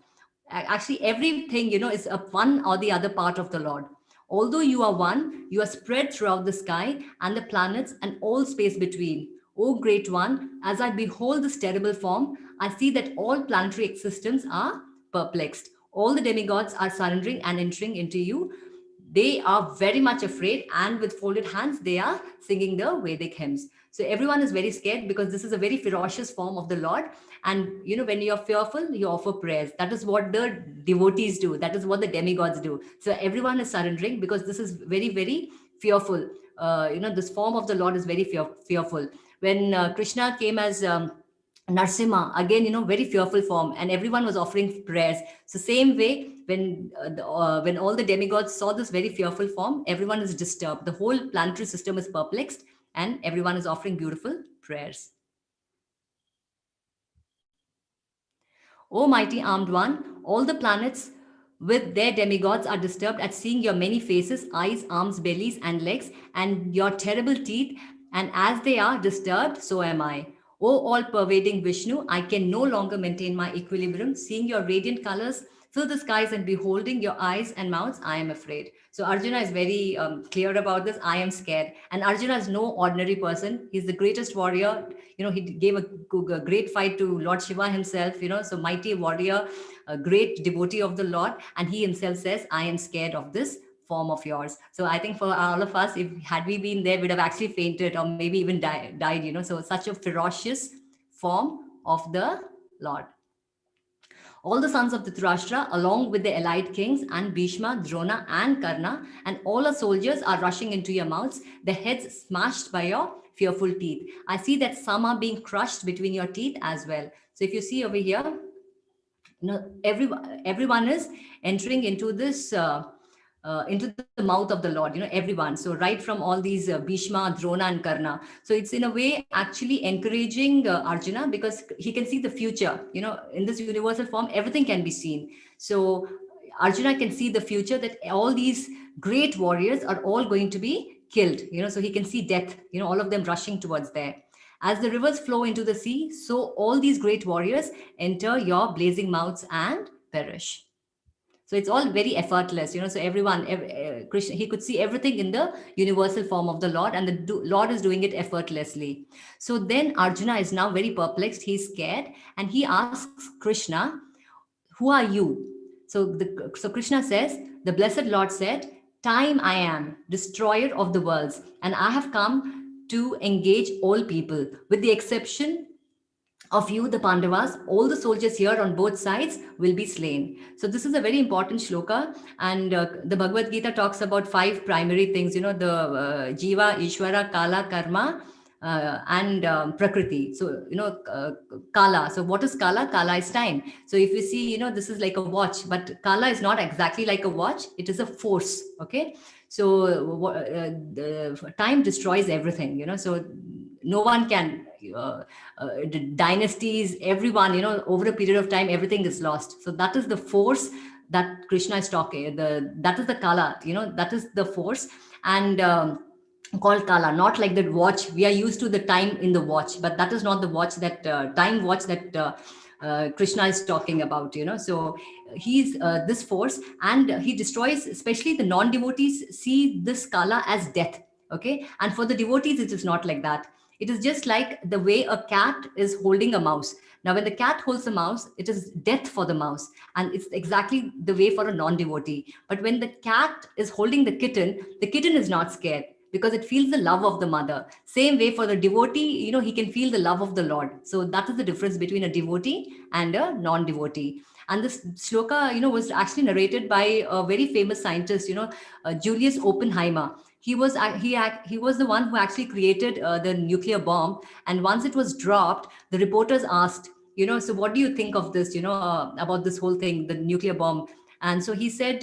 Actually, everything, is a one or the other part of the Lord. Although you are one, you are spread throughout the sky and the planets and all space between. O great one, as I behold this terrible form, I see that all planetary systems are perplexed. All the demigods are surrendering and entering into you. They are very much afraid, and with folded hands, they are singing the Vedic hymns. So everyone is very scared because this is a very ferocious form of the Lord. And when you're fearful, you offer prayers. That is what the devotees do. That is what the demigods do. So everyone is surrendering because this is very, very fearful. This form of the Lord is very fearful. When Krishna came as Narsimha, again, very fearful form, and everyone was offering prayers. So same way, when all the demigods saw this very fearful form, everyone is disturbed. The whole planetary system is perplexed, and everyone is offering beautiful prayers. O mighty armed one, all the planets with their demigods are disturbed at seeing your many faces, eyes, arms, bellies, and legs, and your terrible teeth. And as they are disturbed, so am I. O all-pervading Vishnu, I can no longer maintain my equilibrium. Seeing your radiant colors fill the skies and beholding your eyes and mouths, I am afraid. So Arjuna is very clear about this. I am scared. And Arjuna is no ordinary person. He's the greatest warrior. He gave a great fight to Lord Shiva himself, so mighty warrior, a great devotee of the Lord. And he himself says, I am scared of this form of yours. So I think for all of us, had we been there, we'd have actually fainted or maybe even died, so such a ferocious form of the Lord. All the sons of Dhritarashtra, along with the allied kings and Bhishma, Drona, and Karna, and all the soldiers are rushing into your mouths, their heads smashed by your fearful teeth. I see that some are being crushed between your teeth as well. So if you see over here, everyone is entering into this into the mouth of the Lord, everyone. So right from all these Bhishma, Drona, and Karna. So it's in a way actually encouraging Arjuna, because he can see the future. In this universal form, everything can be seen. So Arjuna can see the future, that all these great warriors are all going to be killed. So he can see death, all of them rushing towards there. As the rivers flow into the sea, so all these great warriors enter your blazing mouths and perish. So it's all very effortless, so everyone, Krishna, he could see everything in the universal form of the Lord, and the Lord is doing it effortlessly. So then Arjuna is now very perplexed, he's scared, and he asks Krishna, who are you? So Krishna says, the blessed Lord said, time I am, destroyer of the worlds, and I have come to engage all people, with the exception of you, the Pandavas. All the soldiers here on both sides will be slain. So this is a very important shloka, and the Bhagavad Gita talks about 5 primary things, the Jiva, Ishvara, Kala, Karma, and Prakriti. So, Kala. So what is Kala? Kala is time. So if you see, this is like a watch, but Kala is not exactly like a watch. It is a force. Okay. So time destroys everything, so no one can, dynasties, everyone, over a period of time, everything is lost. So that is the force that Krishna is talking. That is the Kala, that is the force. And called Kala, not like the watch. We are used to the time in the watch, but that is not the watch, that time watch that Krishna is talking about, So he's this force, and he destroys, especially the non-devotees see this Kala as death. Okay. And for the devotees, it is not like that. It is just like the way a cat is holding a mouse. Now, when the cat holds a mouse, it is death for the mouse. And it's exactly the way for a non-devotee. But when the cat is holding the kitten is not scared, because it feels the love of the mother. Same way for the devotee, he can feel the love of the Lord. So that is the difference between a devotee and a non-devotee. And this shloka, was actually narrated by a very famous scientist, Julius Oppenheimer. He was the one who actually created the nuclear bomb. And once it was dropped, the reporters asked, so what do you think of this, about this whole thing, the nuclear bomb? And so he said,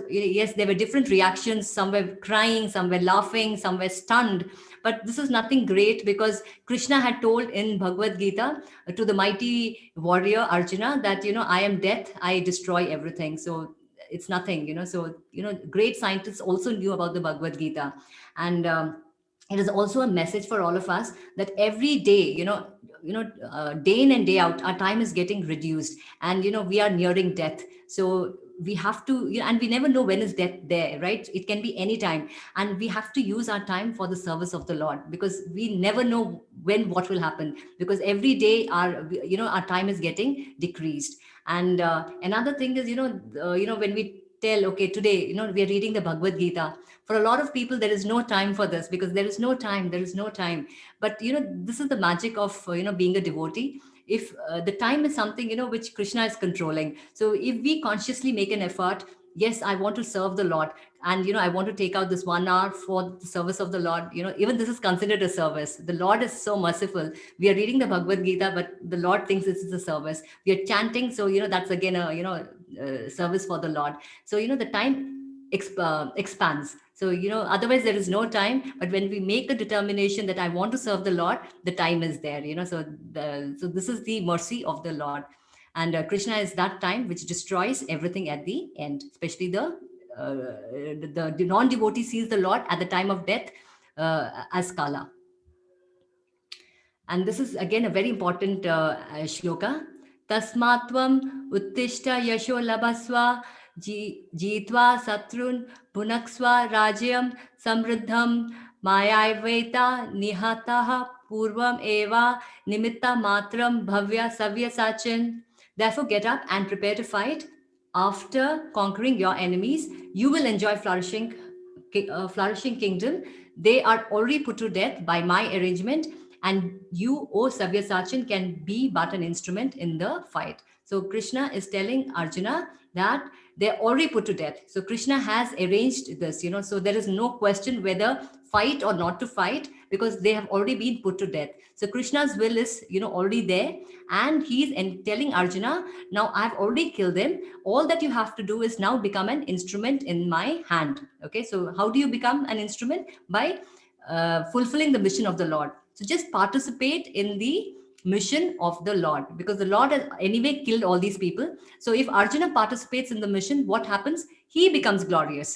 yes, there were different reactions. Some were crying, some were laughing, some were stunned. But this is nothing great, because Krishna had told in Bhagavad Gita to the mighty warrior Arjuna that, I am death, I destroy everything. So it's nothing, So, great scientists also knew about the Bhagavad Gita. And it is also a message for all of us that every day, day in and day out, our time is getting reduced, and, we are nearing death. So we have to, and we never know when is death there, right? It can be any time. And we have to use our time for the service of the Lord, because we never know when what will happen, because every day our time is getting decreased. And another thing is, when we tell, okay, today, we are reading the Bhagavad Gita. For a lot of people, there is no time for this, because there is no time. But, this is the magic of, being a devotee. If the time is something, which Krishna is controlling. So if we consciously make an effort, yes, I want to serve the Lord, and, I want to take out this 1 hour for the service of the Lord, even this is considered a service. The Lord is so merciful. We are reading the Bhagavad Gita, but the Lord thinks this is a service. We are chanting. So, that's again a, service for the Lord. So, the time expands. So, otherwise there is no time. But when we make a determination that I want to serve the Lord, the time is there, So this is the mercy of the Lord. And Krishna is that time which destroys everything at the end, especially the non-devotee sees the Lord at the time of death as Kala. And this is again a very important shloka. Tasmatvam uttishta yasho labasva jitva satrun punaksva rajyam samriddham mayayveta nihataha purvam eva nimitta matram bhavya savya sachin. Therefore get up and prepare to fight. After conquering your enemies, you will enjoy flourishing kingdom. They are already put to death by my arrangement, and you, O Savya Sachin, can be but an instrument in the fight. So Krishna is telling Arjuna that they're already put to death. So Krishna has arranged this, so there is no question whether fight or not to fight, because they have already been put to death. So Krishna's will is, already there, and he's telling Arjuna, now I've already killed them. All that you have to do is now become an instrument in my hand. Okay, so how do you become an instrument? By fulfilling the mission of the Lord. So just participate in the mission of the Lord, because the Lord has anyway killed all these people. So if Arjuna participates in the mission, what happens? he becomes glorious.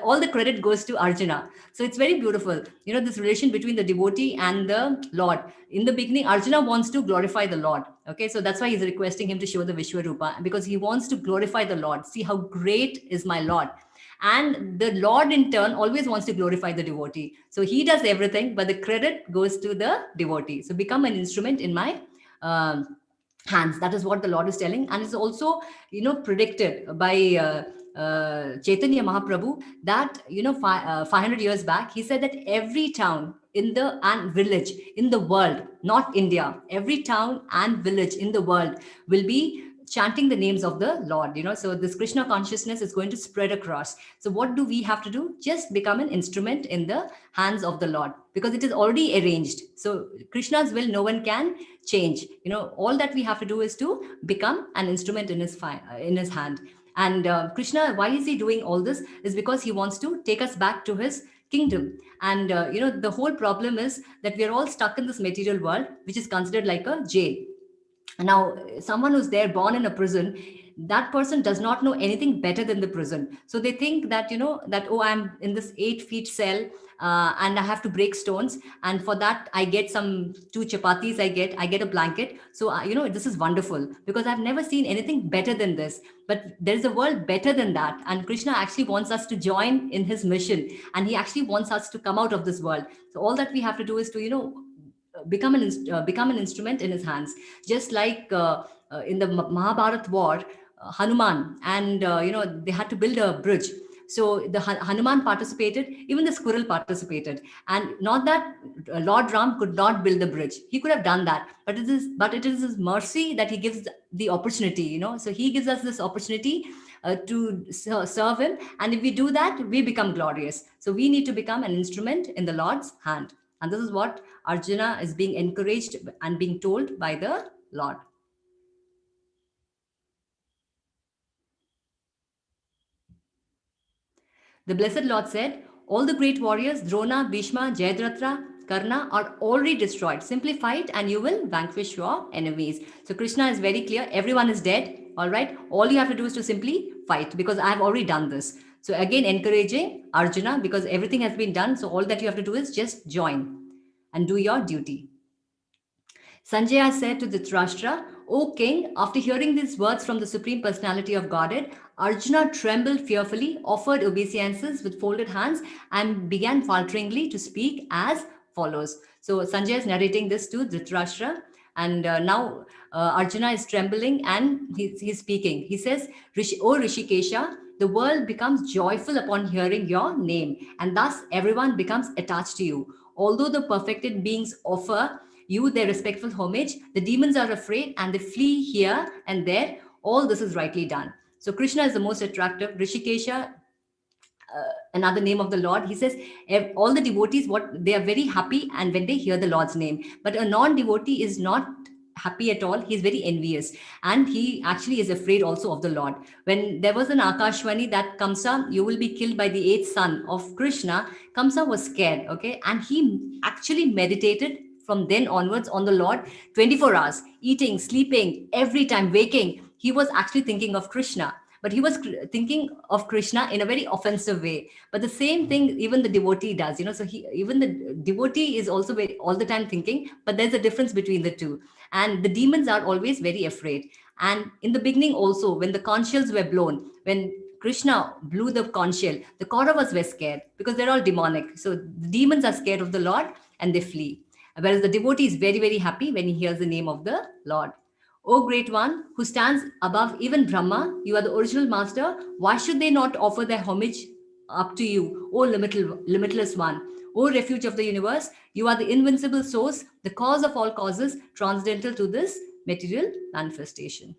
All the credit goes to Arjuna. So it's very beautiful, this relation between the devotee and the Lord. In the beginning, Arjuna wants to glorify the Lord. Okay, so that's why he's requesting him to show the Vishwarupa, because he wants to glorify the Lord. See how great is my Lord. And the Lord in turn always wants to glorify the devotee. So he does everything, but the credit goes to the devotee. So become an instrument in my hands. That is what the Lord is telling. And it's also, predicted by Chaitanya Mahaprabhu that, 500 years back, he said that every town and village in the world, not India, every town and village in the world will be chanting the names of the Lord. So this Krishna consciousness is going to spread across. So what do we have to do? Just become an instrument in the hands of the Lord, because it is already arranged. So Krishna's will no one can change. All that we have to do is to become an instrument in his hand. And Krishna, why is he doing all this? Is because he wants to take us back to his kingdom. And the whole problem is that we are all stuck in this material world, which is considered like a jail. Now, someone who's there born in a prison, that person does not know anything better than the prison. So they think that, oh, I'm in this 8 feet cell and I have to break stones. And for that, I get some 2 chapatis, I get a blanket. So, this is wonderful, because I've never seen anything better than this. But there's a world better than that. And Krishna actually wants us to join in his mission. And he actually wants us to come out of this world. So all that we have to do is to, become an instrument in his hands. Just like in the Mahabharat war, Hanuman and they had to build a bridge. So the Hanuman participated, even the squirrel participated, and not that Lord Ram could not build the bridge. He could have done that, but it is his mercy that he gives the opportunity. So he gives us this opportunity to serve him, and if we do that, we become glorious. So we need to become an instrument in the Lord's hand. And this is what Arjuna is being encouraged and being told by the Lord. The Blessed Lord said, all the great warriors, Drona, Bhishma, Jayadratha, Karna, are already destroyed. Simply fight and you will vanquish your enemies. So Krishna is very clear. Everyone is dead. All right. All you have to do is to simply fight, because I have already done this. So again, encouraging Arjuna, because everything has been done. So all that you have to do is just join and do your duty. Sanjaya said to Dhritarashtra, O king, after hearing these words from the Supreme Personality of Godhead, Arjuna trembled fearfully, offered obeisances with folded hands, and began falteringly to speak as follows. So Sanjaya is narrating this to Dhritarashtra, and now Arjuna is trembling and he's speaking. He says, O Rishikesha, the world becomes joyful upon hearing your name, and thus everyone becomes attached to you. Although the perfected beings offer you their respectful homage, the demons are afraid and they flee here and there. All this is rightly done. So Krishna is the most attractive. Rishikesha, another name of the Lord. He says all the devotees, they are very happy and when they hear the Lord's name. But a non-devotee is not happy at all. He's very envious, and he actually is afraid also of the Lord. When there was an Akashvani that Kamsa, you will be killed by the 8th son of Krishna, Kamsa was scared, okay, and he actually meditated from then onwards on the Lord 24 hours, eating, sleeping, every time waking. He was actually thinking of Krishna, but he was thinking of Krishna in a very offensive way. But the same thing even the devotee does, so even the devotee is also all the time thinking, but there's a difference between the two. And the demons are always very afraid. And in the beginning also, when the conch shells were blown, when Krishna blew the conch shell, the Kauravas were scared because they're all demonic. So the demons are scared of the Lord and they flee. Whereas the devotee is very, very happy when he hears the name of the Lord. O great one, who stands above even Brahma, you are the original master. Why should they not offer their homage up to you, O limitless one? O refuge of the universe, you are the invincible source, the cause of all causes, transcendental to this material manifestation.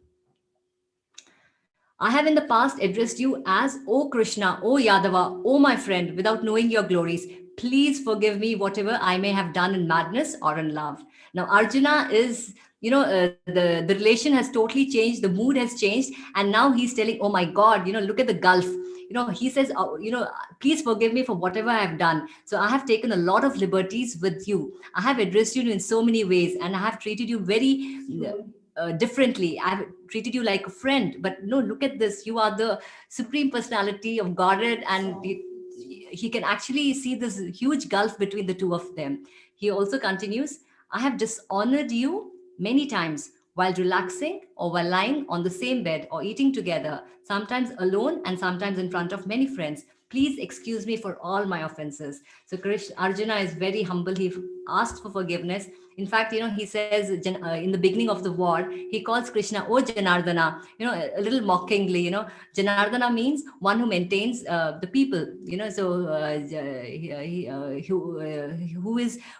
I have in the past addressed you as O Krishna, O Yadava, O my friend, without knowing your glories. Please forgive me whatever I may have done in madness or in love. Now Arjuna is, the relation has totally changed. The mood has changed. And now he's telling, oh my God, look at the gulf. He says, please forgive me for whatever I have done. So I have taken a lot of liberties with you. I have addressed you in so many ways and I have treated you very differently. I've treated you like a friend, but no, look at this. You are the supreme personality of Godhead, and he can actually see this huge gulf between the two of them. He also continues, I have dishonored you many times while relaxing or while lying on the same bed or eating together, sometimes alone and sometimes in front of many friends. Please excuse me for all my offenses. So Arjuna is very humble. He asks for forgiveness. In fact, he says in the beginning of the war, he calls Krishna, "Oh Janardana," a little mockingly. Janardana means one who maintains the people. So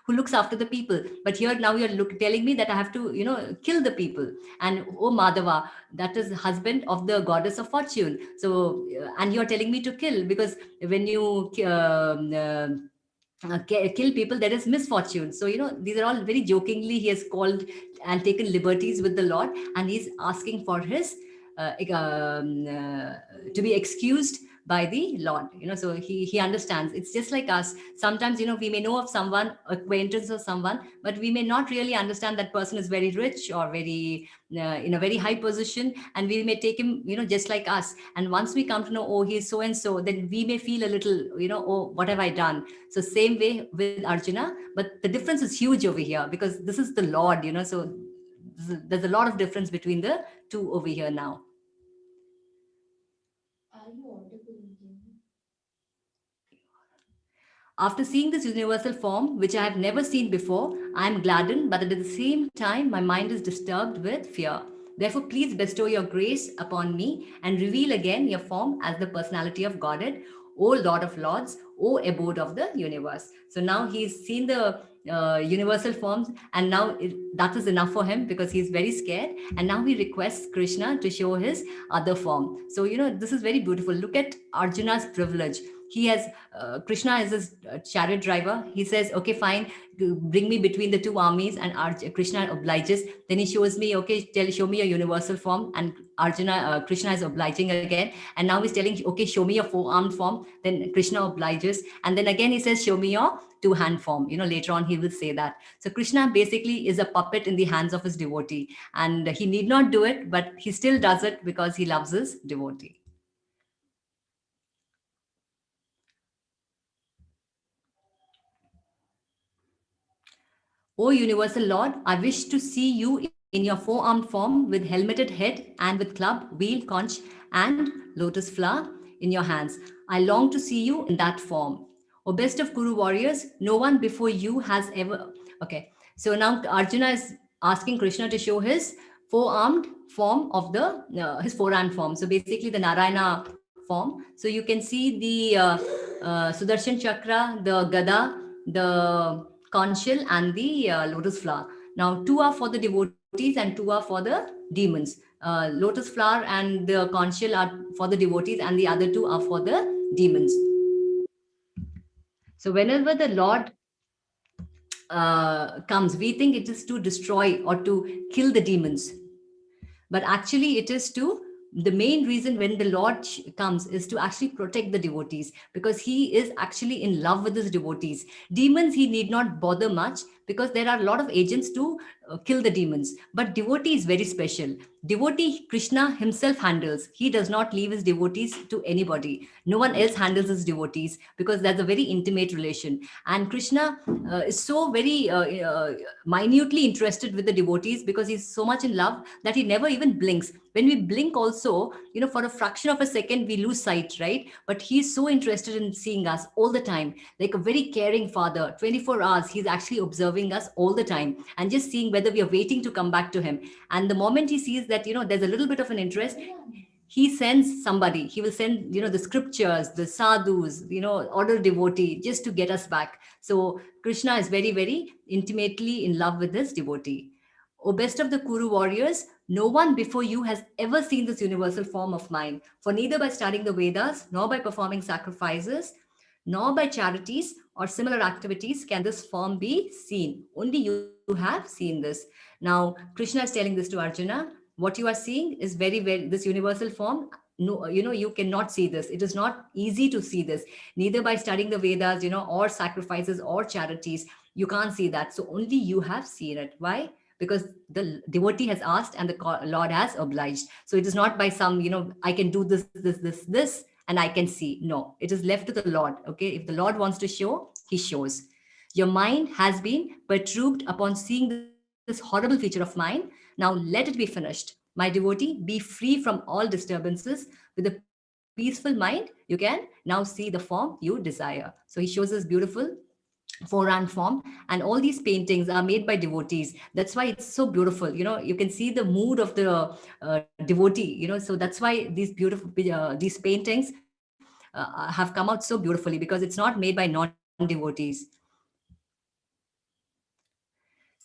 who looks after the people. But here now you're telling me that I have to kill the people. And oh Madhava, that is husband of the goddess of fortune. So and you're telling me to kill, because when you kill people, there is misfortune. So these are all very jokingly he has called and taken liberties with the Lord, and he's asking for his to be excused by the Lord. So he understands. It's just like us. Sometimes we may know of someone, acquaintance of someone, but we may not really understand that person is very rich or very in a very high position, and we may take him just like us. And once we come to know, oh, he's so and so, then we may feel a little oh, what have I done? So same way with Arjuna, but the difference is huge over here, because this is the Lord. So there's a lot of difference between the two over here now. After seeing this universal form, which I have never seen before, I am gladdened, but at the same time, my mind is disturbed with fear. Therefore, please bestow your grace upon me and reveal again your form as the personality of Godhead, O Lord of Lords, O abode of the universe. So now he's seen the universal forms, and now that is enough for him, because he's very scared. And now he requests Krishna to show his other form. So this is very beautiful. Look at Arjuna's privilege. He has Krishna is his chariot driver. He says, okay, fine, bring me between the two armies, and Krishna obliges. Then he shows me, okay, show me a universal form, and Krishna is obliging again. And now he's telling, okay, show me your four-armed form. Then Krishna obliges, and then again he says, show me your two-hand form. Later on he will say that. So Krishna basically is a puppet in the hands of his devotee, and he need not do it, but he still does it because he loves his devotee. O universal Lord, I wish to see you in your four-armed form, with helmeted head and with club, wheel, conch, and lotus flower in your hands. I long to see you in that form. O best of Kuru warriors, no one before you has ever... Okay, so now Arjuna is asking Krishna to show his four-armed form of his four-armed form. So basically the Narayana form. So you can see the Sudarshan Chakra, the Gada, the conchal, and the lotus flower. Now, two are for the devotees and two are for the demons. Lotus flower and the conchal are for the devotees, and the other two are for the demons. So whenever the Lord comes, we think it is to destroy or to kill the demons. But actually it is the main reason when the Lord comes is to actually protect the devotees, because he is actually in love with his devotees. Demons he need not bother much, because there are a lot of agents to kill the demons. But devotee is very special. Devotee Krishna himself handles. He does not leave his devotees to anybody. No one else handles his devotees, because that's a very intimate relation. And Krishna is so very minutely interested with the devotees, because he's so much in love that he never even blinks. When we blink also, for a fraction of a second, we lose sight, right? But he's so interested in seeing us all the time, like a very caring father. 24 hours, he's actually observing us all the time and just seeing whether we are waiting to come back to him. And the moment he sees that, there's a little bit of an interest, he sends somebody. He will send, the scriptures, the sadhus, order devotee, just to get us back. So Krishna is very, very intimately in love with his devotee. O best of the Kuru warriors, no one before you has ever seen this universal form of mine. For neither by studying the Vedas, nor by performing sacrifices, nor by charities or similar activities can this form be seen. Only you have seen this. Now, Krishna is telling this to Arjuna. What you are seeing is very, very, this universal form. No, you cannot see this. It is not easy to see this, neither by studying the Vedas, or sacrifices or charities. You can't see that. So only you have seen it. Why? because the devotee has asked and the Lord has obliged. So it is not by some, I can do this, and I can see. No, it is left to the Lord. Okay, if the Lord wants to show, he shows. Your mind has been perturbed upon seeing this horrible feature of mine. Now let it be finished. My devotee, be free from all disturbances. With a peaceful mind, you can now see the form you desire. So he shows us beautiful four-armed form, and all these paintings are made by devotees. That's why it's so beautiful. You can see the mood of the devotee. So that's why these beautiful these paintings have come out so beautifully, because it's not made by non-devotees.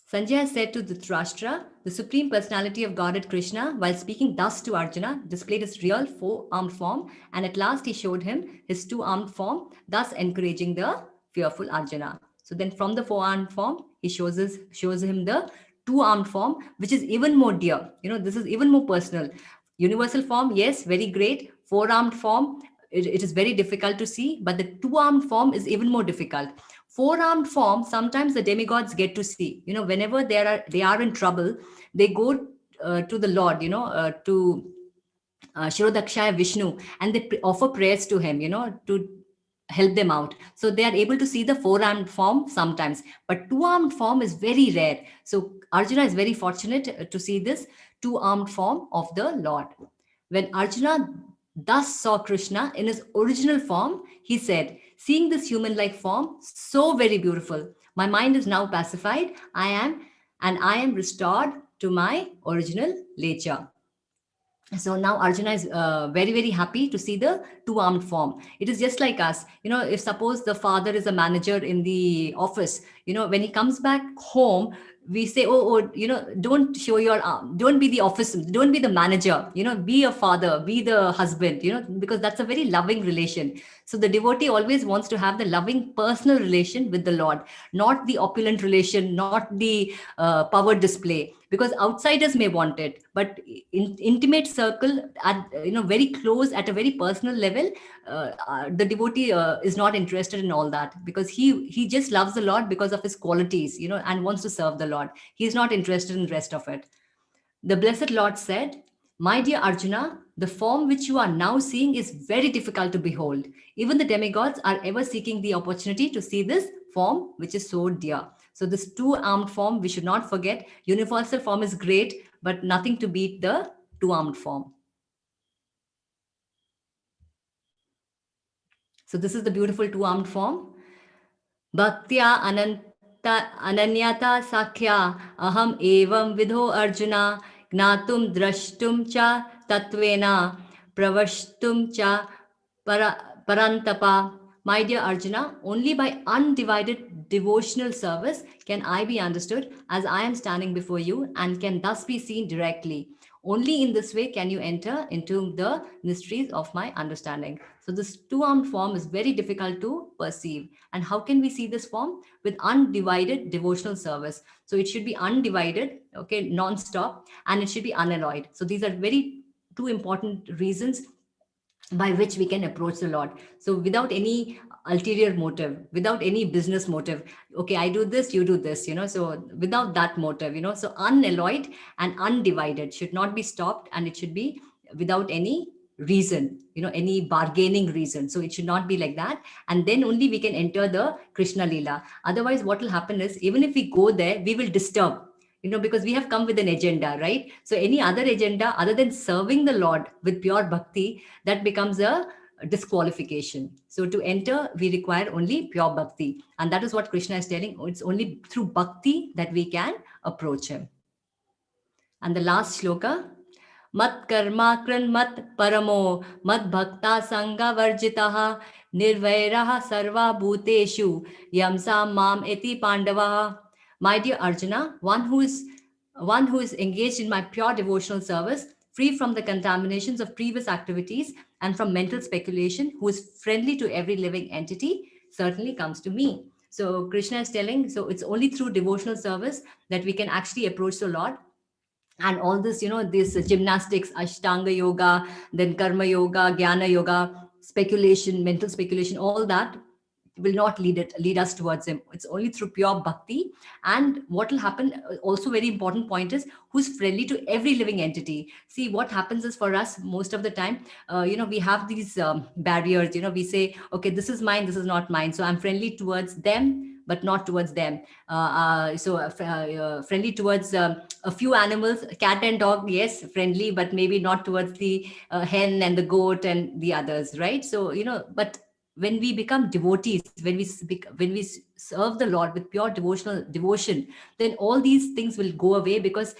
Sanjay said to Dhritarashtra, the Supreme Personality of Godhead Krishna, while speaking thus to Arjuna, displayed his real four-armed form, and at last he showed him his two-armed form, thus encouraging the fearful Arjuna. So then from the four-armed form, he shows him the two-armed form, which is even more dear. This is even more personal. Universal form, yes, very great. Four-armed form, it is very difficult to see, but the two-armed form is even more difficult. Four-armed form, sometimes the demigods get to see. Whenever they are in trouble, they go to the Lord, to Shirodakshaya Vishnu, and they offer prayers to him, to help them out. So they are able to see the four-armed form sometimes, but two-armed form is very rare. So Arjuna is very fortunate to see this two-armed form of the Lord. When Arjuna thus saw Krishna in his original form, he said, seeing this human-like form, so very beautiful, my mind is now pacified. I am restored to my original nature. So now Arjuna is very, very happy to see the two-armed form. It is just like us. If suppose the father is a manager in the office, when he comes back home, we say, don't show your arm, don't be the office, don't be the manager, be a father, be the husband, because that's a very loving relation. So the devotee always wants to have the loving personal relation with the Lord, not the opulent relation, not the power display, because outsiders may want it, but in intimate circle, at very close, at a very personal level, the devotee is not interested in all that, because he just loves the Lord because of his qualities, and wants to serve the Lord. He's not interested in the rest of it. The blessed Lord said, my dear Arjuna, the form which you are now seeing is very difficult to behold. Even the demigods are ever seeking the opportunity to see this form which is so dear. So this two-armed form, we should not forget. Universal form is great, but nothing to beat the two-armed form. So this is the beautiful two-armed form. Bhaktya ananyata sakhya aham evam vidho Arjuna gnatum drashtum cha tatvena pravashtum cha parantapa. My dear Arjuna, only by undivided devotional service can I be understood as I am standing before you, and can thus be seen directly. Only in this way can you enter into the mysteries of my understanding. So this two-armed form is very difficult to perceive. And how can we see this form? With undivided devotional service. So it should be undivided, okay, non-stop, and it should be unalloyed. So these are very two important reasons by which we can approach the Lord. So without any ulterior motive, without any business motive, okay, I do this, you do this, so without that motive, so unalloyed and undivided, should not be stopped, and it should be without any reason, any bargaining reason. So it should not be like that. And then only we can enter the Krishna Leela. Otherwise, what will happen is, even if we go there, we will disturb, because we have come with an agenda, right? So any other agenda other than serving the Lord with pure bhakti, that becomes a disqualification. So to enter, we require only pure bhakti. And that is what Krishna is telling. It's only through bhakti that we can approach him. And the last shloka, mat karma kran mat paramo mat bhakta sanga varjitaha nirvairaha sarva bhuteshu yamsa mam eti pandavaha. My dear Arjuna, one who is engaged in my pure devotional service, free from the contaminations of previous activities and from mental speculation, who is friendly to every living entity, certainly comes to me. So Krishna is telling, so it's only through devotional service that we can actually approach the Lord. And all this, this gymnastics, Ashtanga yoga, then karma yoga, jnana yoga, speculation, mental speculation, all that will not lead us towards him. It's only through pure bhakti. And what will happen, also very important point, is who's friendly to every living entity. See, what happens is, for us most of the time, we have these barriers. We say, okay, this is mine, this is not mine, so I'm friendly towards them but not towards them. Friendly towards a few animals, cat and dog, yes, friendly, but maybe not towards the hen and the goat and the others, right? So, but when we become devotees, when we serve the Lord with pure devotion, then all these things will go away, because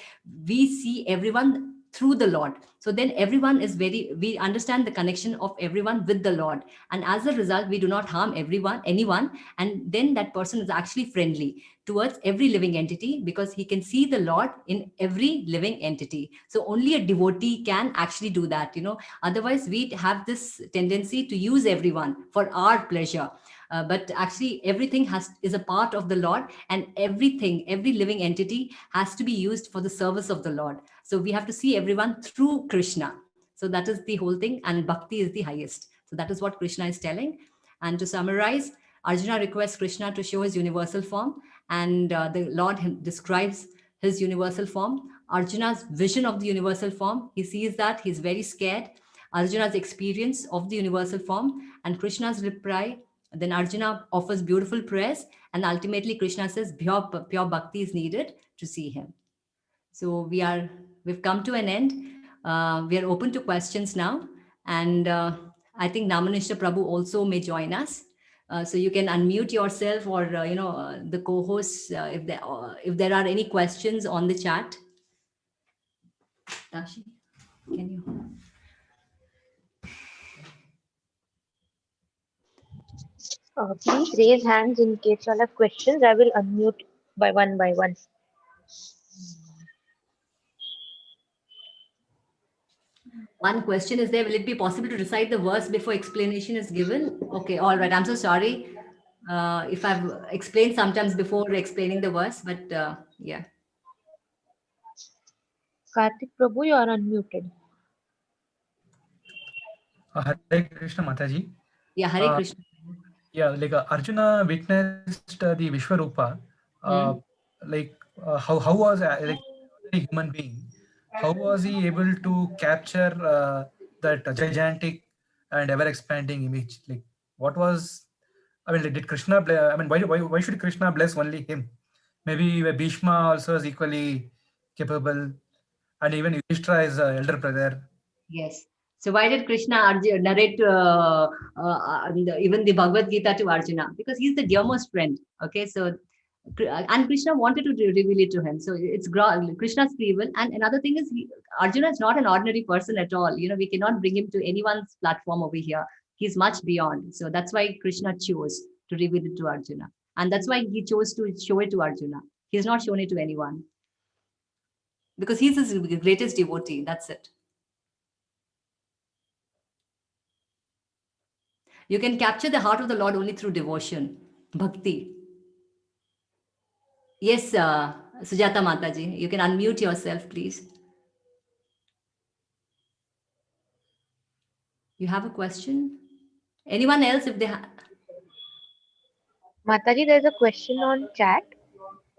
we see everyone through the Lord. So then everyone is we understand the connection of everyone with the Lord, and as a result we do not harm anyone, and then that person is actually friendly towards every living entity, because he can see the Lord in every living entity. So only a devotee can actually do that. Otherwise we have this tendency to use everyone for our pleasure. But actually everything is a part of the Lord, and every living entity has to be used for the service of the Lord. So we have to see everyone through Krishna. So that is the whole thing, and bhakti is the highest. So that is what Krishna is telling. And to summarize, Arjuna requests Krishna to show his universal form, and the Lord describes his universal form. Arjuna's vision of the universal form, he sees that he's very scared. Arjuna's experience of the universal form, and Krishna's reply. Then Arjuna offers beautiful prayers, and ultimately Krishna says pure bhakti is needed to see him. So we've come to an end. We are open to questions now, and I think Namanishta Prabhu also may join us. So you can unmute yourself, or the co-hosts, if there are any questions on the chat. Tashi, can you? Please raise hands in case you all have questions. I will unmute by one. One question is there: will it be possible to recite the verse before explanation is given? Okay, all right. I'm so sorry if I've explained sometimes before explaining the verse, but yeah. Karthik Prabhu, you are unmuted. Hare Krishna Mataji. Yeah, Hare Krishna. Yeah, like Arjuna witnessed the Vishwarupa. How was like a human being? How was he able to capture that gigantic and ever expanding image? Like, what was? I mean, like, did Krishna? I mean, why should Krishna bless only him? Maybe Bhishma also is equally capable, and even Yudhishthira is elder brother. Yes. So why did Krishna narrate even the Bhagavad Gita to Arjuna? Because he's the dearmost friend. Okay, so and Krishna wanted to reveal it to him. So it's Krishna's free will. And another thing is, Arjuna is not an ordinary person at all. We cannot bring him to anyone's platform over here. He's much beyond. So that's why Krishna chose to reveal it to Arjuna, and that's why he chose to show it to Arjuna. He's not shown it to anyone because he's his greatest devotee. That's it. You can capture the heart of the Lord only through devotion, bhakti. Yes, Sujata Mataji, you can unmute yourself, please. You have a question? Anyone else, if they have? Mataji, there's a question on chat.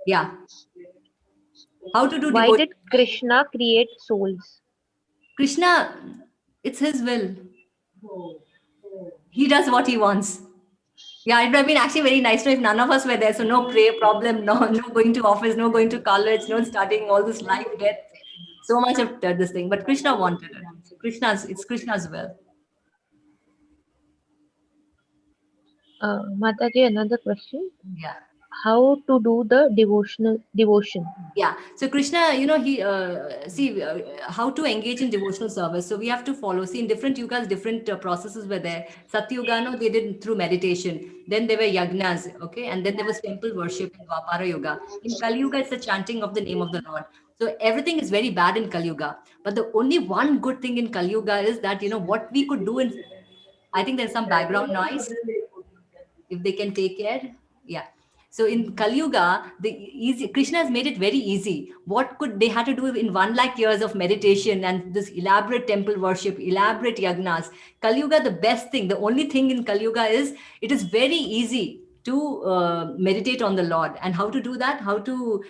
Yeah. How to do Why devotion? did Krishna create souls? Krishna, it's his will. He does what he wants. Yeah, it would have been actually very nice if none of us were there. So no prayer problem, no going to office, no going to college, no studying all this life, death, so much of this thing. But Krishna wanted it. So it's Krishna's will. Mataji, another question. Yeah. How to do the devotion? Yeah. So Krishna, he how to engage in devotional service. So we have to follow. See, in different yugas, different processes were there. Satyuga, no, they did through meditation. Then there were yagnas, okay, and then there was temple worship in Dwapara Yuga. In Kali Yuga, it's the chanting of the name of the Lord. So everything is very bad in Kali Yuga. But the only one good thing in Kali Yuga is that what we could do in. I think there's some background noise. If they can take care, yeah. So in Kali Yuga, Krishna has made it very easy. What could they had to do in 1 lakh years of meditation and this elaborate temple worship, elaborate yagnas? Kali Yuga, the best thing, the only thing in Kali Yuga is it is very easy to meditate on the Lord. And how to do that? How to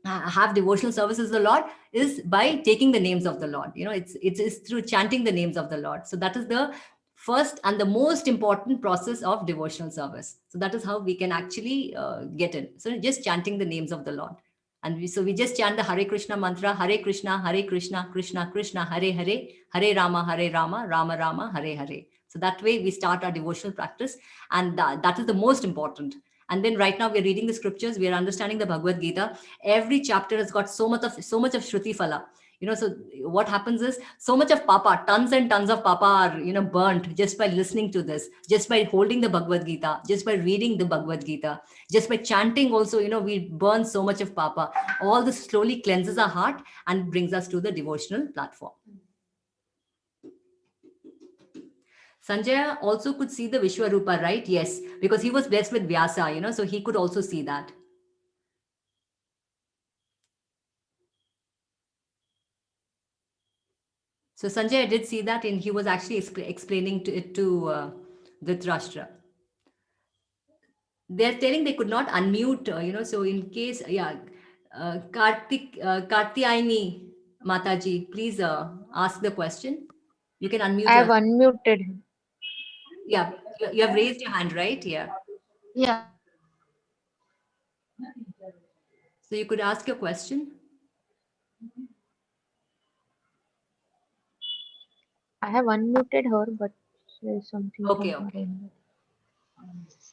have devotional services of the Lord is by taking the names of the Lord. It's through chanting the names of the Lord. So that is the first and the most important process of devotional service. So that is how we can actually get in. So just chanting the names of the Lord. And we just chant the Hare Krishna mantra, Hare Krishna, Krishna Krishna, Hare Hare, Hare Rama, Rama Rama, Hare Hare. So that way we start our devotional practice. And that is the most important. And then right now we're reading the scriptures, we are understanding the Bhagavad Gita. Every chapter has got so much of Shruti Phala. So what happens is so much of papa, tons and tons of papa are, burnt just by listening to this, just by holding the Bhagavad Gita, just by reading the Bhagavad Gita, just by chanting also, we burn so much of papa. All this slowly cleanses our heart and brings us to the devotional platform. Sanjaya also could see the Vishwarupa, right? Yes, because he was blessed with Vyasa, so he could also see that. So Sanjay did see that, and he was actually explaining it to Dhritarashtra. They're telling they could not unmute, so in case, Kartiyayani Mataji, please ask the question. You can unmute. I have unmuted him. Yeah, you have raised your hand, right? Yeah. Yeah. So you could ask your question. I have unmuted her, but there's something. Okay.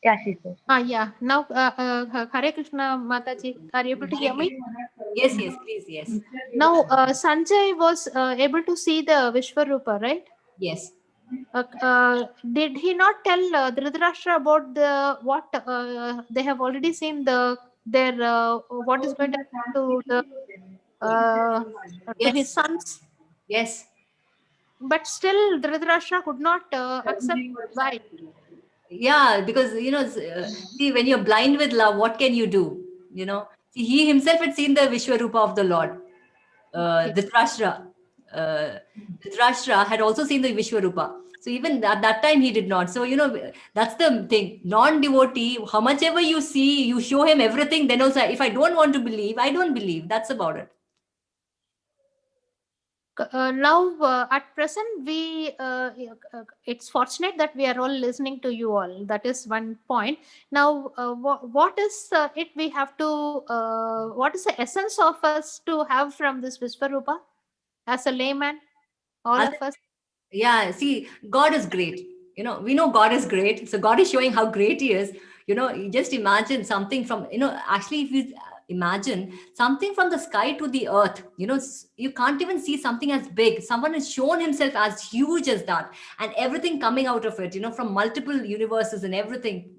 Yeah, she's there. Yeah. Now, Hare Krishna Mataji, are you able to hear me? Yes, please, yes. Now, Sanjay was able to see the Vishwarupa, right? Yes. Did he not tell Dhritarashtra about what they have already seen what is going to happen to his sons? Yes. But still, Dhritarashtra could not accept why. Yeah, because see, when you're blind with love, what can you do? See, he himself had seen the Vishwarupa of the Lord. Dhritarashtra had also seen the Vishwarupa. So even at that time he did not. So that's the thing. Non-devotee, how much ever you see, you show him everything. Then also, if I don't want to believe, I don't believe. That's about it. Now at present it's fortunate that we are all listening to you all. That is one point. Now what is it we have to what is the essence of us to have from this Vishwarupa as a layman, all of us? Yeah, see, God is great. We know God is great. So God is showing how great he is. You just imagine something from, actually if you imagine something from the sky to the earth, you can't even see something as big. Someone has shown himself as huge as that, and everything coming out of it, from multiple universes and everything.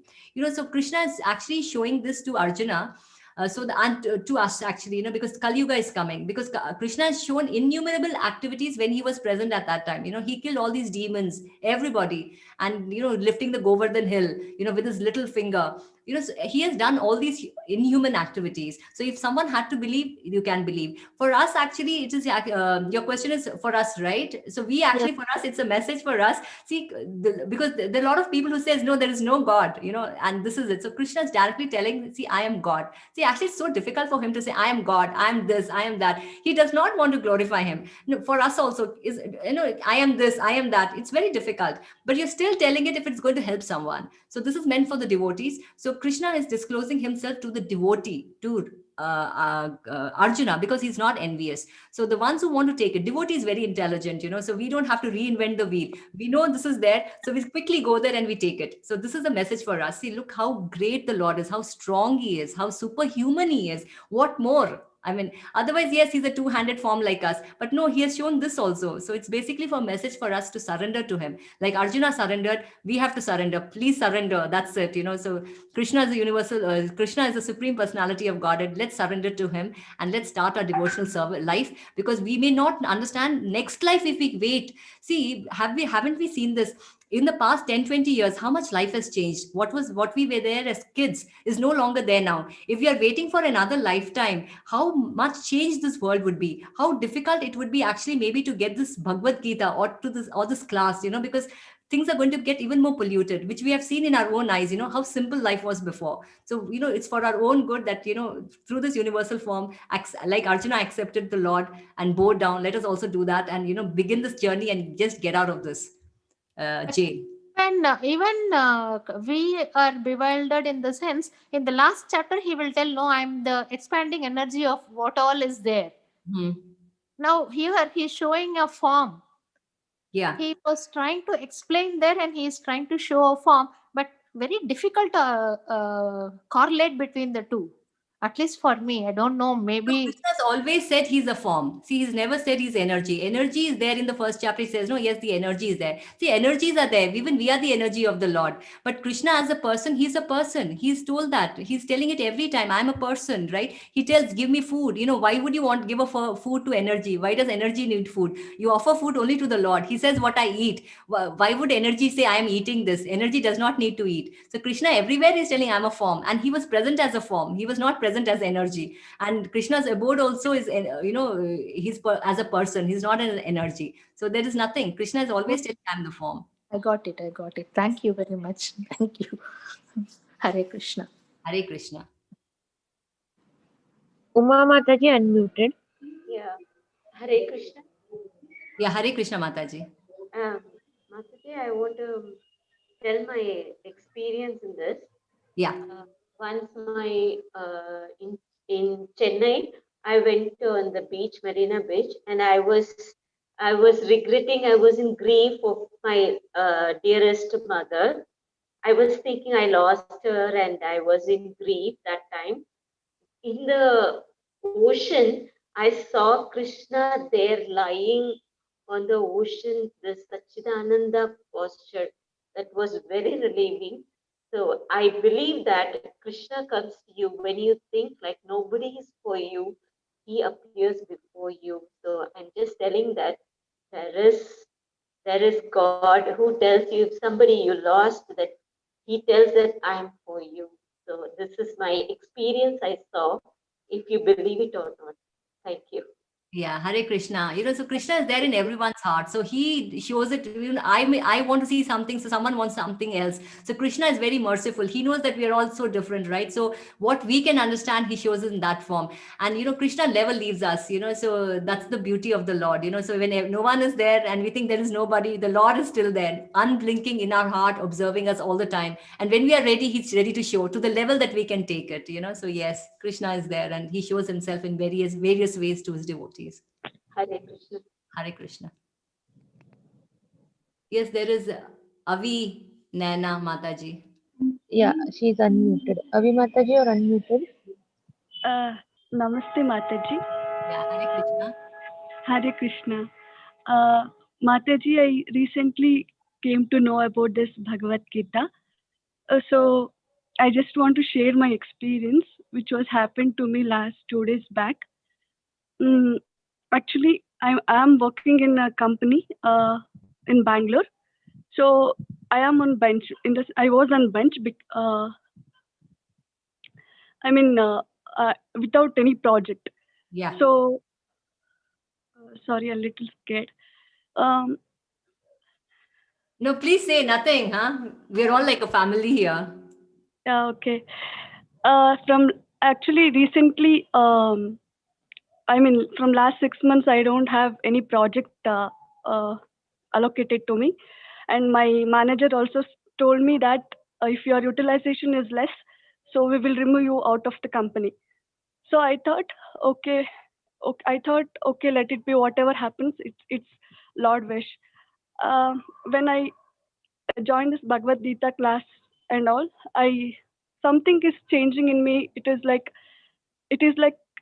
So Krishna is actually showing this to Arjuna. To us actually, because Kali Yuga is coming, because Krishna has shown innumerable activities when he was present at that time. He killed all these demons, everybody, and lifting the Govardhan hill, with his little finger. So he has done all these inhuman activities. So if someone had to believe, you can believe. For us, actually, it is your question is for us, right? So we actually, for us, it's a message for us. See, because there are a lot of people who says, no, there is no God, and this is it. So Krishna is directly telling, see, I am God. See, actually, it's so difficult for him to say, I am God, I am this, I am that. He does not want to glorify him. For us also, is I am this, I am that. It's very difficult, but you're still telling it if it's going to help someone. So this is meant for the devotees. So Krishna is disclosing himself to the devotee, to Arjuna, because he's not envious. So the ones who want to take it, devotee is very intelligent, so we don't have to reinvent the wheel. We know this is there, so we quickly go there and we take it. So this is a message for us. See, look how great the Lord is, how strong he is, how superhuman he is. What more? I mean, otherwise, yes, he's a two-handed form like us, but no, he has shown this also. So it's basically for a message for us to surrender to him. Like Arjuna surrendered, we have to surrender. Please surrender. That's it. So Krishna is the universal, Krishna is the supreme personality of Godhead. Let's surrender to him and let's start our devotional life, because we may not understand next life if we wait. See, haven't we seen this? in the past 10-20 years, how much life has changed. What we were there as kids is no longer there now. If we are waiting for another lifetime, how much change this world would be, how difficult it would be actually maybe to get this Bhagavad Gita or this class, because things are going to get even more polluted, which we have seen in our own eyes, how simple life was before. So, it's for our own good that, through this universal form, like Arjuna accepted the Lord and bowed down, let us also do that and, begin this journey and just get out of this jail. And we are bewildered in the sense, in the last chapter, he will tell, no, I'm the expanding energy of what all is there. Hmm. Now, here he's showing a form. Yeah. He was trying to explain there and he is trying to show a form, but very difficult to correlate between the two. At least for me, I don't know, So maybe. Krishna's always said he's a form. See, he's never said he's energy. Energy is there in the first chapter. He says, no, yes, the energy is there. See, energies are there. Even we are the energy of the Lord. But Krishna as a person, he's a person. He's told that. He's telling it every time. I'm a person, right? He tells, give me food. Why would you want to give food to energy? Why does energy need food? You offer food only to the Lord. He says, what I eat. Why would energy say, I am eating this? Energy does not need to eat. So Krishna everywhere is telling, I'm a form. And he was present as a form. He was not present as energy. And Krishna's abode also is, he's as a person, he's not an energy. So there is nothing. Krishna is always telling, I'm the form. I got it. Thank you very much. Thank you. Hare Krishna. Hare Krishna. Uma Mataji unmuted. Yeah. Hare Krishna. Yeah, Hare Krishna Mataji. Mataji, I want to tell my experience in this. Yeah. Once in Chennai, I went on the beach, Marina Beach, and I was regretting, I was in grief of my dearest mother. I was thinking I lost her and I was in grief that time. In the ocean, I saw Krishna there lying on the ocean, this Sachidananda posture. That was very relieving. So I believe that Krishna comes to you when you think like nobody is for you. He appears before you. So I'm just telling that there is God who tells you if somebody you lost, that he tells that I'm for you. So this is my experience I saw, if you believe it or not. Thank you. Yeah, Hare Krishna. So Krishna is there in everyone's heart. So he shows it. I want to see something, so someone wants something else. So Krishna is very merciful. He knows that we are all so different, right? So what we can understand, he shows it in that form. And Krishna never leaves us. So that's the beauty of the Lord. So when no one is there and we think there is nobody, the Lord is still there, unblinking in our heart, observing us all the time. And when we are ready, he's ready to show to the level that we can take it. So yes, Krishna is there and he shows himself in various ways to his devotees. Hare Krishna. Hare Krishna. Yes, there is Avi Naina Mataji. Yeah, she's unmuted. Avi Mataji, you're unmuted. Namaste Mataji. Yeah, Hare Krishna. Hare Krishna. Mataji, I recently came to know about this Bhagavad Gita. So I just want to share my experience, which was happened to me last 2 days back. Actually, I'm working in a company in Bangalore. So I am on bench. I was on bench. Without any project. Yeah. So sorry, a little scared. No, please say nothing, huh? We're all like a family here. Yeah, okay. From actually recently, from last 6 months, I don't have any project allocated to me. And my manager also told me that if your utilization is less, so we will remove you out of the company. So I thought, okay, let it be, whatever happens, it's Lord wish. When I joined this Bhagavad Gita class and all, something is changing in me. It is like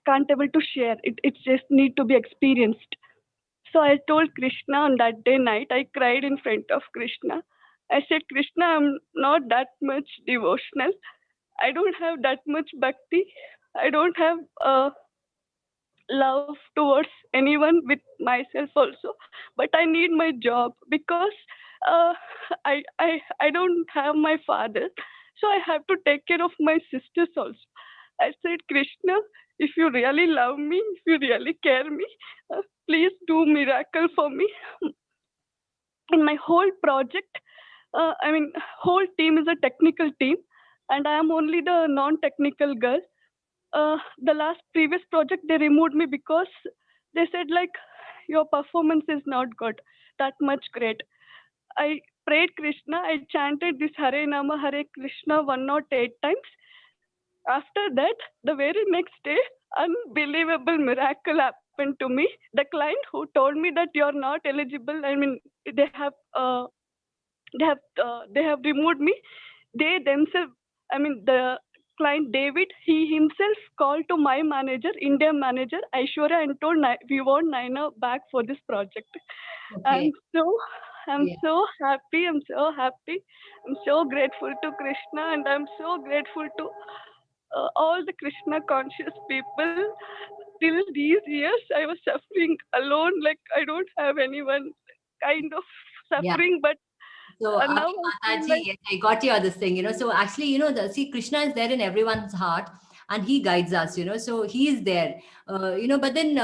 can't able to share. It just need to be experienced. So I told Krishna on that day night, I cried in front of Krishna. I said, Krishna, I'm not that much devotional. I don't have that much bhakti. I don't have love towards anyone with myself also. But I need my job because I don't have my father, so I have to take care of my sisters also. I said, Krishna, if you really love me, if you really care me, please do miracle for me. In my whole project, I mean, whole team is a technical team, and I am only the non-technical girl. The last previous project, they removed me because they said like, your performance is not good, that much great. I prayed Krishna, I chanted this Hare Nama Hare Krishna 108 times. After that, the very next day, unbelievable miracle happened to me. The client who told me that you're not eligible, I mean, they have they have removed me. They themselves, I mean, the client David, he himself called to my manager, India manager Aishwarya, and told we want Naina back for this project. Okay. I'm Yeah. so happy. I'm so happy. I'm so grateful to Krishna, and I'm so grateful to all the Krishna conscious people. Till these years, I was suffering alone, like I don't have anyone, kind of Yeah. suffering, but So, now Abhi I feel Mataji, like yes, I got your this thing, So actually, see, Krishna is there in everyone's heart and he guides us, so he is there, but then,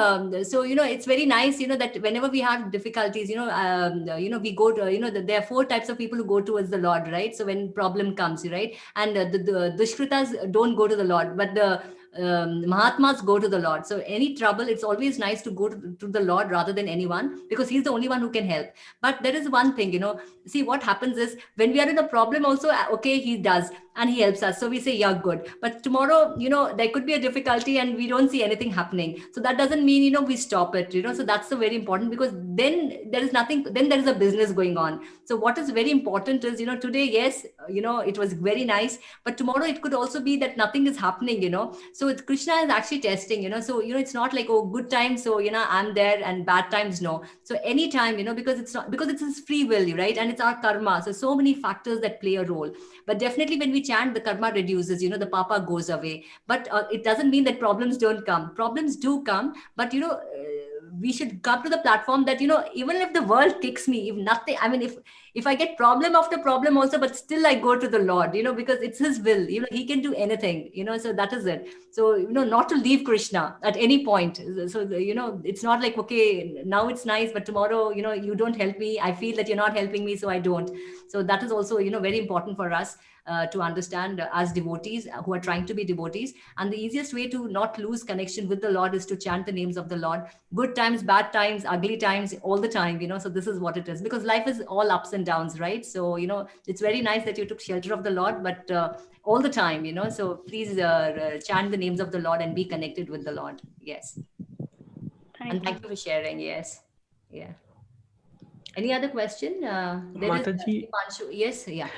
so, it's very nice, that whenever we have difficulties, we go to, there are four types of people who go towards the Lord, right? So when problem comes, right? And the Dushkritas don't go to the Lord, but the Mahatmas go to the Lord. So any trouble, it's always nice to go to the Lord rather than anyone, because he's the only one who can help. But there is one thing, see what happens is when we are in a problem also, okay, he does and he helps us, so we say, yeah, good. But tomorrow, there could be a difficulty and we don't see anything happening, so that doesn't mean we stop it, so that's the very important, because then there is nothing, then there is a business going on. So what is very important is, today, yes, it was very nice, but tomorrow it could also be that nothing is happening, so Krishna is actually testing, so it's not like, oh, good times, so I'm there, and bad times, no. So anytime, because it's not, because it's his free will, right? And it's our karma, so many factors that play a role. But definitely when we chant, the karma reduces, the papa goes away. But it doesn't mean that problems don't come. Problems do come, but we should come to the platform that, even if the world kicks me, if nothing, I mean, if I get problem after problem also, but still I go to the Lord, because it's his will, he can do anything, so that is it. So, not to leave Krishna at any point. So, it's not like, okay, now it's nice, but tomorrow, you don't help me. I feel that you're not helping me, so I don't. So that is also, very important for us to understand as devotees who are trying to be devotees. And the easiest way to not lose connection with the Lord is to chant the names of the Lord. Good times, bad times, ugly times, all the time, so this is what it is, because life is all ups and downs, right? So, it's very nice that you took shelter of the Lord, but all the time, so please chant the names of the Lord and be connected with the Lord. Yes. Thank you for sharing. Yes. Yeah. Any other question? There is Mataji, Dipanshu. Yes. Yeah.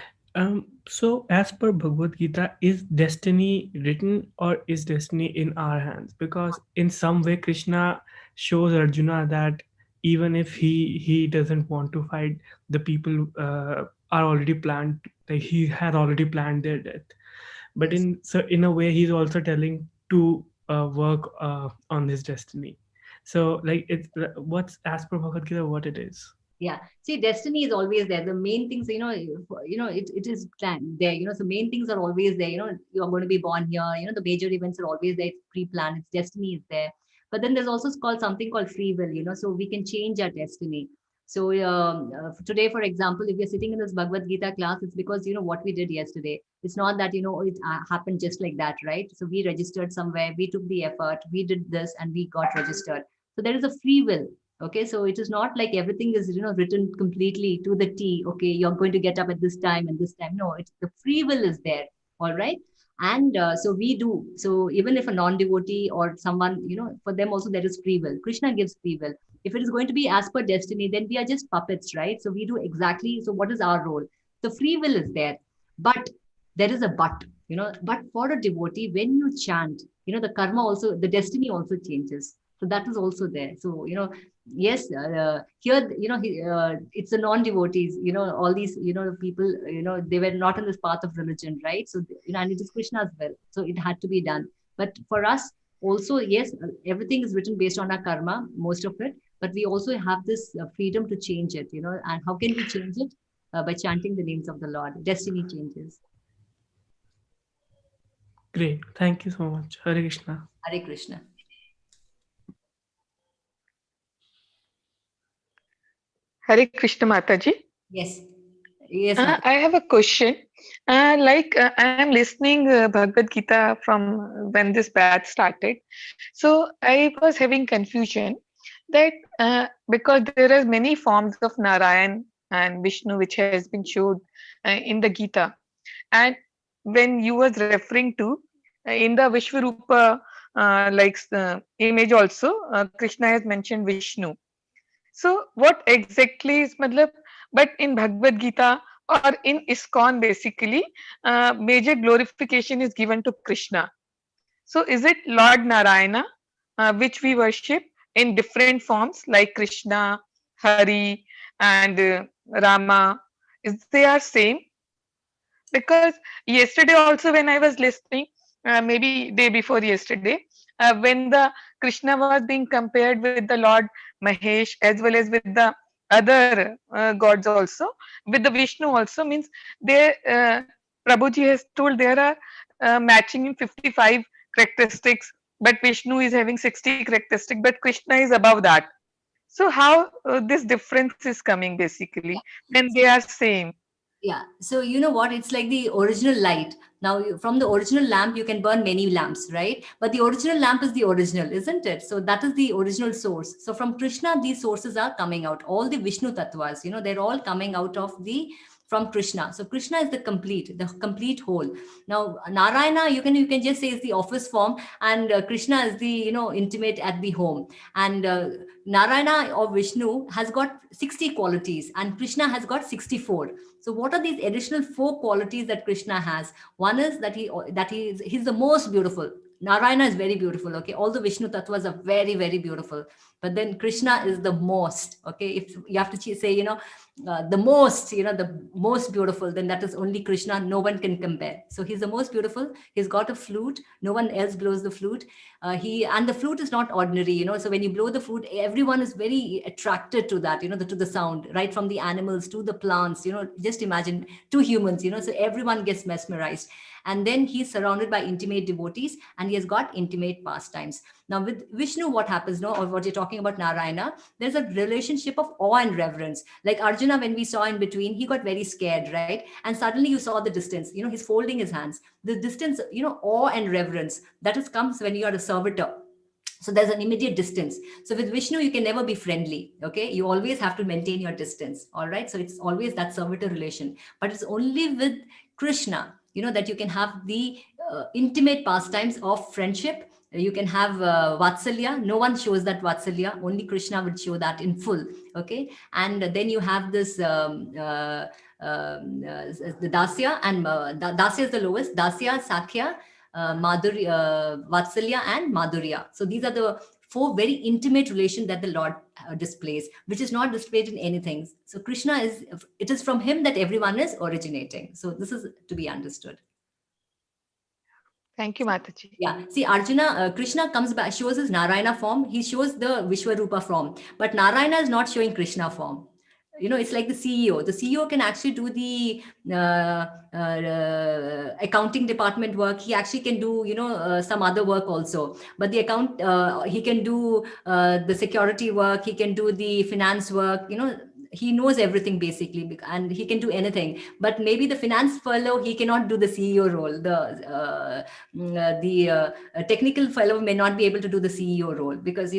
so as per Bhagavad Gita, is destiny written or is destiny in our hands? Because in some way Krishna shows Arjuna that even if he doesn't want to fight, the people are already planned, like he had already planned their death. But in a way he's also telling to work on his destiny. So like it's what's as per Bhagavad Gita what it is. Yeah. See, destiny is always there. The main things, it is planned there, so main things are always there, you are going to be born here, the major events are always there. It's pre-planned. It's destiny is there. But then there's also something called free will, so we can change our destiny. So today, for example, if you're sitting in this Bhagavad Gita class, it's because, what we did yesterday. It's not that, it happened just like that, right? So we registered somewhere, we took the effort, we did this, and we got registered. So there is a free will. Okay, so it is not like everything is written completely to the T. Okay, you're going to get up at this time and this time. No, it's the free will is there. All right, and so we do. So even if a non-devotee or someone, for them also there is free will. Krishna gives free will. If it is going to be as per destiny, then we are just puppets, right? So we do exactly. So what is our role? The free will is there, but there is a but. But for a devotee, when you chant, the karma also, the destiny also changes. So that is also there. So yes, here it's the non-devotees, all these people, they were not on this path of religion, right? So and it is Krishna as well, so it had to be done. But for us also, yes, everything is written based on our karma, most of it, but we also have this freedom to change it, and how can we change it? by chanting the names of the Lord. Destiny changes. Great. Thank you so much. Hare Krishna. Hare Krishna. Hare Krishna Mataji. Yes. Yes, Mataji. I have a question. I am listening Bhagavad Gita from when this batch started. So I was having confusion that because there are many forms of Narayan and Vishnu which has been showed in the Gita, and when you was referring to in the Vishwarupa image also, Krishna has mentioned Vishnu. So what exactly is matlab, but in Bhagavad Gita or in ISKCON basically, major glorification is given to Krishna. So is it Lord Narayana, which we worship in different forms like Krishna, Hari, and Rama? Is they are same? Because yesterday also when I was listening, maybe day before yesterday, when the Krishna was being compared with the Lord Mahesh as well as with the other gods also, with the Vishnu also, means they Prabhuji has told there are matching in 55 characteristics, but Vishnu is having 60 characteristics, but Krishna is above that. So how this difference is coming basically when they are same? Yeah. So you know what? It's like the original light. Now, from the original lamp, you can burn many lamps, right? But the original lamp is the original, isn't it? So that is the original source. So from Krishna, these sources are coming out. All the Vishnu tattvas, they're all coming out of from Krishna. So Krishna is the complete whole. Now Narayana, you can just say is the office form, and Krishna is the intimate at the home. And Narayana or Vishnu has got 60 qualities, and Krishna has got 64. So what are these additional 4 qualities that Krishna has? One is that he's the most beautiful. Narayana is very beautiful. Okay, all the Vishnu tattvas are very, very beautiful, but then Krishna is the most. Okay, if you have to say the most beautiful, then that is only Krishna. No one can compare. So he's the most beautiful. He's got a flute. No one else blows the flute. And the flute is not ordinary. So when you blow the flute, everyone is very attracted to that. To the sound, right from the animals to the plants. Just imagine 2 humans. So everyone gets mesmerized. And then he's surrounded by intimate devotees, and he has got intimate pastimes. Now with Vishnu, what happens, or what you're talking about Narayana, there's a relationship of awe and reverence. Like Arjuna, when we saw in between, he got very scared, right? And suddenly you saw the distance, he's folding his hands. The distance, awe and reverence, that is comes when you are a servitor. So there's an immediate distance. So with Vishnu, you can never be friendly. Okay. You always have to maintain your distance. All right. So it's always that servitor relation, but it's only with Krishna, that you can have the intimate pastimes of friendship. You can have Vatsalya. No one shows that Vatsalya. Only Krishna would show that in full. Okay. And then you have this, the Dasya, and Dasya is the lowest. Dasya, Sakhya, Vatsalya, and Madhurya. So these are the 4 very intimate relation that the Lord displays, which is not displayed in anything. So Krishna it is from him that everyone is originating. So this is to be understood. Thank you, Mataji. Yeah. See, Arjuna, Krishna comes back, shows his Narayana form. He shows the Vishwarupa form, but Narayana is not showing Krishna form. It's like the CEO. The CEO can actually do the accounting department work. He actually can do, some other work also. But the he can do the security work. He can do the finance work. He knows everything basically, and he can do anything. But maybe the finance fellow, he cannot do the CEO role. The technical fellow may not be able to do the CEO role, because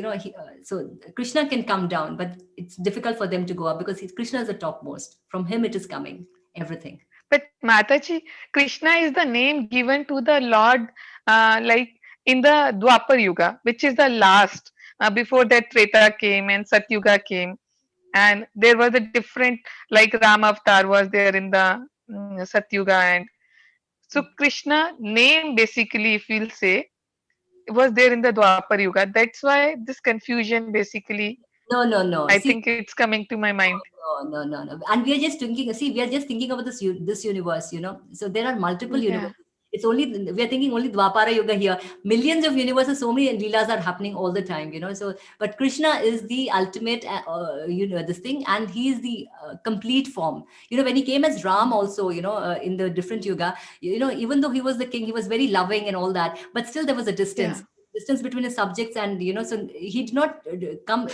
so Krishna can come down, but it's difficult for them to go up, because Krishna is the topmost. From him it is coming, everything. But Mataji, Krishna is the name given to the Lord, like in the Dwapar Yuga, which is the last. Before that, Treta came and Satyuga came, and there was a different, like Ram Avatar was there in the Satyuga, and so Krishna name basically, if we'll say, was there in the Dwapar Yuga. That's why this confusion basically. No. I think it's coming to my mind. No. And we are just thinking. See, we are just thinking about this universe. So there are multiple universes. It's only, we are thinking only Dwapara Yuga here. Millions of universes, so many leelas are happening all the time, you know. So, but Krishna is the ultimate, this thing, and he is the complete form. You know, when he came as Ram also, you know, in the different yuga, you know, even though he was the king, he was very loving and all that, but still there was a distance. Yeah. Distance between his subjects, and you know, so he did not come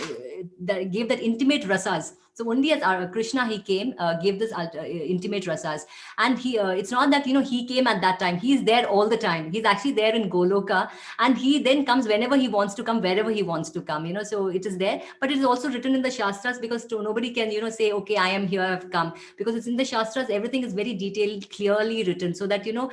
gave that intimate rasas. So only as Krishna he came, gave this intimate rasas. And he it's not that, you know, he came at that time, he's there all the time, he's actually there in Goloka, and he then comes whenever he wants to come, wherever he wants to come, you know. So it is there, but it is also written in the Shastras, because nobody can, you know, say, okay, I am here, I've come, because it's in the Shastras, everything is very detailed, clearly written, so that, you know,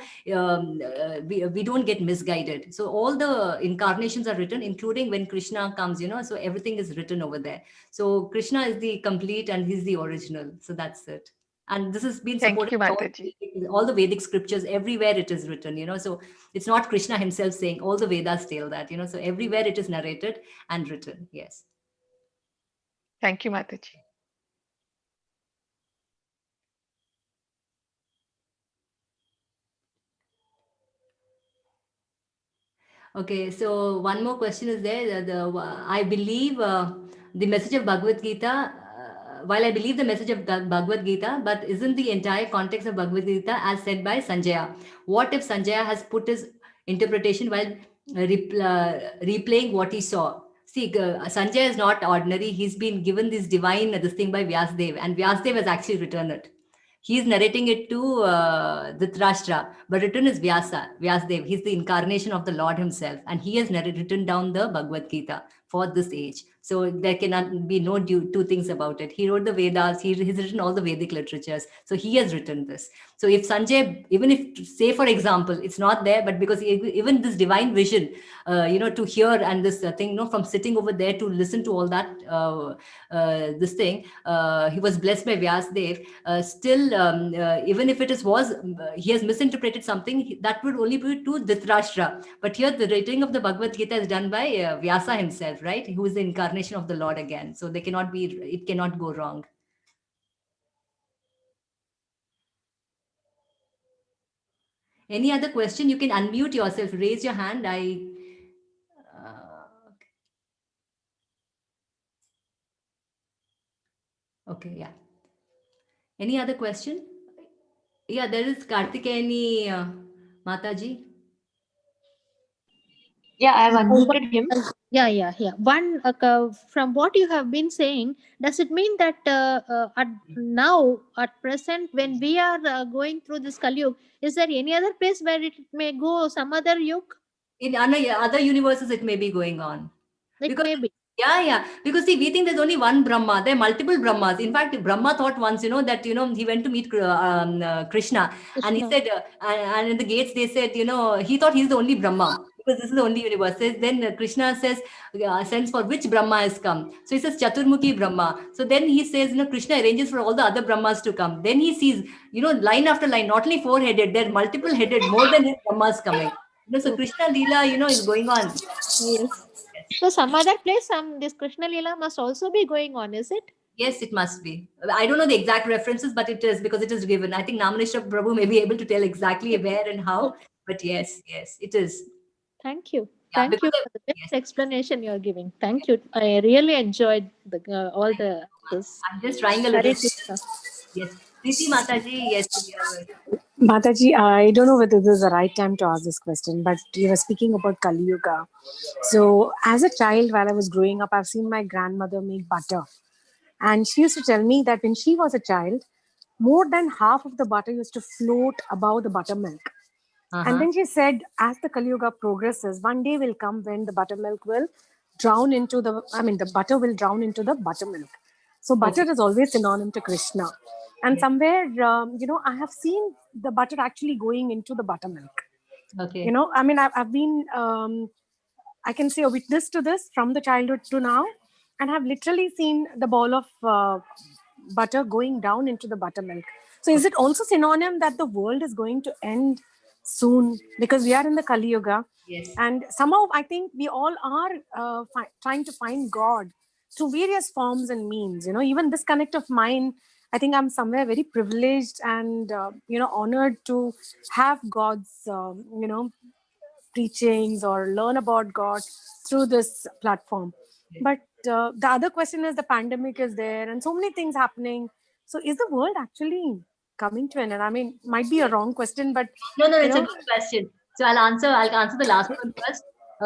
we don't get misguided. So all the incarnations are written, including when Krishna comes, you know, so everything is written over there. So Krishna is the complete and he's the original. So that's it. And this has been Thank supported you, by Mataji. all the Vedic scriptures, everywhere it is written, you know. So it's not Krishna himself saying, all the Vedas tell that, you know. So everywhere it is narrated and written. Yes. Thank you, Mataji. Okay, so one more question is there. I believe the message of Bhagavad Gita, while I believe the message of Bhagavad Gita, but isn't the entire context of Bhagavad Gita as said by Sanjaya? What if Sanjaya has put his interpretation while replaying what he saw? See, Sanjaya is not ordinary. He's been given this divine this thing by Vyasdev, and Vyasdev has actually written it. He is narrating it to Dhritarashtra, but written is Vyasdev. He's the incarnation of the Lord himself, and he has written down the Bhagavad Gita for this age. So there cannot be no two things about it. He wrote the Vedas. He's written all the Vedic literatures. So he has written this. So if Sanjay, even if, say for example, it's not there, but because even this divine vision, you know, to hear and this thing, you know, from sitting over there to listen to all that, this thing, he was blessed by Vyasdev. Still, even if it he has misinterpreted something, that would only be to Dhritarashtra. But here, the writing of the Bhagavad Gita is done by Vyasa himself, right? Who is the incarnation of the Lord again. So it cannot go wrong. Any other question? You can unmute yourself. Raise your hand. Okay, yeah. Any other question? Yeah, there is Karthikeni Mataji. Yeah, I have unmuted him. Yeah. One, from what you have been saying, does it mean that at present, when we are going through this Kali Yuga, is there any other place where it may go some other yuga? In other universes, it may be going on. It may be. Yeah. Because see, we think there's only one Brahma. There are multiple Brahmas. In fact, Brahma thought once, you know, that, you know, he went to meet Krishna, and he said, and in the gates, they said, you know, he thought he's the only Brahma because this is the only universe. Then Krishna says, sends for which Brahma has come. So he says, Chaturmukhi Brahma. So then he says, you know, Krishna arranges for all the other Brahmas to come. Then he sees, you know, line after line, not only four-headed, they're multiple-headed, more than his Brahmas coming. You know, so Krishna Leela, you know, is going on. Yes. So some other place, this Krishna Leela must also be going on, is it? Yes, it must be. I don't know the exact references, but it is, because it is given. I think Namanishra Prabhu may be able to tell exactly where and how, but yes, it is. Thank you. Yeah, Thank you for the best explanation you're giving. Thank you. I really enjoyed all the this. I'm just trying a little. Yes. Preeti Mataji, yes. Mataji, I don't know whether this is the right time to ask this question, but you were speaking about Kali Yuga. So, as a child, while I was growing up, I've seen my grandmother make butter. And she used to tell me that when she was a child, more than half of the butter used to float above the buttermilk. And then she said, as the Kali Yuga progresses, one day will come when the buttermilk will the butter will drown into the buttermilk. So butter is always synonym to Krishna. And somewhere, I have seen the butter actually going into the buttermilk. Okay. You know, I mean, I've been, I can say a witness to this from the childhood to now. And I've literally seen the ball of butter going down into the buttermilk. So is it also synonym that the world is going to end soon, because we are in the Kali Yuga? Yes. And somehow I think we all are trying to find God through various forms and means. You know, even this connect of mine, I think I'm somewhere very privileged and honored to have God's preachings or learn about God through this platform. But the other question is, the pandemic is there and so many things happening. So is the world actually coming to an end? I mean, might be a wrong question, but no, it's a good question. So I'll answer the last one first.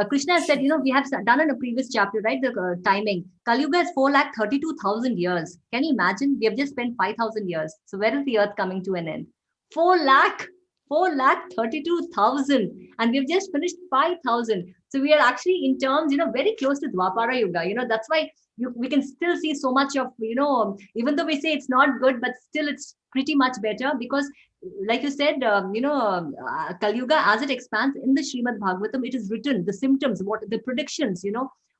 Krishna has said, we have done in a previous chapter, right? The timing. Kali Yuga is 4,32,000 years. Can you imagine? We have just spent 5,000 years. So where is the earth coming to an end? 4,32,000, and we've just finished 5,000. So we are actually, in terms, very close to Dwapara Yuga. That's why we can still see so much of, even though we say it's not good, but still it's pretty much better, because like you said, Kali Yuga, as it expands in the Srimad Bhagavatam, it is written, the symptoms, what the predictions,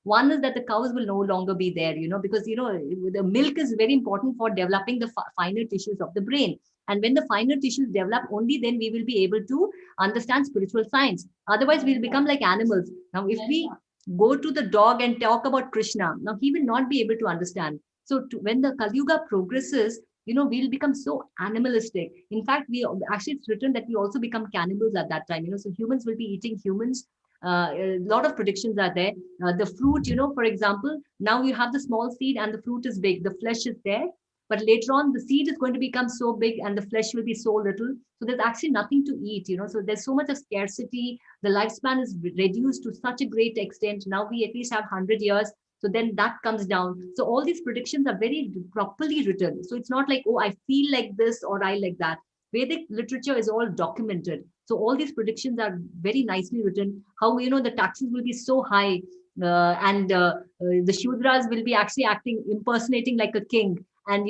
one is that the cows will no longer be there, because, the milk is very important for developing the finer tissues of the brain. And when the finer tissues develop, only then we will be able to understand spiritual science. Otherwise, we'll become like animals. Now, if we go to the dog and talk about Krishna, now he will not be able to understand. So when the Kali Yuga progresses, we'll become so animalistic. In fact, it's written that we also become cannibals at that time. So humans will be eating humans. A lot of predictions are there. The fruit, for example, now you have the small seed and the fruit is big. The flesh is there. But later on, the seed is going to become so big and the flesh will be so little. So there's actually nothing to eat, So there's so much of scarcity. The lifespan is reduced to such a great extent. Now we at least have 100 years. So then that comes down. So all these predictions are very properly written. So it's not like, oh, I feel like this or I like that. Vedic literature is all documented. So all these predictions are very nicely written. How, the taxes will be so high, and the Shudras will be actually impersonating like a king, and,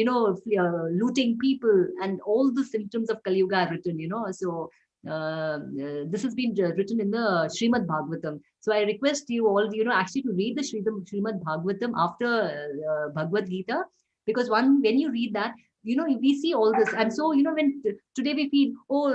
looting people, and all the symptoms of Kali Yuga are written, So this has been written in the Srimad Bhagavatam. So I request you all, actually to read the Srimad Bhagavatam after Bhagavad Gita, because when you read that, we see all this. And so, when today we feel, oh,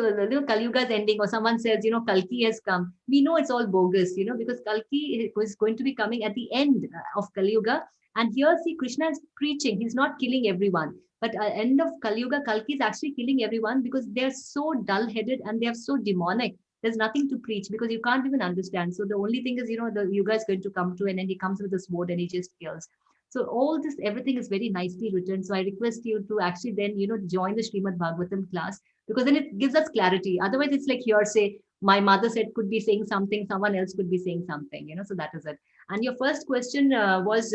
Kali Yuga is ending, or someone says, Kalki has come, we know it's all bogus, because Kalki is going to be coming at the end of Kali Yuga. And here, see, Krishna is preaching. He's not killing everyone. But at the end of Kali Yuga, Kalki is actually killing everyone because they're so dull-headed and they're so demonic. There's nothing to preach because you can't even understand. So the only thing is, the Yuga is going to come to an end. He comes with a sword and he just kills. So all this, everything is very nicely written. So I request you to actually then, join the Srimad Bhagavatam class, because then it gives us clarity. Otherwise, it's like hearsay. My mother said could be saying something, someone else could be saying something, so that is it. And your first question was,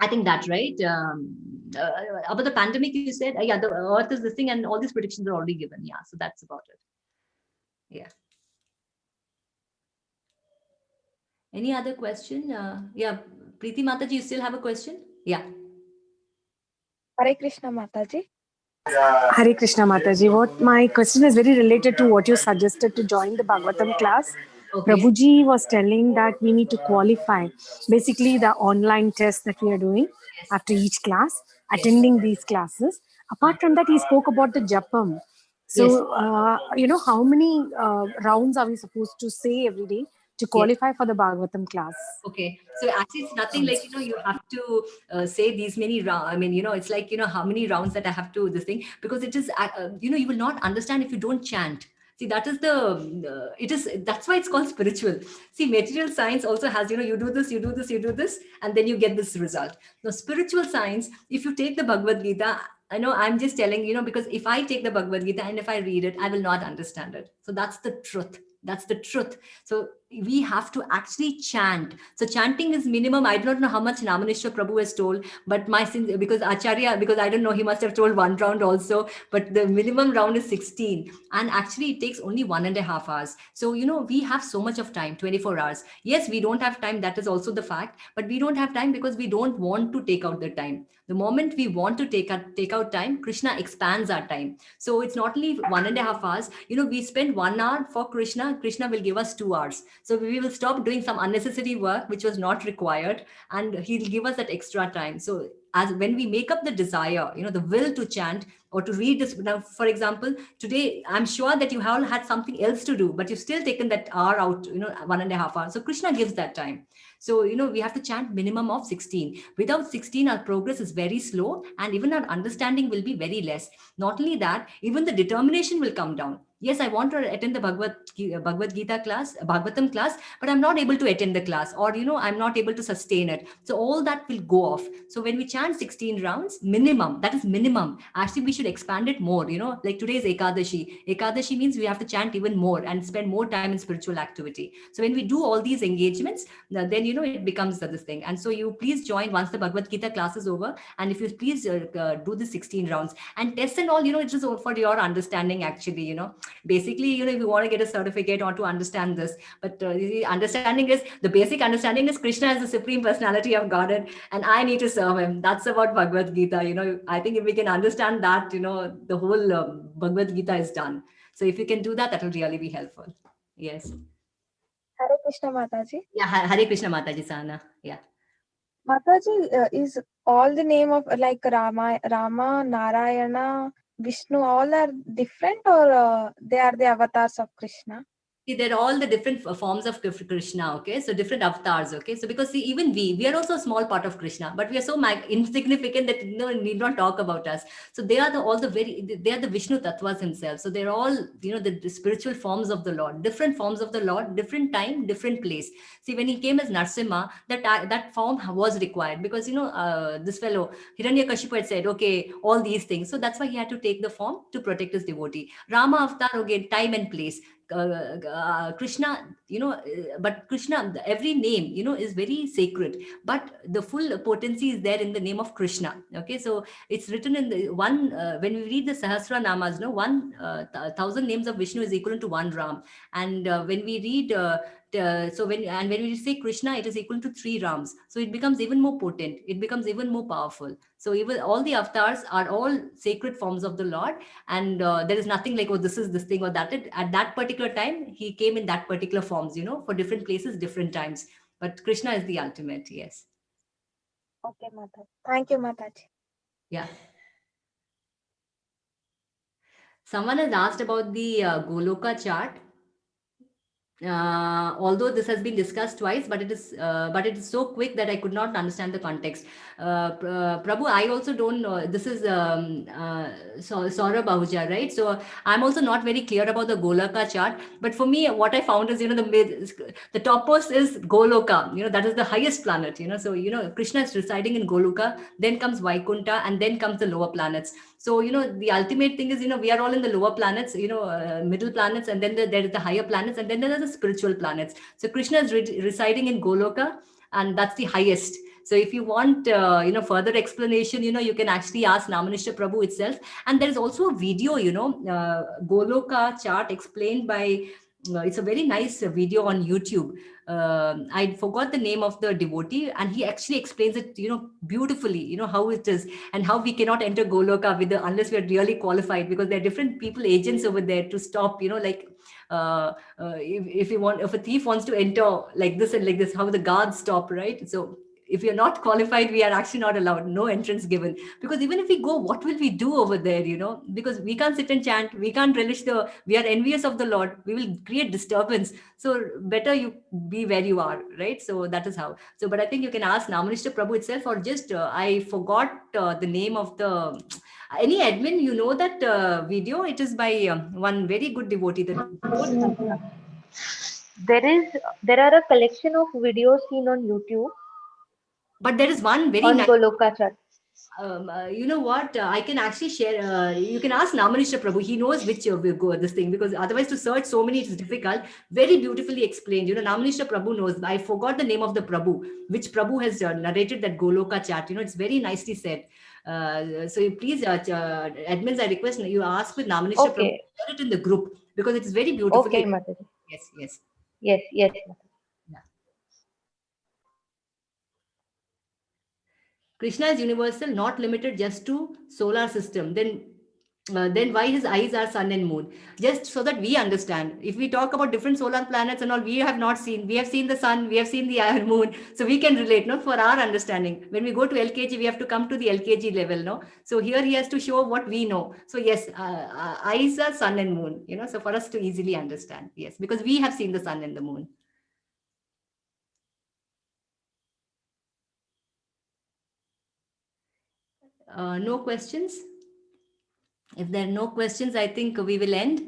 I think that, right? About the pandemic, you said, yeah, the earth is this thing and all these predictions are already given. Yeah, so that's about it. Yeah. Any other question? Yeah, Preeti Mataji, you still have a question? Yeah. Hare Krishna Mataji. Hare Krishna Mataji. What my question is very related to what you suggested to join the Bhagavatam class. Okay. Prabhuji was telling that we need to qualify. Basically, the online test that we are doing after each class, attending these classes. Apart from that, he spoke about the japam. So, how many rounds are we supposed to say every day to qualify for the Bhagavatam class? Okay, so actually it's nothing like, you have to say these many rounds. I mean, it's like, how many rounds that I have to this thing, because it is, you will not understand if you don't chant. See, that is that's why it's called spiritual. See, material science also has, you do this, you do this, you do this, and then you get this result. Now, spiritual science, if you take the Bhagavad Gita, I'm just telling, because if I take the Bhagavad Gita and if I read it, I will not understand it. So that's the truth. That's the truth. So we have to actually chant. So chanting is minimum. I don't know how much Namanishwar Prabhu has told, but because Acharya, because I don't know, he must have told 1 round also, but the minimum round is 16. And actually it takes only 1.5 hours. So, we have so much of time, 24 hours. Yes, we don't have time. That is also the fact, but we don't have time because we don't want to take out the time. The moment we want to take out time, Krishna expands our time. So it's not only 1.5 hours, we spend 1 hour for Krishna will give us 2 hours. So we will stop doing some unnecessary work, which was not required, and he'll give us that extra time. So as when we make up the desire, the will to chant or to read this. Now, for example, today, I'm sure that you have had something else to do, but you've still taken that hour out, 1.5 hours. So Krishna gives that time. So, we have to chant minimum of 16. Without 16, our progress is very slow and even our understanding will be very less. Not only that, even the determination will come down. Yes, I want to attend the Bhagavad Gita class, Bhagavatam class, but I'm not able to attend the class, or I'm not able to sustain it. So all that will go off. So when we chant 16 rounds, minimum, that is minimum. Actually, we should expand it more. Like today's Ekadashi. Ekadashi means we have to chant even more and spend more time in spiritual activity. So when we do all these engagements, then it becomes this thing. And so you please join once the Bhagavad Gita class is over, and if you please do the 16 rounds and test and all, it's just for your understanding actually. Basically, if you want to get a certificate or to understand this, but the understanding is, the basic understanding is Krishna is the supreme personality of Godhead and I need to serve him. That's about Bhagavad Gita. I think if we can understand that, the whole Bhagavad Gita is done. So if you can do that, that will really be helpful. Yes. Hare Krishna Mataji. Yeah, Hare Krishna Mataji Sana. Yeah. Mataji, is all the name of like Rama, Narayana, Vishnu, all are different, or they are the avatars of Krishna? See, they're all the different forms of Krishna, okay? So different avatars, okay? So because see, even we are also a small part of Krishna, but we are so insignificant that need not talk about us. So they are they are the Vishnu Tattvas himself. So they're all, the spiritual forms of the Lord, different forms of the Lord, different time, different place. See, when he came as Narsimha, that form was required because, this fellow, Hiranyakashipu had said, okay, all these things. So that's why he had to take the form to protect his devotee. Rama avatar, again, time and place. Krishna, but Krishna, every name, is very sacred, but the full potency is there in the name of Krishna. Okay, so it's written in the one, when we read the Sahasra Namas, 1,000 names of Vishnu is equivalent to one Ram. And when we read, when we say Krishna, it is equal to 3 Rams. So it becomes even more potent. It becomes even more powerful. So even all the avatars are all sacred forms of the Lord. And there is nothing like, oh, this is this thing or that. At that particular time, he came in that particular forms, for different places, different times. But Krishna is the ultimate, yes. Okay, Mataji. Thank you, Mataji. Yeah. Someone has asked about the Goloka chart. Although this has been discussed twice, but it is so quick that I could not understand the context. Prabhu, I also don't know. This is Saurabh Ahuja, right? So I'm also not very clear about the Golaka chart. But for me, what I found is, the topmost is Goloka. That is the highest planet. So Krishna is residing in Goloka. Then comes Vaikunta, and then comes the lower planets. So the ultimate thing is, we are all in the lower planets, middle planets, and then there is the higher planets, and then there are the spiritual planets. So Krishna is residing in Goloka, and that's the highest. So if you want, further explanation, you can actually ask Namanishta Prabhu itself. And there is also a video, Goloka chart explained by, it's a very nice video on YouTube. I forgot the name of the devotee, and he actually explains it, beautifully, how it is and how we cannot enter Goloka unless we are really qualified, because there are different people, agents over there to stop, like, if a thief wants to enter like this and like this, how the guards stop, right? So if you're not qualified, we are actually not allowed, no entrance given. Because even if we go, what will we do over there, because we can't sit and chant, we can't relish we are envious of the Lord, we will create disturbance. So better you be where you are, right? So that is how. So, but I think you can ask Namanishta Prabhu itself, or just, I forgot the name of the, any admin, that video, it is by one very good devotee. There are a collection of videos seen on YouTube. But there is one very on nice Goloka chart. You know what? I can actually share. You can ask Namanishta Prabhu. He knows which will go this thing, because otherwise to search so many it is difficult. Very beautifully explained. Namanishta Prabhu knows. I forgot the name of the Prabhu, which Prabhu has narrated that Goloka chart. It's very nicely said. So you please, admins, I request you ask with Namanishta Prabhu, share it in the group, because it is very beautifully. Okay, Mataji. Yes, yes. Yes, yes. Yeah. Krishna is universal, not limited just to solar system. Then then why his eyes are sun and moon? Just so that we understand. If we talk about different solar planets and all, we have not seen. We have seen the sun, we have seen the moon, so we can relate. No, for our understanding. When we go to LKG, we have to come to the LKG level. No, so here he has to show what we know. So yes, eyes are sun and moon. So for us to easily understand. Yes, because we have seen the sun and the moon. No questions? If there are no questions, I think we will end.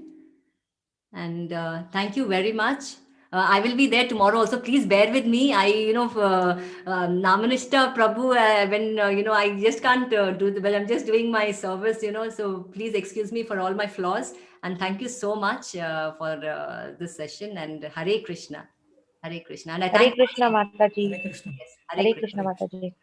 And thank you very much. I will be there tomorrow also. Please bear with me. Namanishta Prabhu, when, I just can't do but I'm just doing my service, so please excuse me for all my flaws. And thank you so much for this session, and Hare Krishna. Hare Krishna. And I Hare thank Krishna Mataji. Yes, Hare Krishna Mataji.